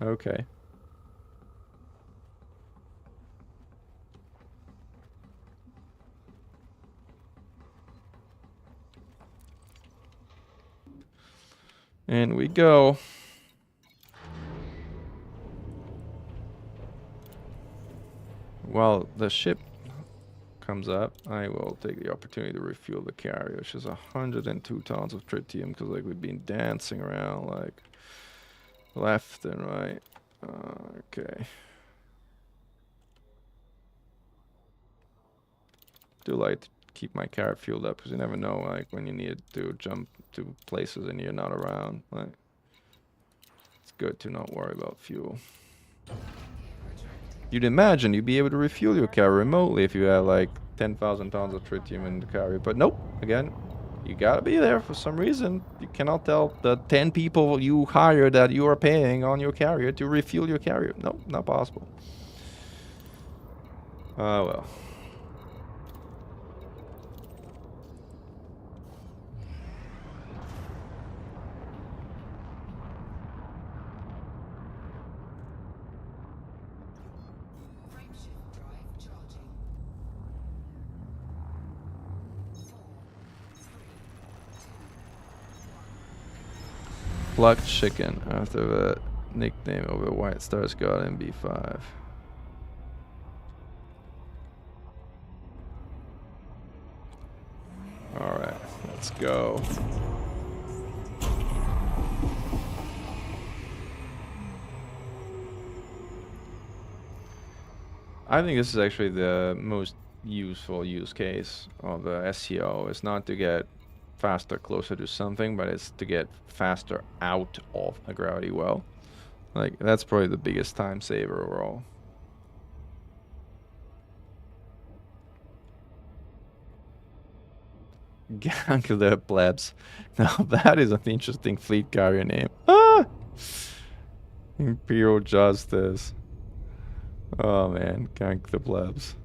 Okay. And we go. While the ship comes up, I will take the opportunity to refuel the carrier, which is 102 tons of tritium, because like we've been dancing around like left and right. Okay. Do like to keep my carrier fueled up, because you never know, like when you need to jump to places and you're not around. Like, it's good to not worry about fuel. You'd imagine you'd be able to refuel your carrier remotely if you had like 10,000 tons of tritium in the carrier, but nope. Again, you gotta be there for some reason. You cannot tell the 10 people you hire that you are paying on your carrier to refuel your carrier. Nope, not possible. Well. Frameshift drive charging. 4, 3, 2, Plucked chicken after the nickname of the White Stars God in B5. Alright, let's go. I think this is actually the most useful use case of SEO. It's not to get faster closer to something, but it's to get faster out of a gravity well. Like, that's probably the biggest time saver overall. Gang the plebs. Now that is an interesting fleet carrier name. Ah! Imperial Justice. Oh man, gank the plebs.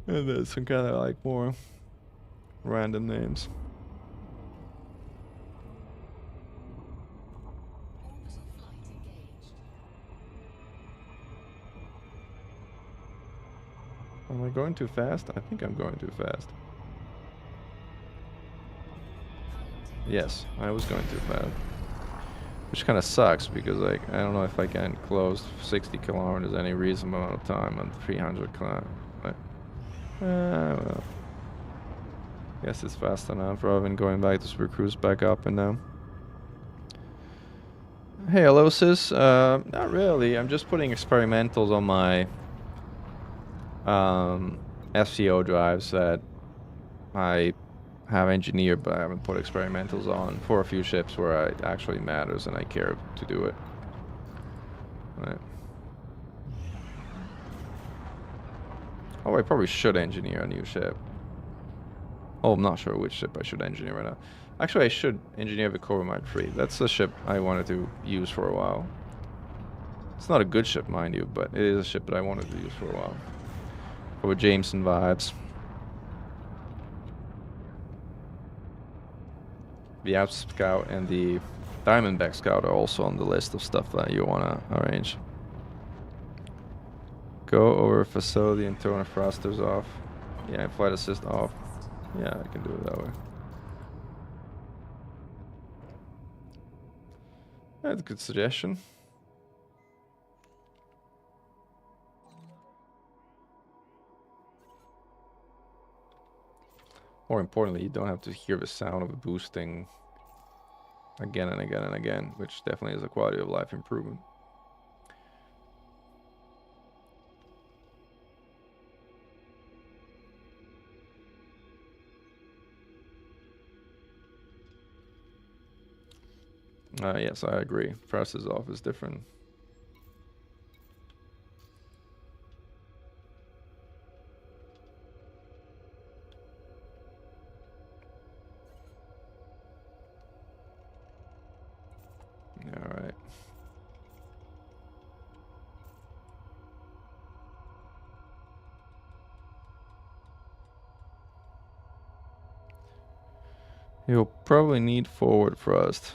And there's some kind of like more random names. Orbital flight engaged. Am I going too fast? I think I'm going too fast. Yes, I was going too fast. Which kind of sucks because like I don't know if I can close 60 kilometers any reasonable amount of time on 300 kilometers. Well, guess it's fast enough rather than going back to super cruise back up and down. Hey, hello sis. Not really. I'm just putting experimentals on my SEO drives that I have engineered, but I haven't put experimentals on for a few ships where it actually matters and I care to do it. Right. Oh, I probably should engineer a new ship. Oh, I'm not sure which ship I should engineer right now. Actually, I should engineer the Cobra Mark III. That's the ship I wanted to use for a while. It's not a good ship, mind you, but it is a ship that I wanted to use for a while. For Jameson vibes. The Alps Scout and the Diamondback Scout are also on the list of stuff that you want to arrange. Go over facility and turn the thrusters off. Yeah, flight assist off. Yeah, I can do it that way. That's a good suggestion. More importantly, you don't have to hear the sound of the boosting again and again and again, which definitely is a quality of life improvement. Yes, I agree. Thrusters off is different. All right. You'll probably need forward thrust.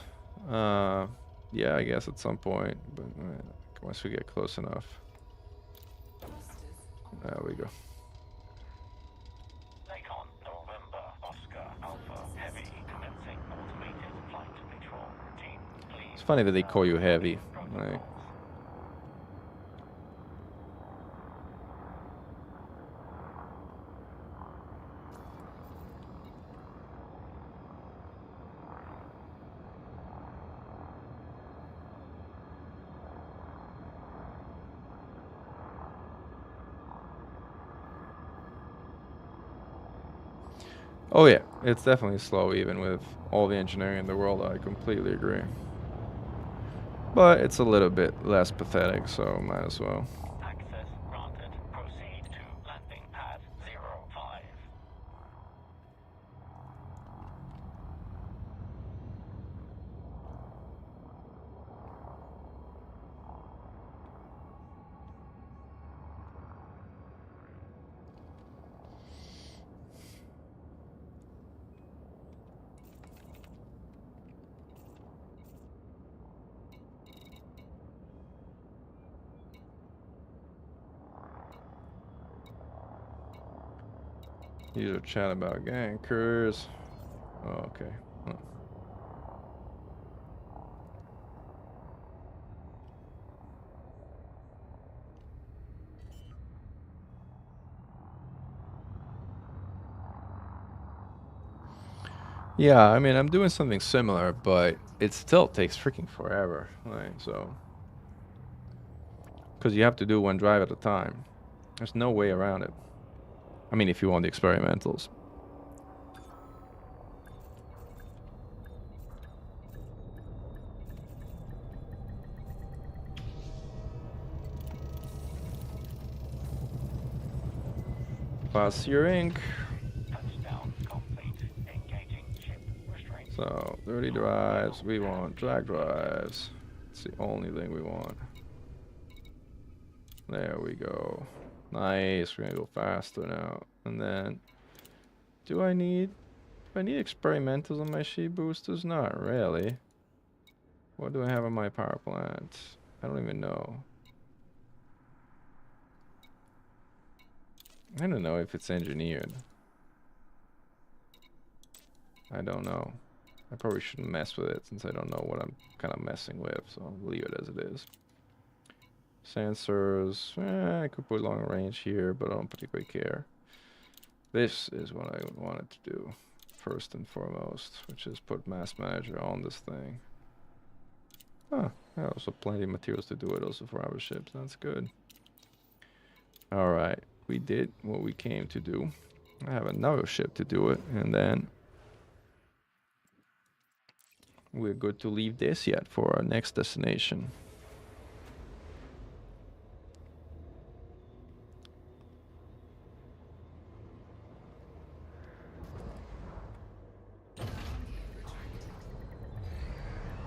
Yeah, I guess at some point, but once we get close enough. There we go. November, Oscar, Alpha, Heavy, commencing automated flight control routine. Please. It's funny that they call you heavy. Like, oh yeah, it's definitely slow even with all the engineering in the world. I completely agree. But it's a little bit less pathetic, so might as well. Access granted. Proceed to landing pad 05. User chat about gankers. Oh, okay. Huh. Yeah, I mean, I'm doing something similar, but it still takes freaking forever. Like, so. Because you have to do one drive at a time. There's no way around it. I mean, if you want the experimentals. Pass your ink. Touchdown complete. Engaging ship restraints. So, 30 drives. We want drag drives. It's the only thing we want. There we go. Nice. We're gonna go faster now. And then, do I need experimentals on my sheep boosters? Not really. What do I have on my power plant? I don't even know. I don't know if it's engineered. I don't know. I probably shouldn't mess with it since I don't know what I'm kind of messing with, so I'll leave it as it is. Sensors, I could put long range here, but I don't particularly care. This is what I wanted to do first and foremost, which is put mass manager on this thing. Huh, I also plenty of materials to do it also for our ships, that's good. Alright, we did what we came to do. I have another ship to do it, and then we're good to leave this yet for our next destination.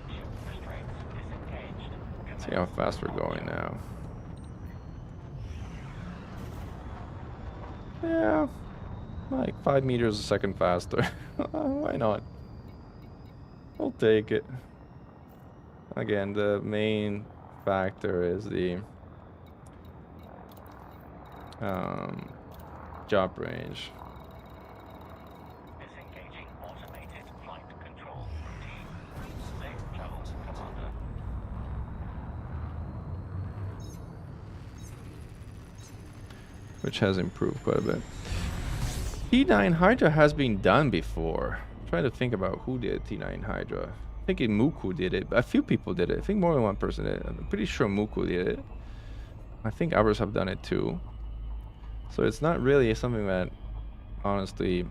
Ship restraints disengaged. See how fast we're going now. Yeah, like 5 meters a second faster. Why not? We'll take it. Again, the main factor is the jump range. Disengaging automated flight control routine. Safe travels, Commander. Which has improved quite a bit. T9 Hydra has been done before. I'm trying to think about who did T9 Hydra. I think Muku did it, but a few people did it. I think more than one person did it. I'm pretty sure Muku did it. I think others have done it too. So it's not really something that honestly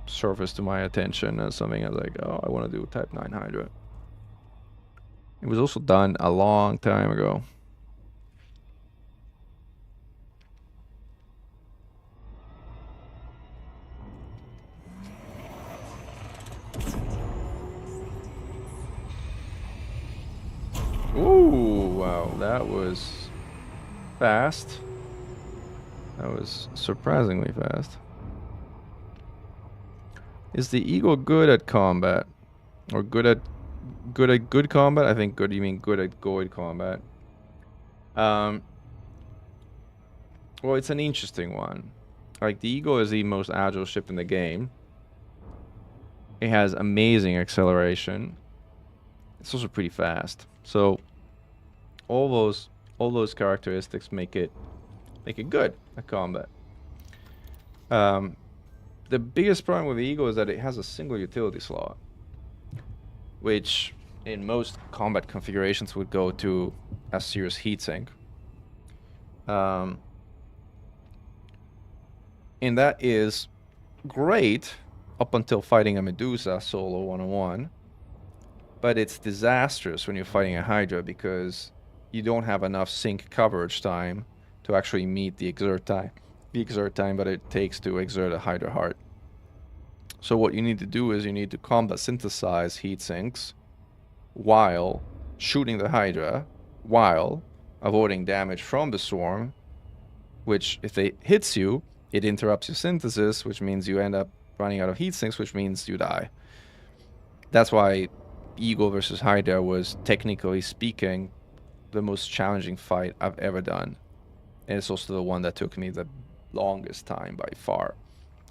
surfaced to my attention as something I was like, oh, I want to do Type 9 Hydra. It was also done a long time ago. Ooh, wow, that was fast. That was surprisingly fast. Is the Eagle good at combat? Or good at good combat? I think good, you mean good at good combat. Well, it's an interesting one. Like, the Eagle is the most agile ship in the game. It has amazing acceleration. It's also pretty fast. So all those characteristics make it good at combat. The biggest problem with the Eagle is that it has a single utility slot, which in most combat configurations would go to a serious heatsink. And that is great up until fighting a Medusa solo one-on-one. But it's disastrous when you're fighting a Hydra because you don't have enough sync coverage time to actually meet the exert time that it takes to exert a Hydra heart. So what you need to do is you need to combat synthesize heat sinks while shooting the Hydra, while avoiding damage from the swarm, which if it hits you, it interrupts your synthesis, which means you end up running out of heat sinks, which means you die. That's why Eagle versus Hydra was, technically speaking, the most challenging fight I've ever done. And it's also the one that took me the longest time by far,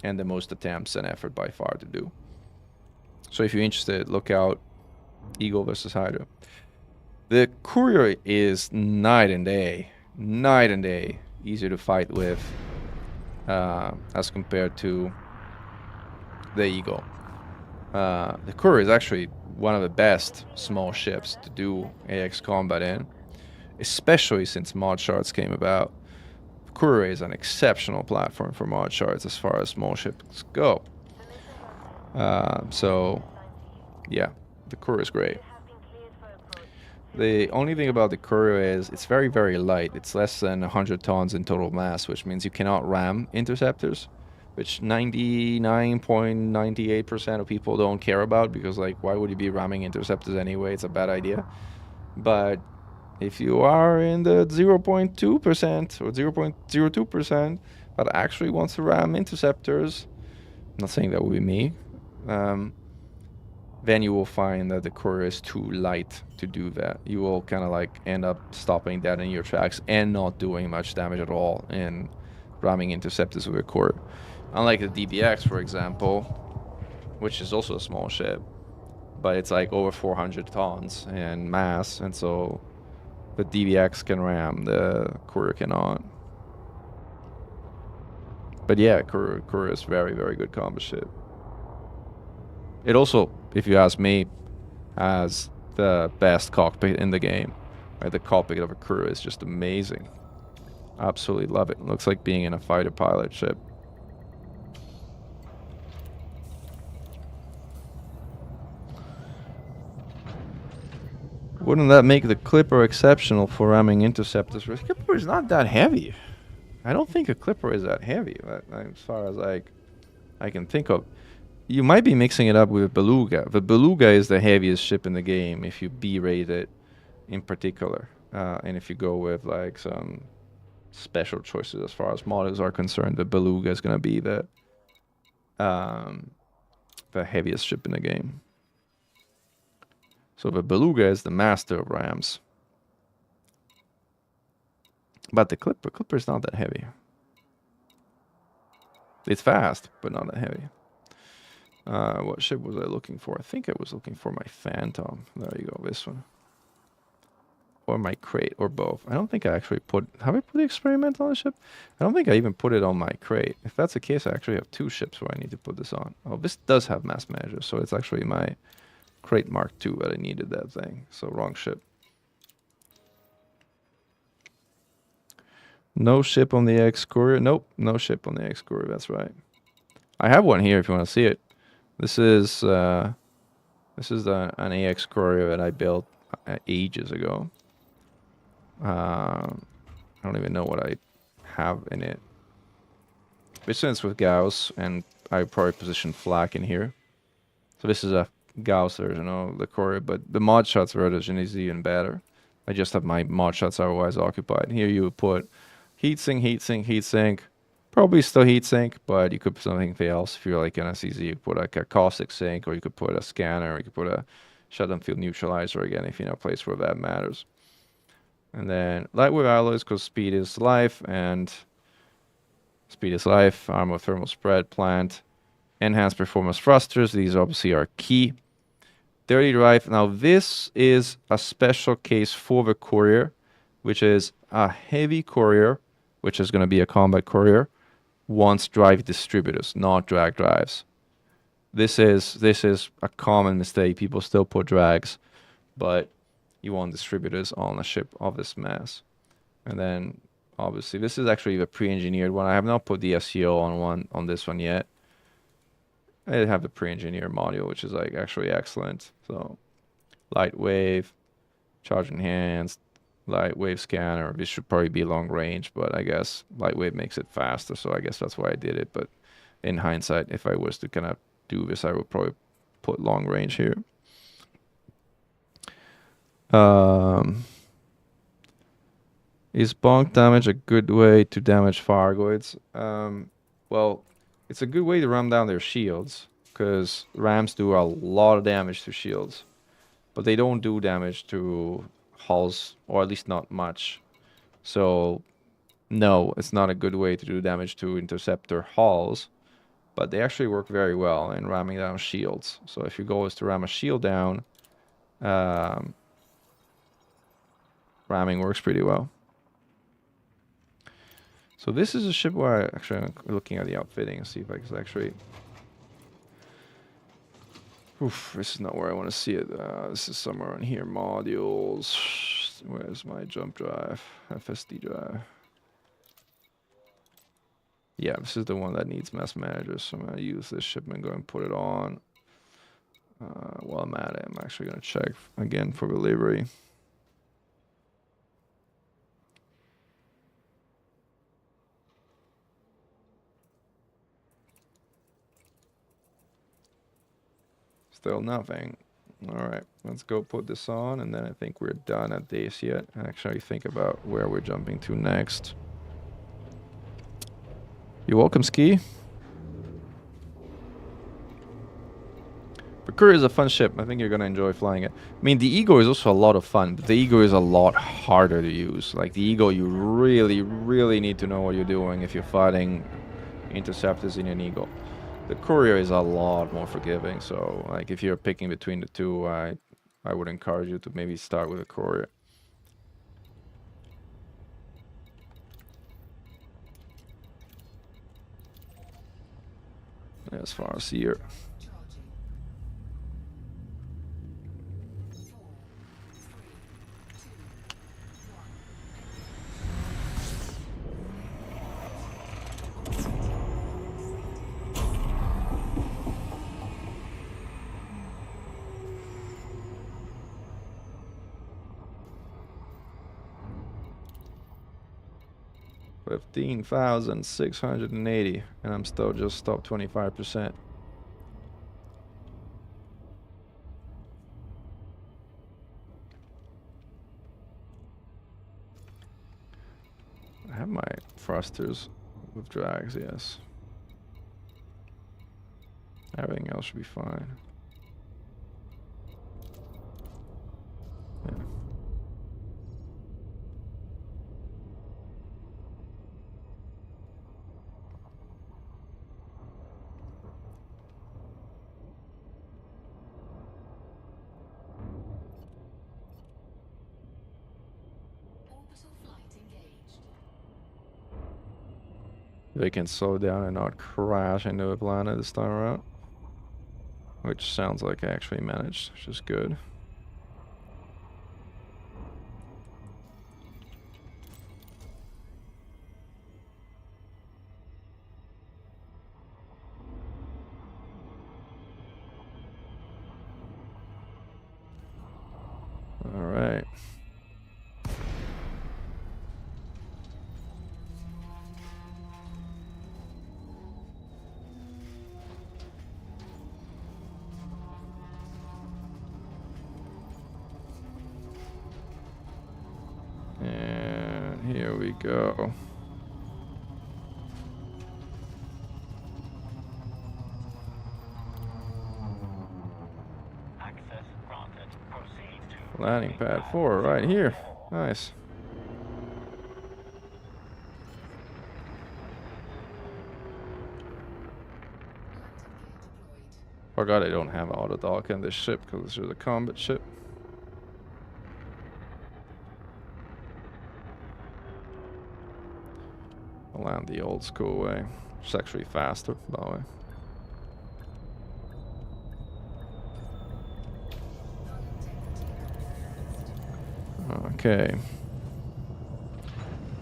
and the most attempts and effort by far to do. So if you're interested, look out Eagle versus Hydra. The Courier is night and day easier to fight with as compared to the Eagle. The Courier is actually one of the best small ships to do AX combat in, especially since mod shards came about. Courier is an exceptional platform for mod shards as far as small ships go. So, yeah, the Courier is great. The only thing about the Courier is it's very, very light. It's less than 100 tons in total mass, which means you cannot ram interceptors, which 99.98% of people don't care about because, like, why would you be ramming interceptors anyway? It's a bad idea. But if you are in the 0.2% or 0.02% that actually wants to ram interceptors, I'm not saying that would be me, then you will find that the Courier is too light to do that. You will kind of like end up stopping that in your tracks and not doing much damage at all in ramming interceptors with a Courier. Unlike the DBX, for example, which is also a small ship, but it's like over 400 tons in mass, and so the DBX can ram, the Courier cannot. But yeah, Courier is very, very good combat ship. It also, if you ask me, has the best cockpit in the game. Right? The cockpit of a Courier is just amazing. Absolutely love it. Looks like being in a fighter pilot ship. Wouldn't that make the Clipper exceptional for ramming interceptors? The Clipper is not that heavy. I don't think a Clipper is that heavy, as far as I can think of. You might be mixing it up with a Beluga. The Beluga is the heaviest ship in the game if you B-rate it in particular. And if you go with like some special choices as far as models are concerned, the Beluga is going to be the heaviest ship in the game. So the Beluga is the master of rams. But the Clipper is not that heavy. It's fast, but not that heavy. What ship was I looking for? I think I was looking for my Phantom. There you go, this one. Or my crate, or both. I don't think I actually put... Have I put the experiment on the ship? I don't think I even put it on my crate. If that's the case, I actually have two ships where I need to put this on. Oh, this does have mass manager, so it's actually my crate Mark II that I needed that thing. So wrong ship. No ship on the X Courier. Nope, no ship on the X Courier, that's right. I have one here if you want to see it. This is an AX Courier that I built ages ago. I don't even know what I have in it. This one's with Gauss, and I probably positioned Flak in here. So this is a Gauss version of the Courier, but the mod shots version is even better. I just have my mod shots otherwise occupied. Here you would put heatsink, heatsink, heatsink. Probably still heatsink, but you could put something else. If you're like an SEZ, you could put like a caustic sink, or you could put a scanner, or you could put a shutdown field neutralizer again, if you know a place where that matters. And then lightweight alloys, because speed is life, and speed is life, armor thermal spread, plant, enhanced performance thrusters. These obviously are key. Dirty drive. Now this is a special case for the Courier, which is a heavy Courier, which is going to be a combat Courier, wants drive distributors, not drag drives. This is a common mistake. People still put drags, but you want distributors on a ship of this mass. And then obviously this is actually the pre-engineered one. I have not put the SEO on this one yet. I have the pre-engineered module, which is like actually excellent. So light wave, charge enhanced, light wave scanner. This should probably be long range, but I guess light wave makes it faster, so I guess that's why I did it. But in hindsight, if I was to kind of do this, I would probably put long range here. Is bonk damage a good way to damage Fargoids? Well, it's a good way to ram down their shields, because rams do a lot of damage to shields, but they don't do damage to hulls, or at least not much. So no, it's not a good way to do damage to interceptor hulls, but they actually work very well in ramming down shields. So if your goal is to ram a shield down, um, ramming works pretty well. So this is a ship where I'm looking at the outfitting and see if I can actually... Oof, this is not where I want to see it. This is somewhere on here. Modules. Where's my jump drive? FSD drive. Yeah, this is the one that needs mass managers. So I'm going to use this shipment, go and put it on. While I'm at it, I'm actually going to check again for delivery. Still nothing. All right, let's go put this on, and then I think we're done at this yet. And actually think about where we're jumping to next. You're welcome, Ski. But Courier is a fun ship. I think you're gonna enjoy flying it. I mean, the Ego is also a lot of fun, but the Ego is a lot harder to use. Like the Ego, you really, really need to know what you're doing if you're fighting interceptors in an Eagle. The Courier is a lot more forgiving, so like if you're picking between the two, I would encourage you to maybe start with a Courier. As far as here. Charging. 4, 15,680, and I'm still just top 25%. I have my thrusters with drags, yes. Everything else should be fine. Yeah. orbital flight engaged. They can slow down and not crash into a planet this time around. Which sounds like I actually managed, which is good. All right. And here we go. Access granted. Proceed to Landing pad 4 right here. Nice. Landing gear deployed. Forgot I don't have auto dock in this ship because this is a combat ship. I'll land the old school way. It's actually faster, by the way. Okay.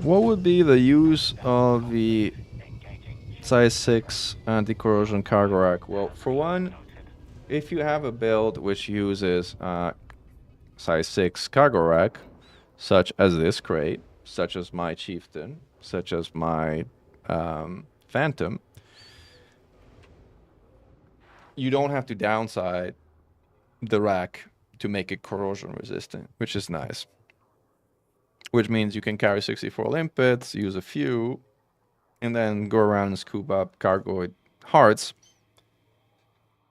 What would be the use of the size 6 anti-corrosion cargo rack? Well, for one, if you have a build which uses size 6 cargo rack, such as this crate, such as my Chieftain, such as my Phantom, you don't have to downside the rack to make it corrosion resistant, which is nice. Which means you can carry 64 limpets, use a few, and then go around and scoop up cargoid hearts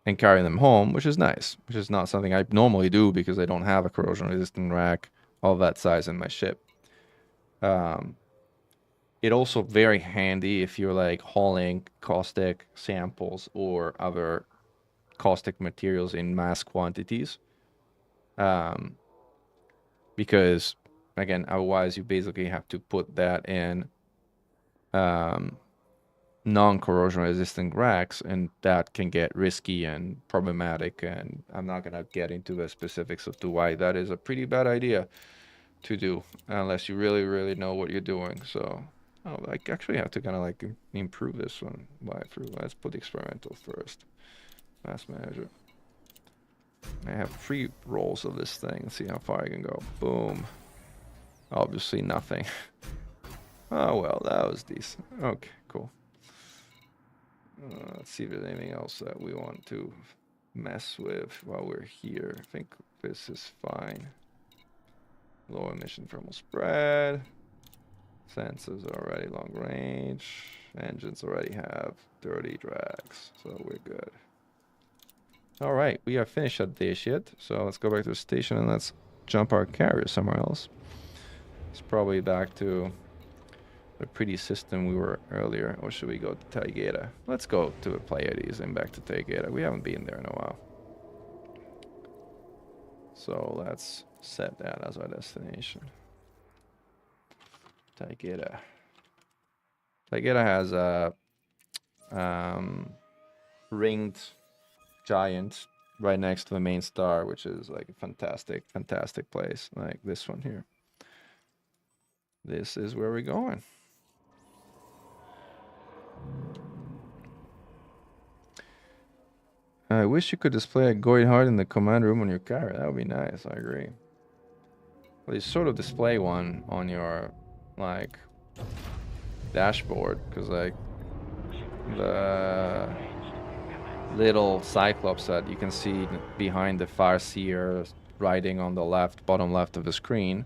and carry them home, which is nice. Which is not something I normally do because I don't have a corrosion resistant rack of that size in my ship. it also very handy if you're like hauling caustic samples or other caustic materials in mass quantities. Um, because again, otherwise you basically have to put that in um, non-corrosion resistant racks, and that can get risky and problematic. And I'm not gonna get into the specifics of to why that is a pretty bad idea to do unless you really, really know what you're doing. So, oh, I actually have to kind of like improve this one by through. Let's put experimental first. Mass manager. I have 3 rolls of this thing. Let's see how far I can go. Boom. Obviously nothing. Oh well, that was decent. Okay, cool. Let's see if there's anything else that we want to mess with while we're here. I think this is fine. Low emission thermal spread. Sensors are already long range. Engines already have 30 drags, so we're good. All right, we are finished at day shit. So let's go back to the station and let's jump our carrier somewhere else. It's probably back to the pretty system we were earlier. Or should we go to Taigeta? Let's go to the Pleiades and back to Taigeta. We haven't been there in a while. So let's set that as our destination. Taigeta. Taigeta has a ringed giant right next to the main star, which is like a fantastic, fantastic place. Like this one here. This is where we're going. I wish you could display a Goid heart in the command room on your carrier. That would be nice. I agree. Well, you sort of display one on your like dashboard, because like the little cyclops that you can see behind the Farseer writing on the left, bottom left of the screen,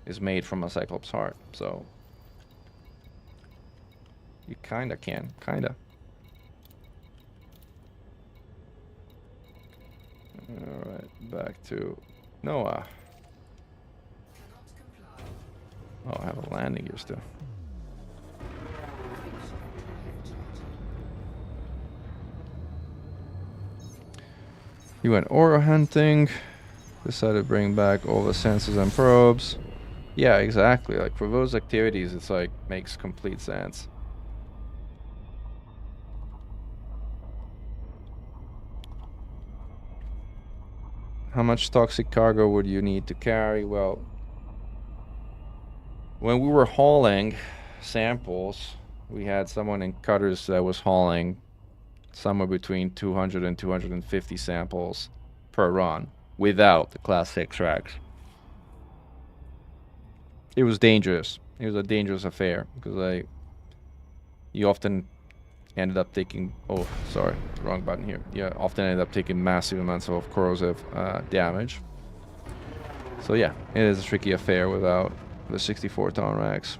is made from a cyclops heart. So you kinda can, kinda. All right, back to Noah. Oh, I have a landing gear still. You went ore hunting, decided to bring back all the sensors and probes. Yeah, exactly. Like for those activities, it's like makes complete sense. How much toxic cargo would you need to carry? Well, when we were hauling samples, we had someone in cutters that was hauling somewhere between 200 and 250 samples per run without the class 6 racks. It was dangerous. It was a dangerous affair because you often ended up taking, oh, sorry, wrong button here. Yeah, often ended up taking massive amounts of corrosive damage. So yeah, it is a tricky affair without the 64-ton racks.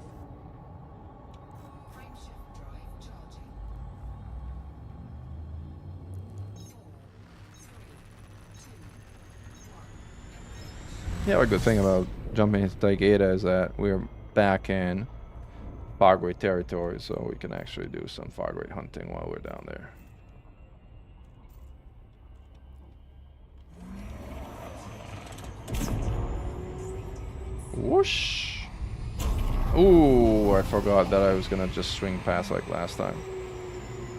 Yeah, a good thing about jumping into Taigeta is that we're back in Fargate territory, so we can actually do some Fargate hunting while we're down there. Whoosh! Ooh, I forgot that I was gonna just swing past like last time.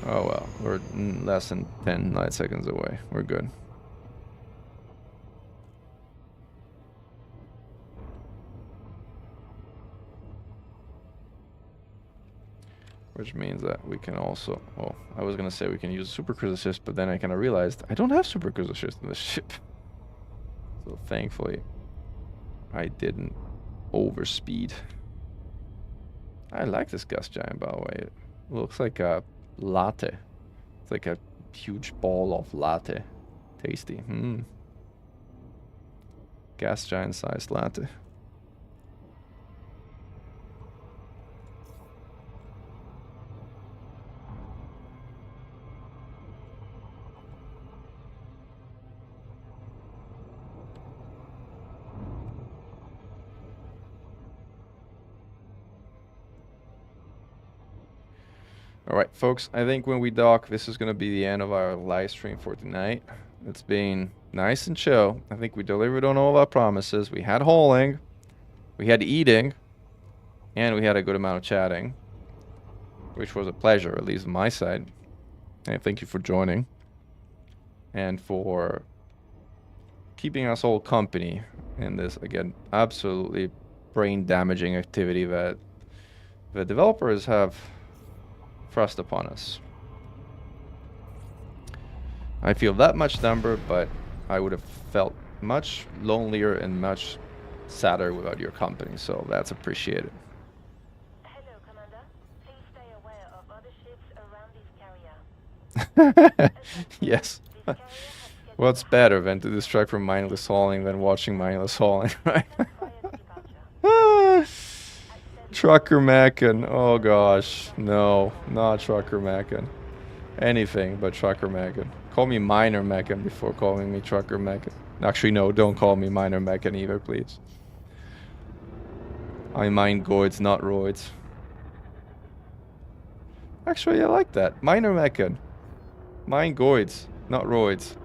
Oh well, we're less than 10 light seconds away. We're good. Which means that we can also... Oh, I was gonna say we can use Super Cruise Assist, but then I kind of realized I don't have Super Cruise Assist in this ship. So thankfully, I didn't overspeed. I like this gas giant, by the way. It looks like a latte. It's like a huge ball of latte. Tasty. Gas giant sized latte. All right, folks, I think when we dock, this is going to be the end of our live stream for tonight. It's been nice and chill. I think we delivered on all our promises. We had hauling, we had eating, and we had a good amount of chatting, which was a pleasure, at least on my side. And thank you for joining and for keeping us all company in this, again, absolutely brain-damaging activity that the developers have thrust upon us. I feel that much dumber, but I would have felt much lonelier and much sadder without your company, so that's appreciated. Hello, Commander. Please stay aware of other ships around this carrier. Yes. This carrier has scheduled What's better than to distract from mindless hauling than watching mindless hauling, right? prior departure. Trucker Mackin. Oh gosh. No, not Trucker Mackin. Anything but Trucker Mackin. Call me Minor Mackin before calling me Trucker Mackin. Actually, no, don't call me Minor Mackin either, please. I mine goids, not roids. Actually, I like that. Minor Mackin. Mine goids, not roids.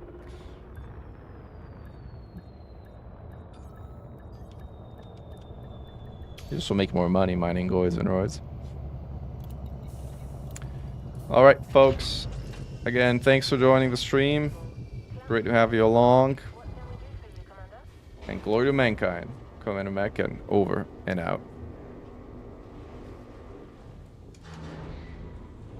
You just will make more money mining goids and roids. All right, folks. Again, thanks for joining the stream. Great to have you along. What can we do for you, Commander? And glory to mankind. Commander Mackin, over and out.